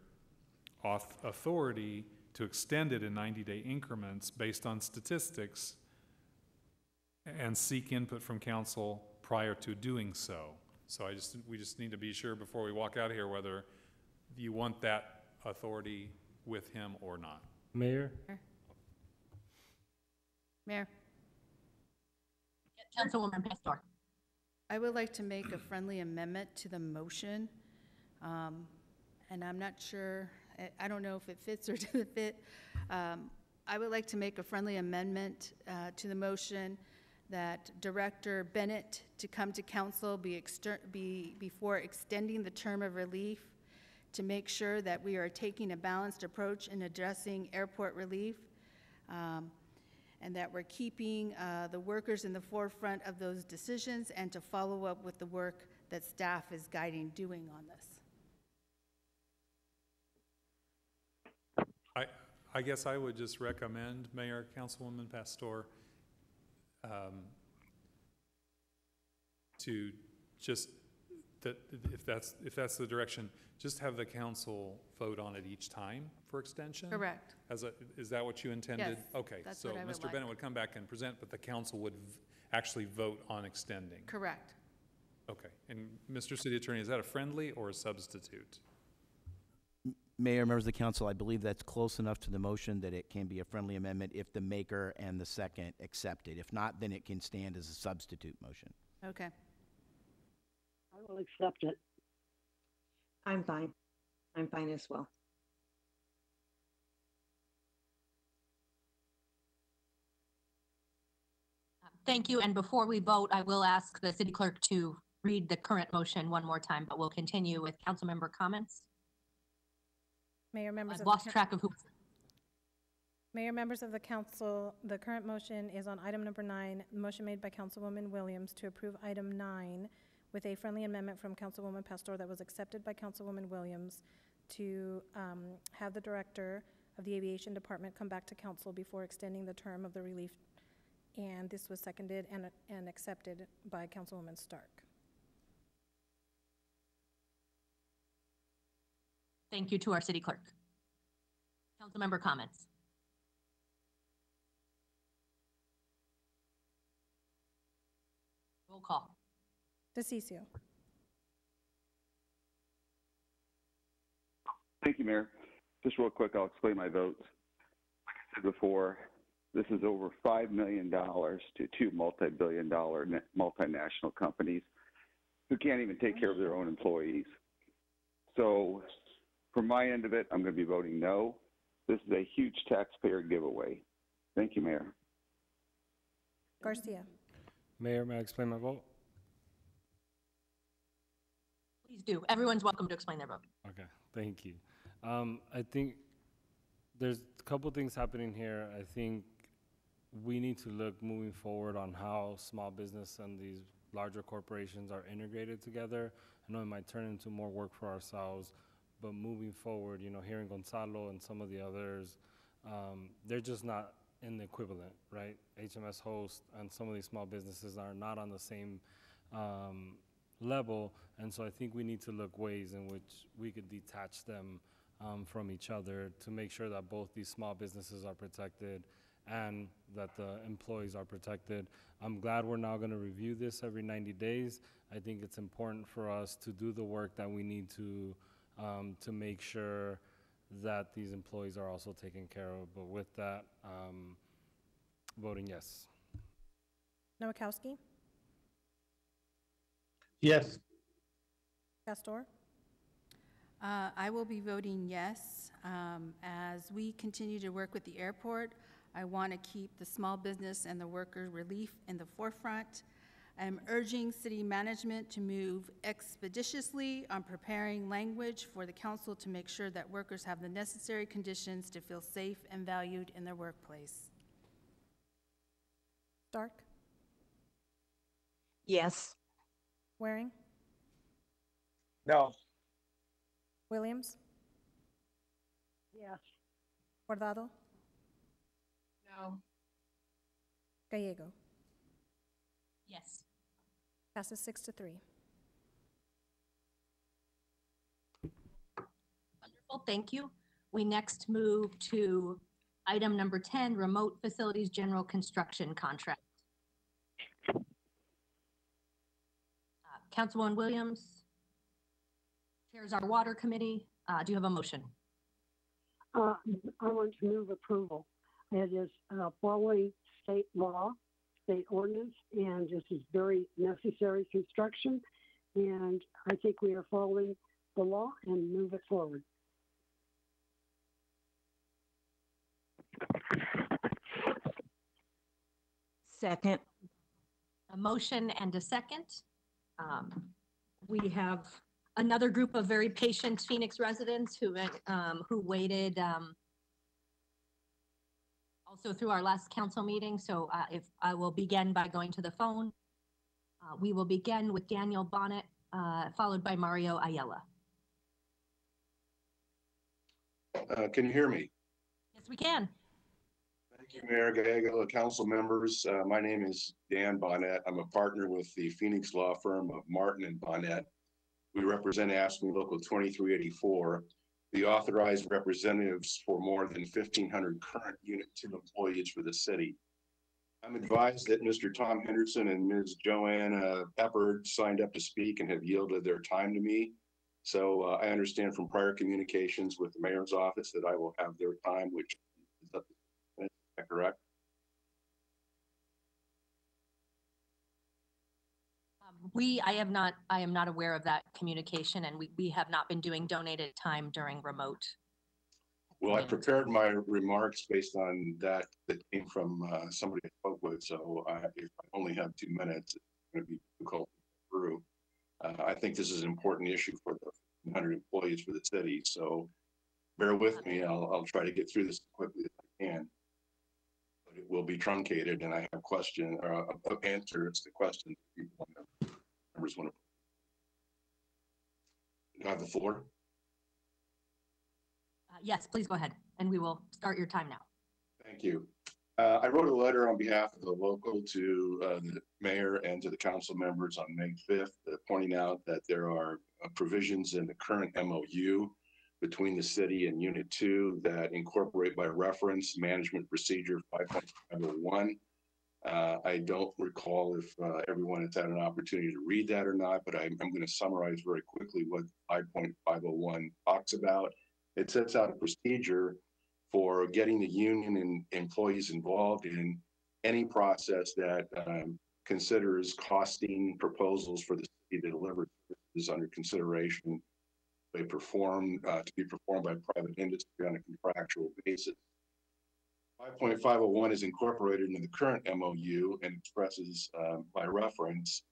authority to extend it in 90-day increments based on statistics and seek input from council prior to doing so. So we just need to be sure before we walk out here whether you want that authority with him or not. Mayor? Mayor? Councilwoman Pastor. I would like to make a friendly amendment to the motion. And I'm not sure, I don't know if it fits or doesn't fit. I would like to make a friendly amendment to the motion that Director Bennett to come to council before extending the term of relief to make sure that we are taking a balanced approach in addressing airport relief, and that we're keeping the workers in the forefront of those decisions, and to follow up with the work that staff is doing on this. I guess I would just recommend, Mayor, Councilwoman Pastor, to just, that if that's the direction, just have the council vote on it each time for extension? Correct. Is that what you intended? Yes, Okay, that's so what I would Mr. like. Bennett would come back and present, but the council would actually vote on extending. Correct. Okay, and Mr. City Attorney, is that a friendly or a substitute? Mayor, members of the council, I believe that's close enough to the motion that it can be a friendly amendment if the maker and the second accept it. If not, then it can stand as a substitute motion. Okay. I will accept it. I'm fine. I'm fine as well. Thank you. And before we vote, I will ask the city clerk to read the current motion one more time, but we'll continue with council member comments. Mayor, members I've of lost track of who. Mayor, members of the council, the current motion is on item number 9, motion made by Councilwoman Williams to approve item 9 with a friendly amendment from Councilwoman Pastor that was accepted by Councilwoman Williams to have the director of the aviation department come back to council before extending the term of the relief. And this was seconded and accepted by Councilwoman Stark. Thank you to our city clerk. Council member comments. Roll call. DeCiccio. Thank you, Mayor. Just real quick, I'll explain my votes. Like I said before, this is over $5 million to two multi-billion-dollar multinational companies who can't even take care of their own employees. So from my end of it, I'm going to be voting no. This is a huge taxpayer giveaway. Thank you, Mayor. Garcia. Mayor, may I explain my vote? Please do. Everyone's welcome to explain their vote. Okay, thank you. I think there's a couple things happening here. I think we need to look moving forward on how small business and these larger corporations are integrated together. I know it might turn into more work for ourselves, but moving forward, you know, hearing Gonzalo and some of the others, they're just not in the equivalent, right? HMS Host and some of these small businesses are not on the same level, and so I think we need to look ways in which we could detach them from each other to make sure that both these small businesses are protected and that the employees are protected. I'm glad we're now going to review this every 90 days. I think it's important for us to do the work that we need to make sure that these employees are also taken care of. But with that, voting yes. Nowakowski. Yes. Pastor. I will be voting yes. As we continue to work with the airport, I want to keep the small business and the worker relief in the forefront. I'm urging city management to move expeditiously on preparing language for the council to make sure that workers have the necessary conditions to feel safe and valued in their workplace. Stark. Yes. Waring. No. Williams. Yes. Guardado. No. Gallego. Yes. Passes 6-3. Wonderful, thank you. We next move to item number 10, remote facilities general construction contract. Councilwoman Williams chairs our water committee. Do you have a motion? I want to move approval. It is following state law, state ordinance, and this is very necessary construction. And I think we are following the law and move it forward. Second. A motion and a second. We have another group of very patient Phoenix residents who waited also through our last council meeting. So if I will begin by going to the phone. We will begin with Daniel Bonnet, followed by Mario Ayala. Can you hear me? Yes, we can. Thank you, Mayor Gallego, council members. My name is Dan Bonnet. I'm a partner with the Phoenix law firm of Martin and Bonnet. We represent AFSCME Local 2384, the authorized representatives for more than 1,500 current Unit 2 employees for the city. I'm advised that Mr. Tom Henderson and Ms. Joanna Eppard signed up to speak and have yielded their time to me. So I understand from prior communications with the mayor's office that I will have their time, which is up to 10 minutes. Is that correct? I am not aware of that communication, and we have not been doing donated time during remote. Well, I prepared my remarks based on that came from somebody I spoke with. So if I only have 2 minutes, it's going to be difficult to get through. I think this is an important issue for the 100 employees for the city. So bear with me. I'll try to get through this as quickly as I can. But it will be truncated, and I have questions or answers to questions people members want to have the floor. Yes, please go ahead, and we will start your time now. Thank you. I wrote a letter on behalf of the local to the mayor and to the council members on May 5th, pointing out that there are provisions in the current MOU between the city and Unit 2 that incorporate by reference management procedure 5.501. I don't recall if everyone has had an opportunity to read that or not, but I'm going to summarize very quickly what 5.501 talks about. It sets out a procedure for getting the union and employees involved in any process that considers costing proposals for the city to deliver services under consideration. They perform to be performed by private industry on a contractual basis. 5.501 is incorporated into the current MOU and expresses by reference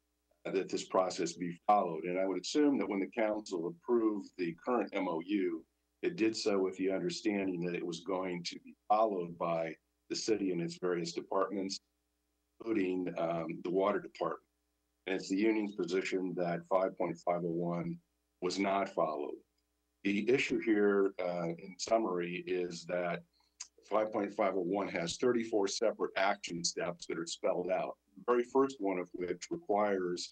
that this process be followed. And I would assume that when the council approved the current MOU, it did so with the understanding that it was going to be followed by the city and its various departments, including the water department. And it's the union's position that 5.501 was not followed. The issue here, in summary, is that 5.501 has 34 separate action steps that are spelled out. The very first one of which requires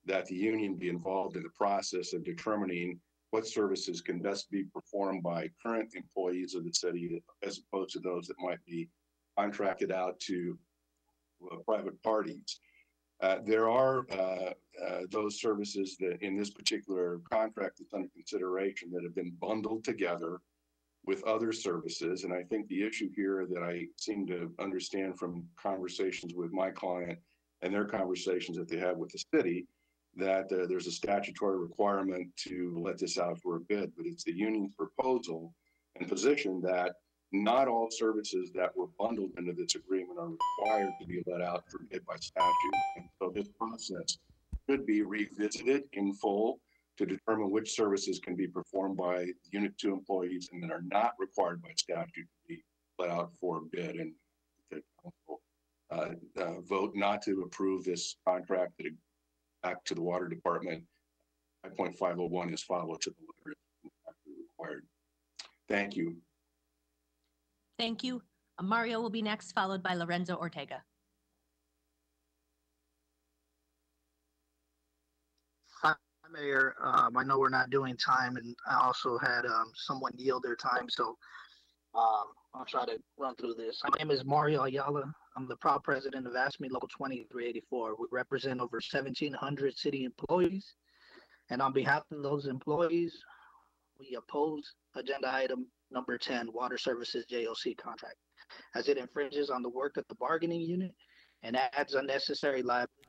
that the union be involved in the process of determining what services can best be performed by current employees of the city as opposed to those that might be contracted out to private parties. There are those services that in this particular contract that's under consideration that have been bundled together with other services. And I think the issue here that I seem to understand from conversations with my client and their conversations that they have with the city, that there's a statutory requirement to let this out for a bid, but it's the union's proposal and position that not all services that were bundled into this agreement are required to be let out for bid by statute. And so this process should be revisited in full to determine which services can be performed by Unit 2 employees and that are not required by statute to be let out for a bid. And the council vote not to approve this contract that back to the water department. 5.501 is followed to the letter required. Thank you. Thank you. Mario will be next, followed by Lorenzo Ortega. Hi, Mayor. I know we're not doing time, and I also had someone yield their time, so I'll try to run through this. My name is Mario Ayala. I'm the proud president of ASME Local 2384. We represent over 1,700 city employees, and on behalf of those employees, we oppose agenda item number 10, Water Services JOC contract, as it infringes on the work of the bargaining unit and adds unnecessary liability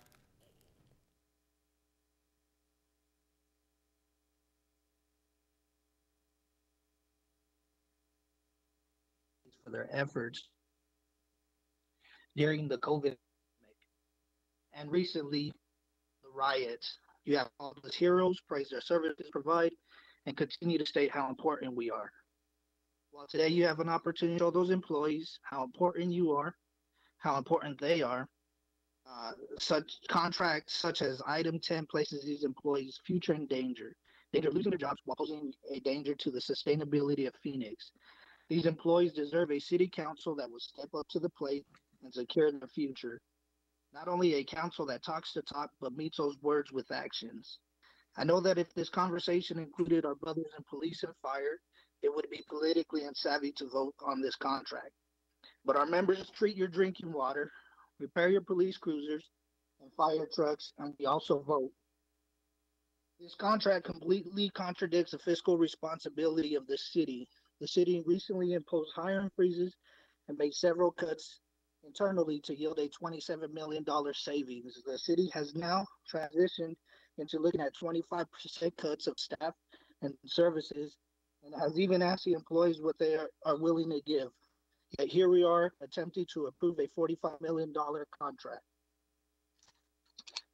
for their efforts during the COVID pandemic. And recently, the riots. You have all those heroes praise their services provide and continue to state how important we are. Well, today you have an opportunity to show those employees how important you are, how important they are. Such contracts such as item 10 places these employees' future in danger of losing their jobs while posing a danger to the sustainability of Phoenix. These employees deserve a city council that will step up to the plate and secure their future. Not only a council that talks the talk, but meets those words with actions. I know that if this conversation included our brothers in police and fire, it would be politically unsavvy to vote on this contract. But our members treat your drinking water, repair your police cruisers and fire trucks, and we also vote. This contract completely contradicts the fiscal responsibility of the city. The city recently imposed hiring freezes and made several cuts internally to yield a $27 million savings. The city has now transitioned into looking at 25% cuts of staff and services, and has even asked the employees what they are willing to give. Yet here we are attempting to approve a $45 million contract.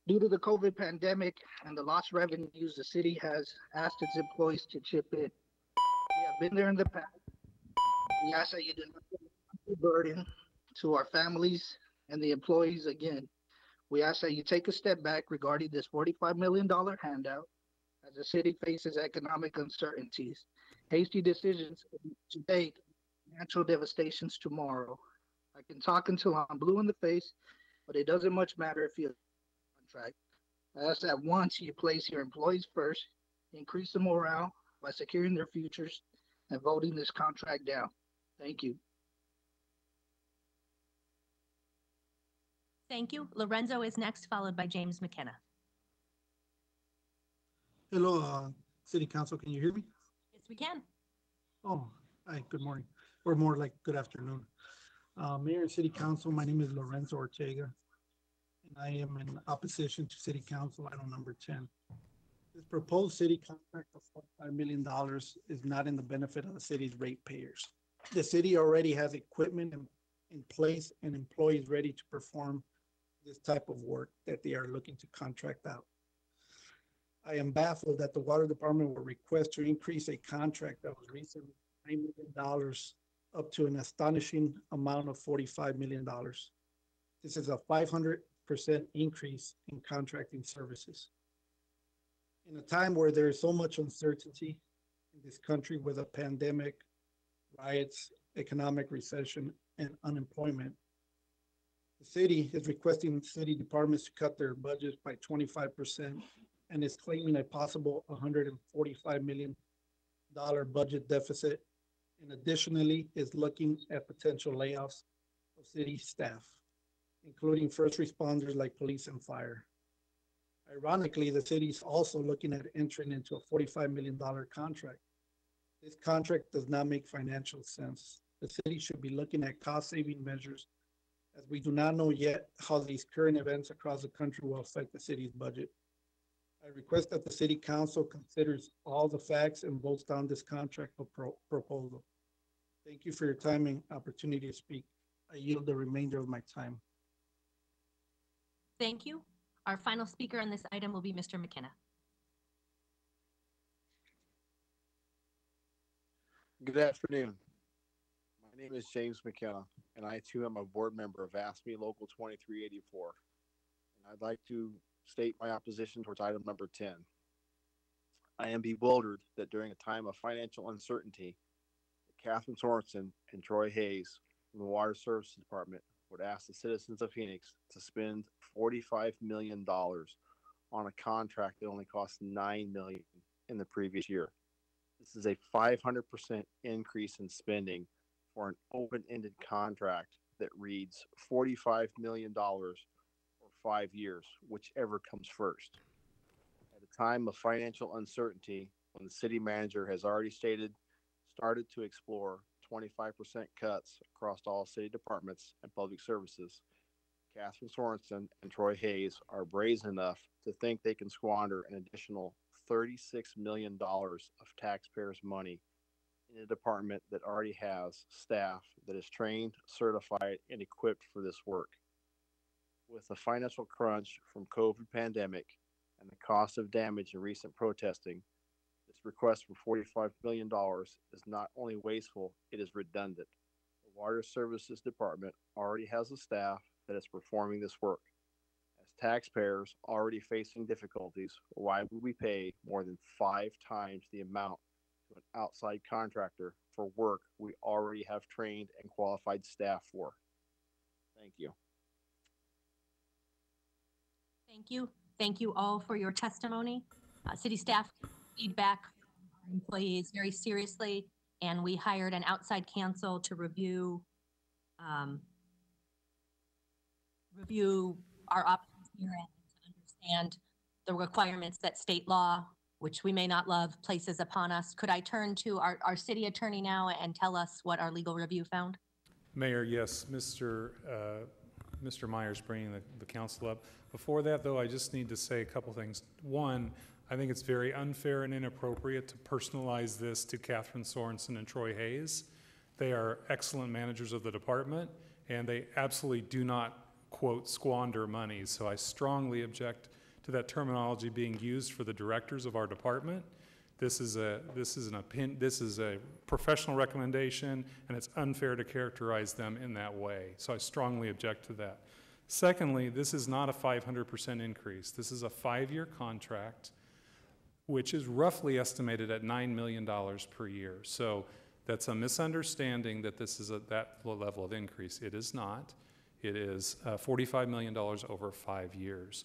Due to the COVID pandemic and the lost revenues, the city has asked its employees to chip in. We have been there in the past. We ask that you do not put a burden to our families and the employees again. We ask that you take a step back regarding this $45 million handout as the city faces economic uncertainties. Hasty decisions today, natural devastations tomorrow. I can talk until I'm blue in the face, but it doesn't much matter if you contract. I ask that once you place your employees first, increase the morale by securing their futures and voting this contract down. Thank you. Thank you. Lorenzo is next, followed by James McKenna. Hello, City Council, can you hear me? Yes, we can. Oh, hi, good morning, or more like good afternoon. Mayor and City Council, my name is Lorenzo Ortega, and I am in opposition to City Council item number 10. This proposed city contract of $45 million is not in the benefit of the city's ratepayers. The city already has equipment in place and employees ready to perform this type of work that they are looking to contract out. I am baffled that the water department will request to increase a contract that was recently $9 million up to an astonishing amount of $45 million. This is a 500% increase in contracting services. In a time where there is so much uncertainty in this country with a pandemic, riots, economic recession, and unemployment, the city is requesting city departments to cut their budgets by 25% and is claiming a possible $145 million budget deficit, and additionally is looking at potential layoffs of city staff, including first responders like police and fire. Ironically, the city is also looking at entering into a $45 million contract. This contract does not make financial sense. The city should be looking at cost-saving measures, as we do not know yet how these current events across the country will affect the city's budget. I request that the City Council considers all the facts and votes down this contract proposal. Thank you for your time and opportunity to speak. I yield the remainder of my time. Thank you. Our final speaker on this item will be Mr. McKenna. Good afternoon. My name is James McKenna, and I too am a board member of AFSCME Local 2384. And I'd like to state my opposition towards item number 10. I am bewildered that during a time of financial uncertainty, Catherine Sorensen and Troy Hayes from the Water Services Department would ask the citizens of Phoenix to spend $45 million on a contract that only cost $9 million in the previous year. This is a 500% increase in spending for an open-ended contract that reads $45 million or 5 years, whichever comes first. At a time of financial uncertainty, when the city manager has already started to explore 25% cuts across all city departments and public services, Catherine Sorensen and Troy Hayes are brazen enough to think they can squander an additional $36 million of taxpayers' money in a department that already has staff that is trained, certified, and equipped for this work. With the financial crunch from COVID pandemic and the cost of damage in recent protesting, this request for $45 million is not only wasteful, it is redundant. The Water Services Department already has a staff that is performing this work. As taxpayers already facing difficulties, why would we pay more than 5 times the amount to an outside contractor for work we already have trained and qualified staff for? Thank you. Thank you. Thank you all for your testimony. City staff feedback from our employees very seriously, and we hired an outside counsel to review review our options here and to understand the requirements that state law, which we may not love, places upon us. Could I turn to our city attorney now and tell us what our legal review found? Mayor, yes, Mr. Myers bringing the council up. Before that, though, I just need to say a couple things. One, I think it's very unfair and inappropriate to personalize this to Catherine Sorensen and Troy Hayes. They are excellent managers of the department, and they absolutely do not, quote, squander money. So I strongly object to that terminology being used for the directors of our department. This is a professional recommendation, and it's unfair to characterize them in that way. So I strongly object to that. Secondly, this is not a 500% increase. This is a 5-year contract, which is roughly estimated at $9 million per year. So that's a misunderstanding that this is that level of increase. It is not. It is $45 million over 5 years.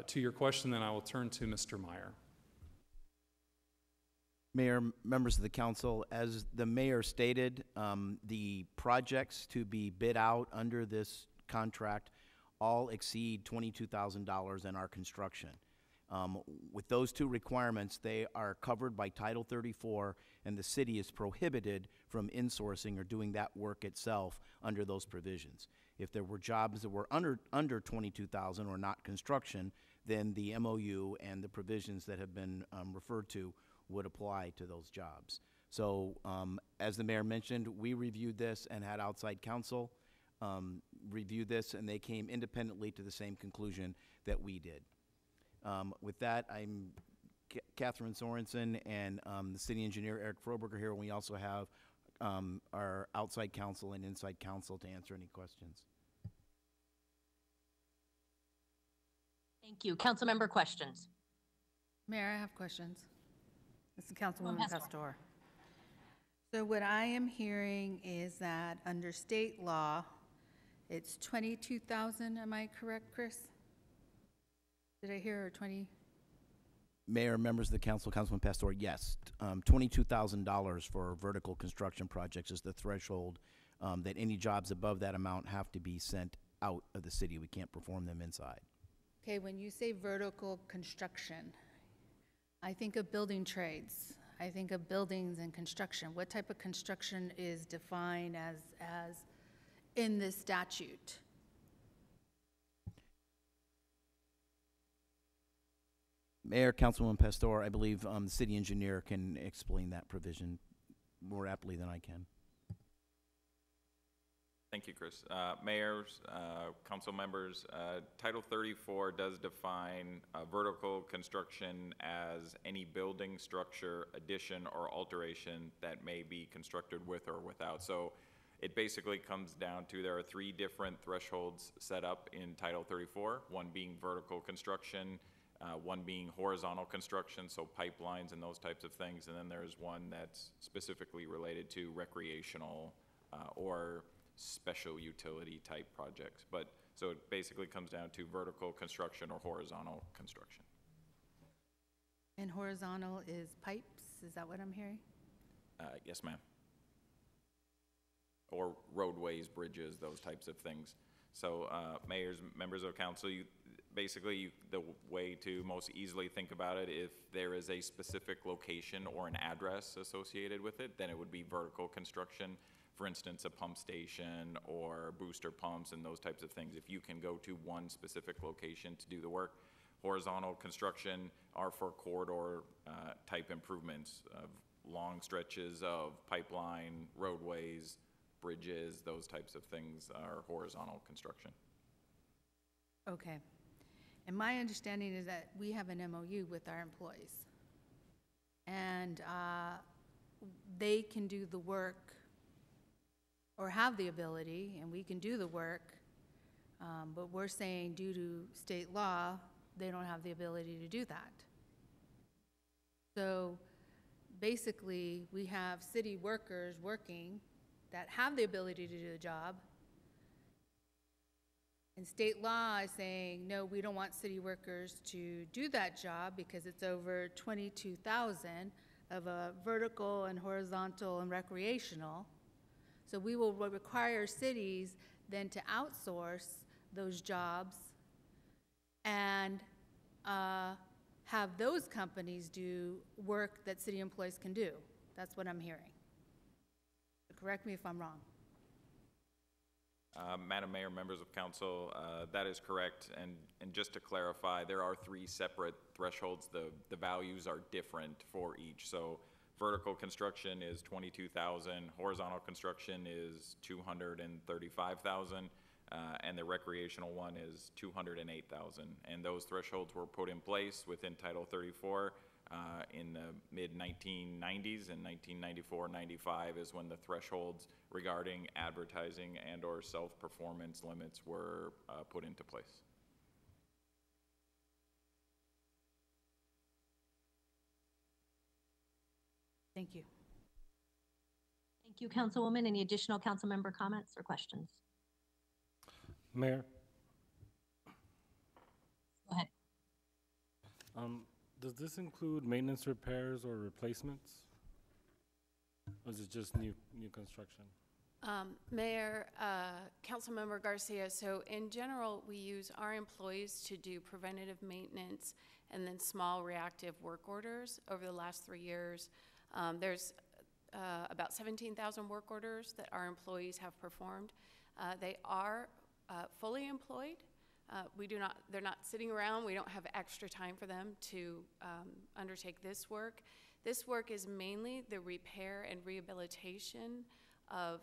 To your question, then I will turn to Mr. Meyer. Mayor, members of the council, as the mayor stated, the projects to be bid out under this contract all exceed $22,000 in our construction. With those two requirements, they are covered by Title 34, and the city is prohibited from insourcing or doing that work itself under those provisions. If there were jobs that were under 22,000 or not construction, then the MOU and the provisions that have been referred to would apply to those jobs. So as the mayor mentioned, we reviewed this and had outside counsel review this, and they came independently to the same conclusion that we did. With that, I'm Catherine Sorensen and the city engineer Eric Froberger here, and we also have our outside counsel and inside counsel to answer any questions. Thank you. Council member questions. Mayor, I have questions. This is Councilwoman Pastor. So what I am hearing is that under state law, it's 22,000. Am I correct, Chris? Did I hear 20? Mayor, members of the council, Councilman Pastor, yes. $22,000 for vertical construction projects is the threshold that any jobs above that amount have to be sent out of the city. We can't perform them inside. Okay, when you say vertical construction, I think of building trades. I think of buildings and construction. What type of construction is defined as in this statute? Mayor, Councilwoman Pastor, I believe the city engineer can explain that provision more aptly than I can. Thank you, Chris. Mayors, council members, Title 34 does define vertical construction as any building, structure, addition, or alteration that may be constructed with or without. So it basically comes down to there are 3 different thresholds set up in Title 34, one being vertical construction, one being horizontal construction, so pipelines and those types of things, and then there's one that's specifically related to recreational or special utility type projects. But so it basically comes down to vertical construction or horizontal construction. And horizontal is pipes, is that what I'm hearing? Yes, ma'am. Or roadways, bridges, those types of things. So mayors, members of council, the way to most easily think about it, if there is a specific location or an address associated with it, then it would be vertical construction. For instance, a pump station or booster pumps and those types of things. If you can go to one specific location to do the work. Horizontal construction are for corridor type improvements of long stretches of pipeline, roadways, bridges, those types of things are horizontal construction. Okay. And my understanding is that we have an MOU with our employees. And they can do the work or have the ability, and we can do the work, but we're saying due to state law, they don't have the ability to do that. So basically, we have city workers working that have the ability to do the job, and state law is saying, no, we don't want city workers to do that job because it's over 22,000 of a vertical and horizontal and recreational. So we will require cities then to outsource those jobs and have those companies do work that city employees can do. That's what I'm hearing. Correct me if I'm wrong. Madam Mayor, members of council, that is correct. And just to clarify, there are 3 separate thresholds. The values are different for each. So vertical construction is 22,000, horizontal construction is 235,000, and the recreational one is 208,000. And those thresholds were put in place within Title 34 in the mid-1990s, and 1994-95 is when the thresholds regarding advertising and or self-performance limits were put into place. Thank you. Thank you, Councilwoman. Any additional council member comments or questions? Mayor? Go ahead. Does this include maintenance repairs or replacements? Or is it just new construction? Mayor, Councilmember Garcia, so in general, we use our employees to do preventative maintenance and then small reactive work orders. Over the last 3 years, there's about 17,000 work orders that our employees have performed. They are fully employed. They're not sitting around. We don't have extra time for them to undertake this work. This work is mainly the repair and rehabilitation of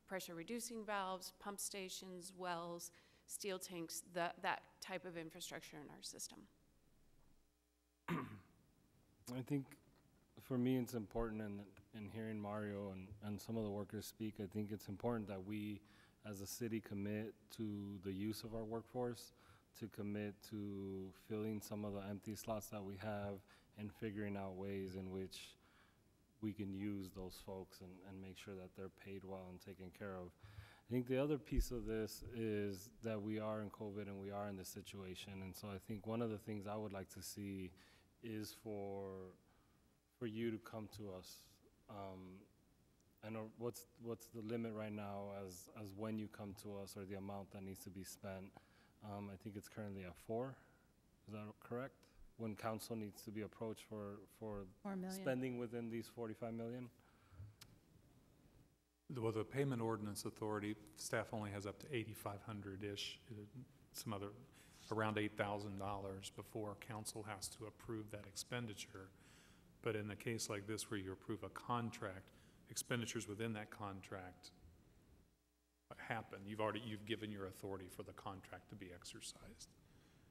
pressure reducing valves, pump stations, wells, steel tanks, that type of infrastructure in our system. I think for me it's important, in hearing Mario and some of the workers speak, I think it's important that we as a city commit to the use of our workforce, to commit to filling some of the empty slots that we have and figuring out ways in which we can use those folks and make sure that they're paid well and taken care of. I think the other piece of this is that we are in COVID and we are in this situation, and so I think one of the things I would like to see is for you to come to us. I know what's the limit right now as when you come to us, or the amount that needs to be spent. I think it's currently at 4. Is that correct? When council needs to be approached for 4 million. spending within these 45 million? Well, the Payment Ordinance Authority staff only has up to 8,500-ish, some other, around $8,000 before council has to approve that expenditure. But in a case like this where you approve a contract, expenditures within that contract happen. You've given your authority for the contract to be exercised.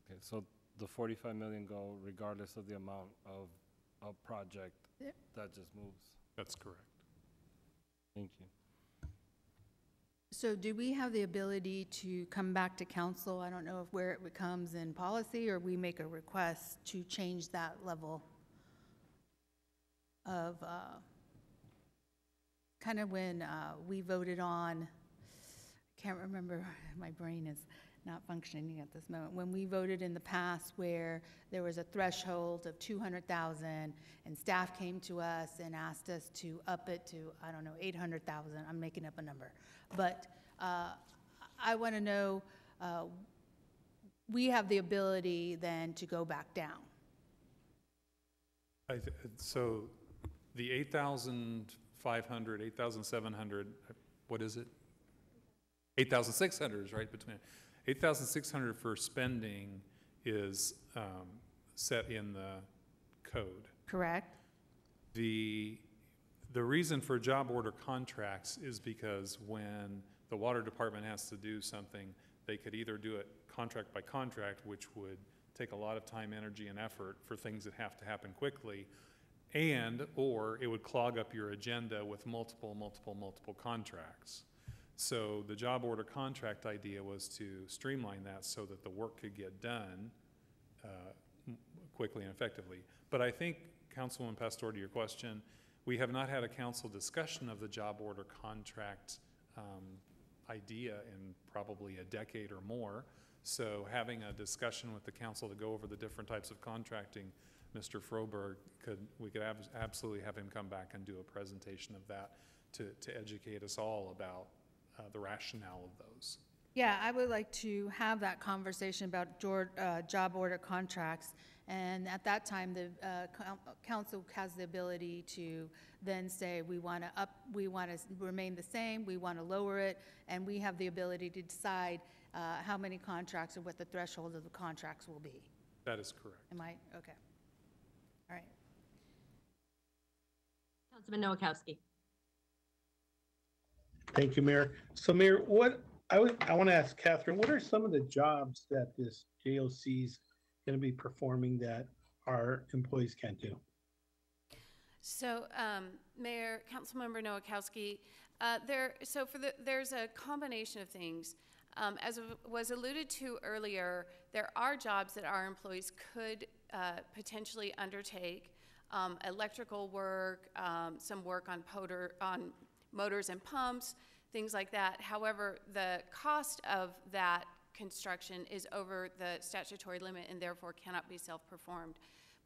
Okay, so the 45 million go regardless of the amount of a project that just moves. That's correct. Thank you. So do we have the ability to come back to council? I don't know if where it becomes in policy, or we make a request to change that level of, kind of when we voted on, can't remember, my brain is not functioning at this moment, when we voted in the past where there was a threshold of 200,000 and staff came to us and asked us to up it to, I don't know, 800,000, I'm making up a number. But I want to know, we have the ability then to go back down. So the 8,500, 8,700, what is it? 8,600 is right between. 8,600 for spending is set in the code. Correct. The reason for job order contracts is because when the water department has to do something, they could either do it contract by contract, which would take a lot of time, energy, and effort for things that have to happen quickly, or it would clog up your agenda with multiple contracts. So the job order contract idea was to streamline that so that the work could get done quickly and effectively. But I think, Councilwoman Pastor, to your question, we have not had a council discussion of the job order contract idea in probably a decade or more. So having a discussion with the council to go over the different types of contracting, Mr. Froberg, we could absolutely have him come back and do a presentation of that to educate us all about the rationale of those. Yeah, I would like to have that conversation about job order contracts. And at that time, the council has the ability to then say, we want to remain the same, we want to lower it, and we have the ability to decide how many contracts and what the threshold of the contracts will be. That is correct. Am I, okay. All right. Councilman Nowakowski. Thank you, Mayor. So Mayor, I want to ask Catherine, what are some of the jobs that this JOC is going to be performing that our employees can't do? So, Mayor, Councilmember Nowakowski, there's a combination of things. As was alluded to earlier, there are jobs that our employees could potentially undertake, electrical work, some work on motors and pumps, things like that. However, the cost of that construction is over the statutory limit and therefore cannot be self-performed.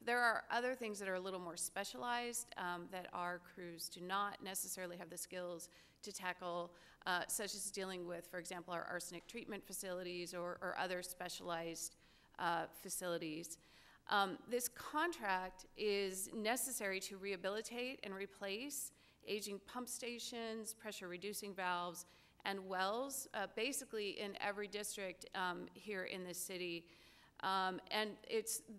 There are other things that are a little more specialized that our crews do not necessarily have the skills to tackle, such as dealing with, for example, our arsenic treatment facilities or other specialized facilities. This contract is necessary to rehabilitate and replace aging pump stations, pressure reducing valves, and wells, basically in every district here in this city. And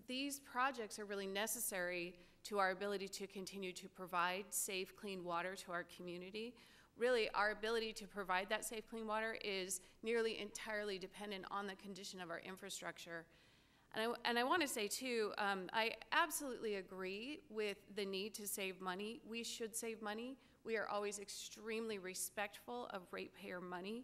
these projects are really necessary to our ability to continue to provide safe, clean water to our community. Really, our ability to provide that safe, clean water is nearly entirely dependent on the condition of our infrastructure. And I want to say too, I absolutely agree with the need to save money. We should save money. We are always extremely respectful of ratepayer money,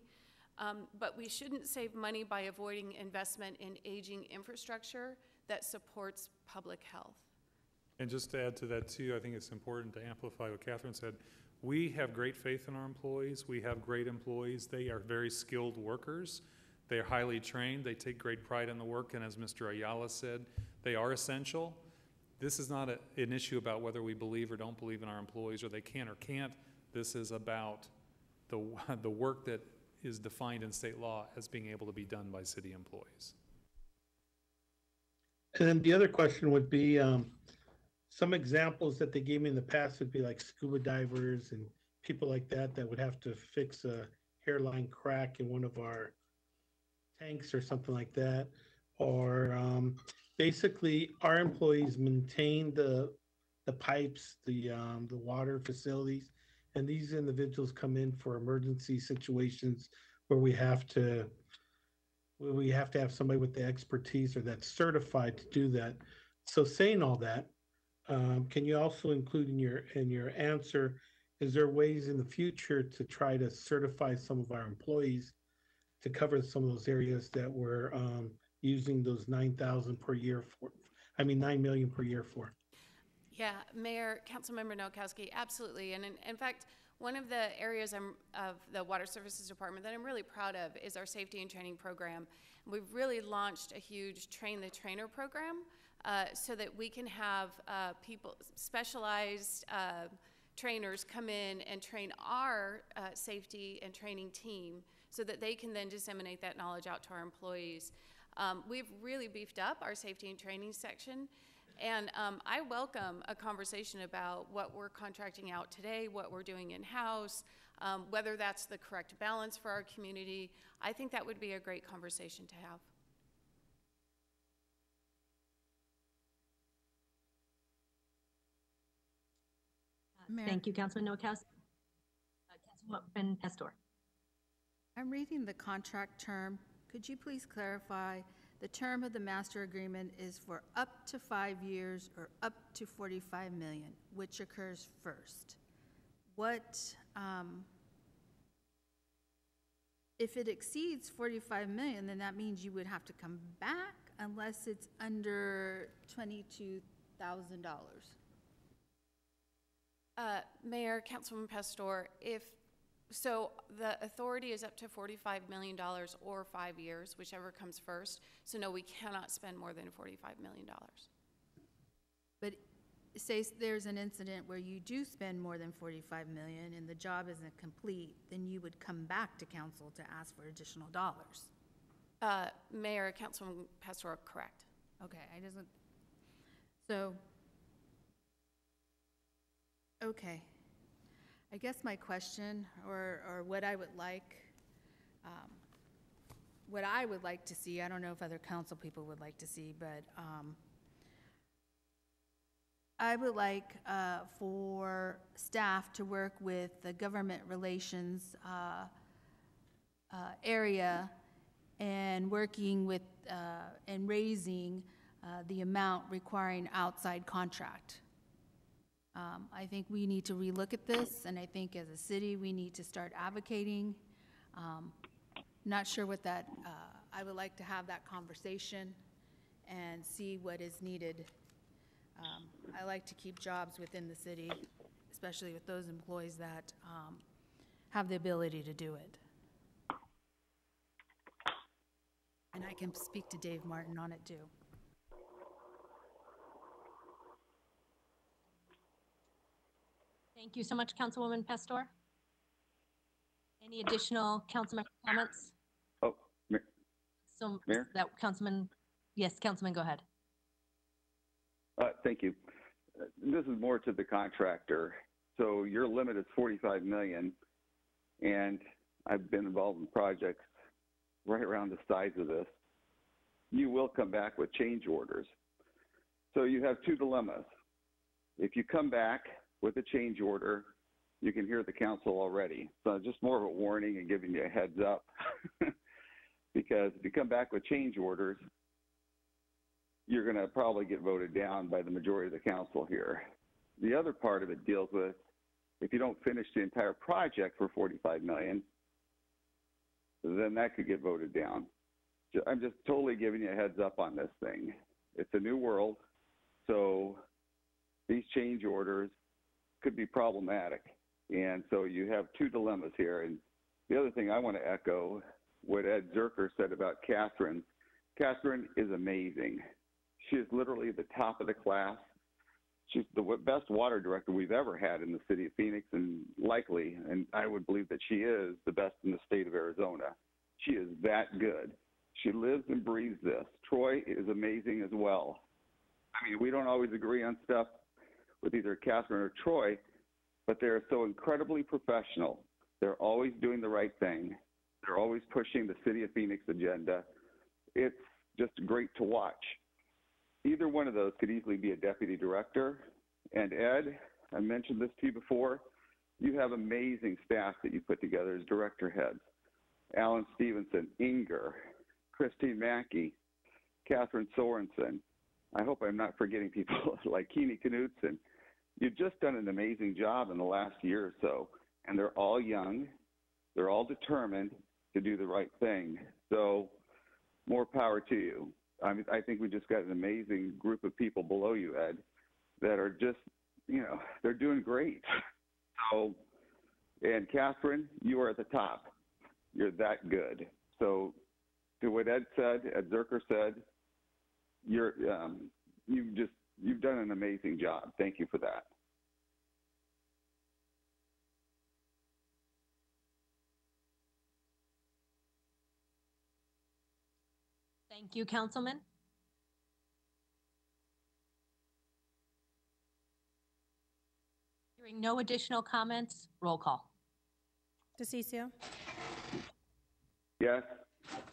but we shouldn't save money by avoiding investment in aging infrastructure that supports public health. And just to add to that too, I think it's important to amplify what Catherine said. We have great faith in our employees. We have great employees. They are very skilled workers. They are highly trained. They take great pride in the work. And as Mr. Ayala said, they are essential. This is not an issue about whether we believe or don't believe in our employees or they can or can't. This is about the work that is defined in state law as being able to be done by city employees. And then the other question would be, some examples that they gave me in the past would be like scuba divers and people like that would have to fix a hairline crack in one of our tanks or something like that. Or basically our employees maintain the pipes, the water facilities, and these individuals come in for emergency situations where we have to have somebody with the expertise or that's certified to do that. So saying all that, can you also include in your answer, is there ways in the future to try to certify some of our employees to cover some of those areas that we're using those 9,000 per year for, I mean 9 million per year for? Yeah, Mayor, Councilmember Nowakowski, absolutely. And in fact, one of the areas of the Water Services Department that I'm really proud of is our safety and training program. We've really launched a huge Train the Trainer program so that we can have specialized trainers come in and train our safety and training team so that they can then disseminate that knowledge out to our employees. We've really beefed up our safety and training section, and I welcome a conversation about what we're contracting out today, what we're doing in-house, whether that's the correct balance for our community. I think that would be a great conversation to have. Thank you, Councilman Nowakowski. Councilwoman Pastor. I'm reading the contract term. Could you please clarify, the term of the master agreement is for up to 5 years or up to 45 million, which occurs first? If it exceeds 45 million, then that means you would have to come back unless it's under $22,000. Mayor, Councilwoman Pastor, so the authority is up to $45 million or 5 years, whichever comes first. So no, we cannot spend more than $45 million. But say there's an incident where you do spend more than 45 million and the job isn't complete, then you would come back to council to ask for additional dollars. Mayor, Councilman Pastor, correct. Okay, so, okay. I guess my question, or what I would like to see, I don't know if other council people would like to see, but I would like for staff to work with the government relations area and working with and raising the amount requiring outside contract. I think we need to relook at this, and I think as a city we need to start advocating. Not sure what that, I would like to have that conversation and see what is needed. I like to keep jobs within the city, especially with those employees that have the ability to do it. And I can speak to Dave Martin on it too. Thank you so much, Councilwoman Pastor. Any additional council member comments? Oh, So Mayor? that Councilman, yes, Councilman, go ahead. Thank you. This is more to the contractor. So your limit is 45 million, and I've been involved in projects right around the size of this. You will come back with change orders. So you have two dilemmas. If you come back with a change order, you can hear the council already. So just more of a warning and giving you a heads up. Because if you come back with change orders, you're going to probably get voted down by the majority of the council here. The other part of it deals with if you don't finish the entire project for 45 million, then that could get voted down. I'm just totally giving you a heads up on this thing. It's a new world, so these change orders could be problematic. And so you have two dilemmas here. And the other thing I want to echo what Ed Zerker said about Catherine. Catherine is amazing. She is literally the top of the class. She's the best water director we've ever had in the city of Phoenix, and likely, and I would believe that she is the best in the state of Arizona. She is that good. She lives and breathes this. Troy is amazing as well. I mean, we don't always agree on stuff with either Catherine or Troy, but they're so incredibly professional. They're always doing the right thing. They're always pushing the City of Phoenix agenda. It's just great to watch. Either one of those could easily be a deputy director. And Ed, I mentioned this to you before, you have amazing staff that you put together as director heads. Alan Stevenson, Inger, Christine Mackey, Catherine Sorensen. I hope I'm not forgetting people like Keeney Knudsen. You've just done an amazing job in the last year or so, and they're all young. They're all determined to do the right thing. So more power to you. I think we just got an amazing group of people below you, Ed, that are just, they're doing great. So, and Catherine, you are at the top. You're that good. So to what Ed said, Ed Zerker said, you've done an amazing job. Thank you for that. Thank you, Councilman. Hearing no additional comments, roll call. DeCiccio? Yes.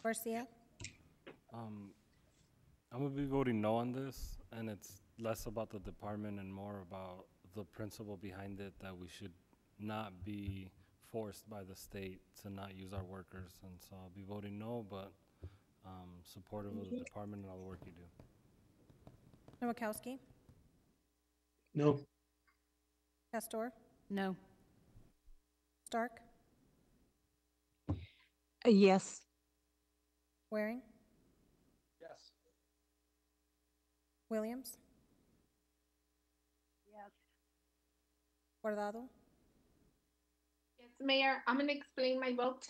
Garcia? I'm gonna be voting no on this, and it's less about the department and more about the principle behind it, that we should not be forced by the state to not use our workers. And so I'll be voting no, but supportive of the department and all the work you do. Nowakowski? No. Pastor? No. Stark? Yes. Waring? Yes. Williams? Yes. Guardado? Yes, Mayor, I'm gonna explain my vote.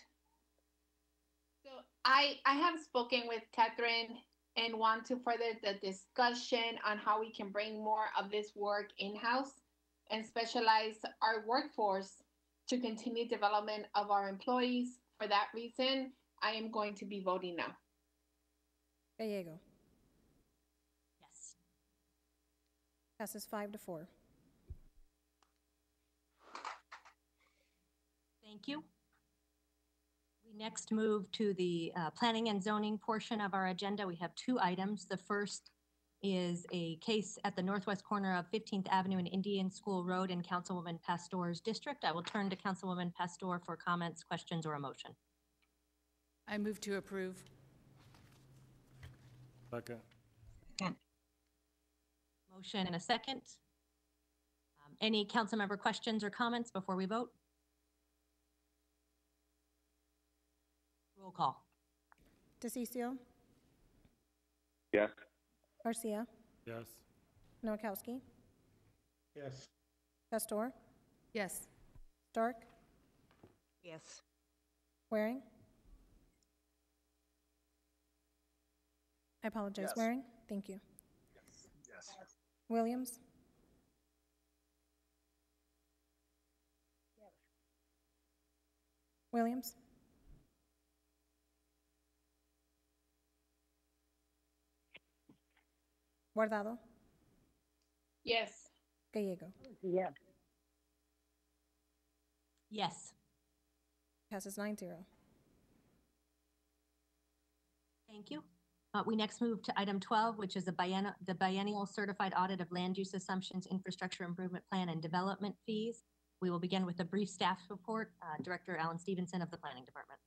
So I have spoken with Catherine and want to further the discussion on how we can bring more of this work in-house and specialize our workforce to continue development of our employees. For that reason, I am going to be voting no. Gallego. Yes. Passes 5-4. Thank you. We next move to the planning and zoning portion of our agenda. We have two items. The first is a case at the northwest corner of 15th Avenue and Indian School Road in Councilwoman Pastor's district. I will turn to Councilwoman Pastor for comments, questions, or a motion. I move to approve. Second. Motion and a second. Any council member questions or comments before we vote? Roll call. DeCiccio. Yes. Garcia. Yes. Nowakowski. Yes. Pastor. Yes. Stark. Yes. Waring. I apologize. Yes. Waring. Thank you. Yes. Williams. Williams. Guardado. Yes. Gallego. Yes. Yes. Passes 9-0. Thank you. We next move to item 12, which is the biennial certified audit of land use assumptions, infrastructure improvement plan, and development fees. We will begin with a brief staff report. Director Alan Stevenson of the Planning Department.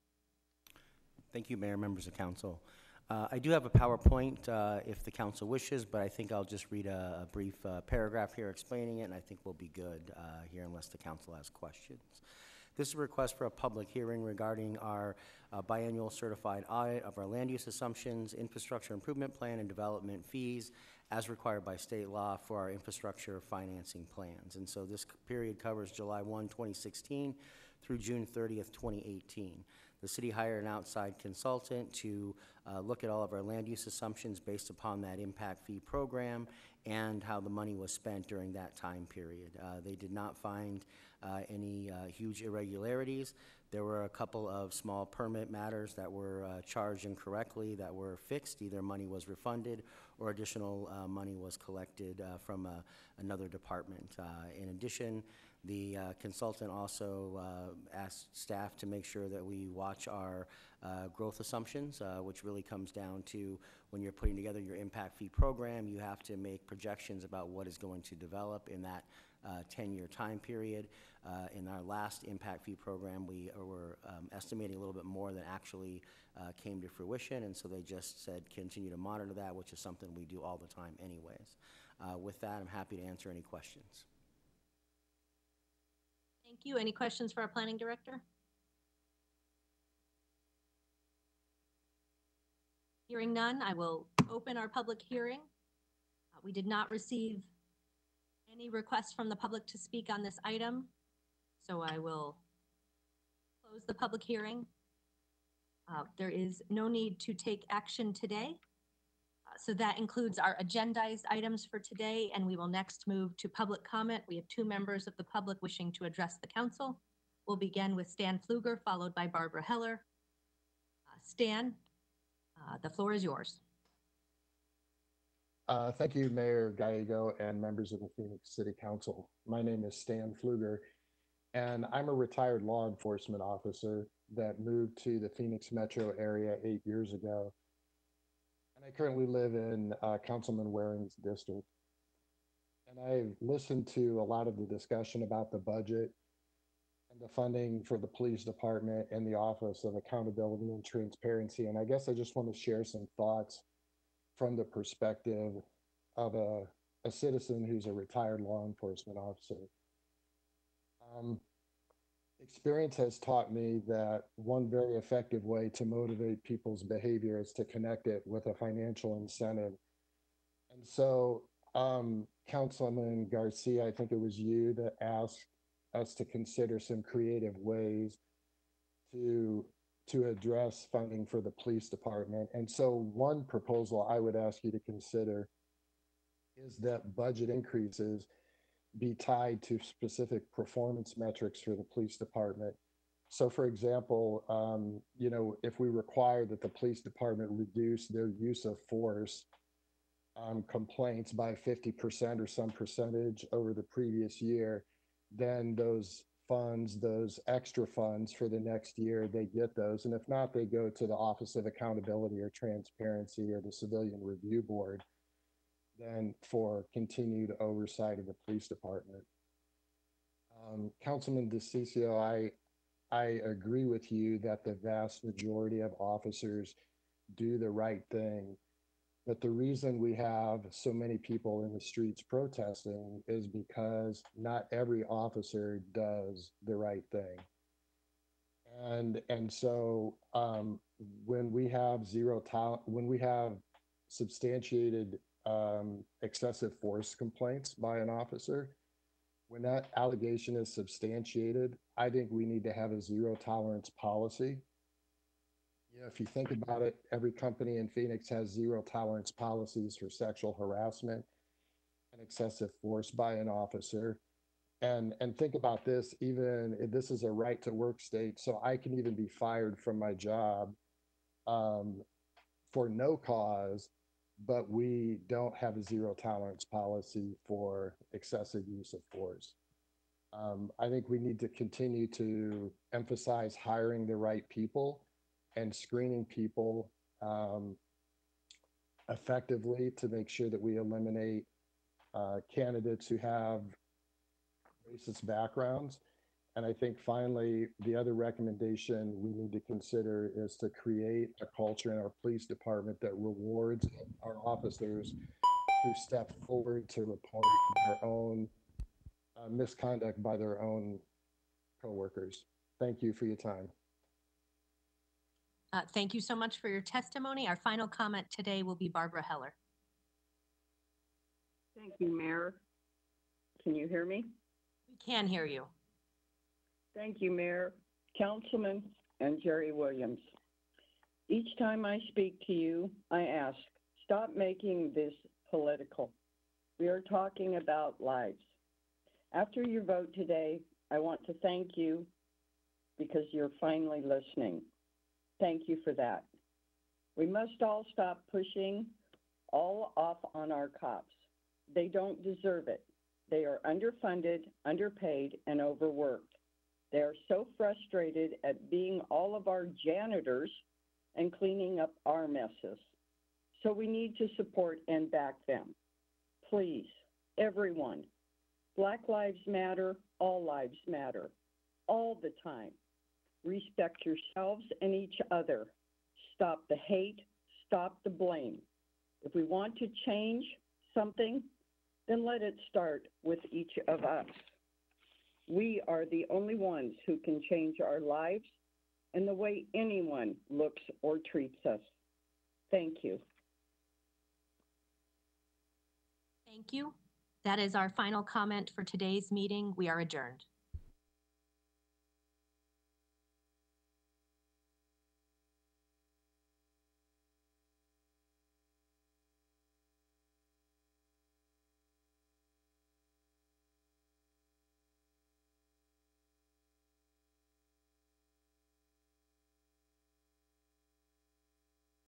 Thank you, Mayor, members of council. I do have a PowerPoint if the council wishes, but I think I'll just read a brief paragraph here explaining it, and I think we'll be good here unless the council has questions. This is a request for a public hearing regarding our biannual certified audit of our land use assumptions, infrastructure improvement plan, and development fees as required by state law for our infrastructure financing plans. And so this period covers July 1, 2016 through June 30th, 2018. The city hired an outside consultant to look at all of our land use assumptions based upon that impact fee program and how the money was spent during that time period. They did not find any huge irregularities. There were a couple of small permit matters that were charged incorrectly that were fixed. Either money was refunded or additional money was collected from another department. In addition, the consultant also asked staff to make sure that we watch our growth assumptions, which really comes down to when you're putting together your impact fee program, you have to make projections about what is going to develop in that 10-year time period. In our last impact fee program, we were estimating a little bit more than actually came to fruition, and so they just said continue to monitor that, which is something we do all the time anyways. With that, I'm happy to answer any questions. Thank you. Any questions for our planning director? Hearing none, I will open our public hearing. We did not receive any requests from the public to speak on this item, so I will close the public hearing. There is no need to take action today. So that includes our agendized items for today, and we will next move to public comment. We have two members of the public wishing to address the council. We'll begin with Stan Pfluger, followed by Barbara Heller. Stan, the floor is yours. Thank you, Mayor Gallego and members of the Phoenix City Council. My name is Stan Pfluger, and I'm a retired law enforcement officer that moved to the Phoenix metro area 8 years ago. And I currently live in Councilman Waring's district. And I've listened to a lot of the discussion about the budget and the funding for the police department and the Office of Accountability and Transparency. And I guess I just want to share some thoughts from the perspective of a citizen who's a retired law enforcement officer. Experience has taught me that one very effective way to motivate people's behavior is to connect it with a financial incentive. And so, Councilman Garcia, I think it was you that asked us to consider some creative ways to to address funding for the police department. And so one proposal I would ask you to consider is that budget increases be tied to specific performance metrics for the police department. So for example, you know, if we require that the police department reduce their use of force complaints by 50% or some percentage over the previous year, then those funds, those extra funds for the next year, they get those. And if not, they go to the Office of Accountability or Transparency or the Civilian Review Board then for continued oversight of the police department. Councilman DeCiccio, I agree with you that the vast majority of officers do the right thing. But the reason we have so many people in the streets protesting is because not every officer does the right thing. And so when we have when we have substantiated excessive force complaints by an officer, when that allegation is substantiated, I think we need to have a zero tolerance policy. You know, if you think about it, every company in Phoenix has zero tolerance policies for sexual harassment and excessive force by an officer. And think about this, even if this is a right to work state, so I can even be fired from my job for no cause, but we don't have a zero tolerance policy for excessive use of force. I think we need to continue to emphasize hiring the right people and screening people effectively to make sure that we eliminate candidates who have racist backgrounds. And I think finally, the other recommendation we need to consider is to create a culture in our police department that rewards our officers who step forward to report their own misconduct by their own coworkers. Thank you for your time. Thank you so much for your testimony. Our final comment today will be Barbara Heller. Thank you, Mayor. Can you hear me? We can hear you. Thank you, Mayor, Councilman, and Jerry Williams. Each time I speak to you, I ask, stop making this political. We are talking about lives. After your vote today, I want to thank you because you're finally listening. Thank you for that. We must all stop pushing all off on our cops. They don't deserve it. They are underfunded, underpaid, and overworked. They are so frustrated at being all of our janitors and cleaning up our messes. So we need to support and back them. Please, everyone, Black Lives Matter, all lives matter, all the time. Respect yourselves and each other. Stop the hate, stop the blame. If we want to change something, then let it start with each of us. We are the only ones who can change our lives and the way anyone looks or treats us. Thank you. Thank you. That is our final comment for today's meeting. We are adjourned.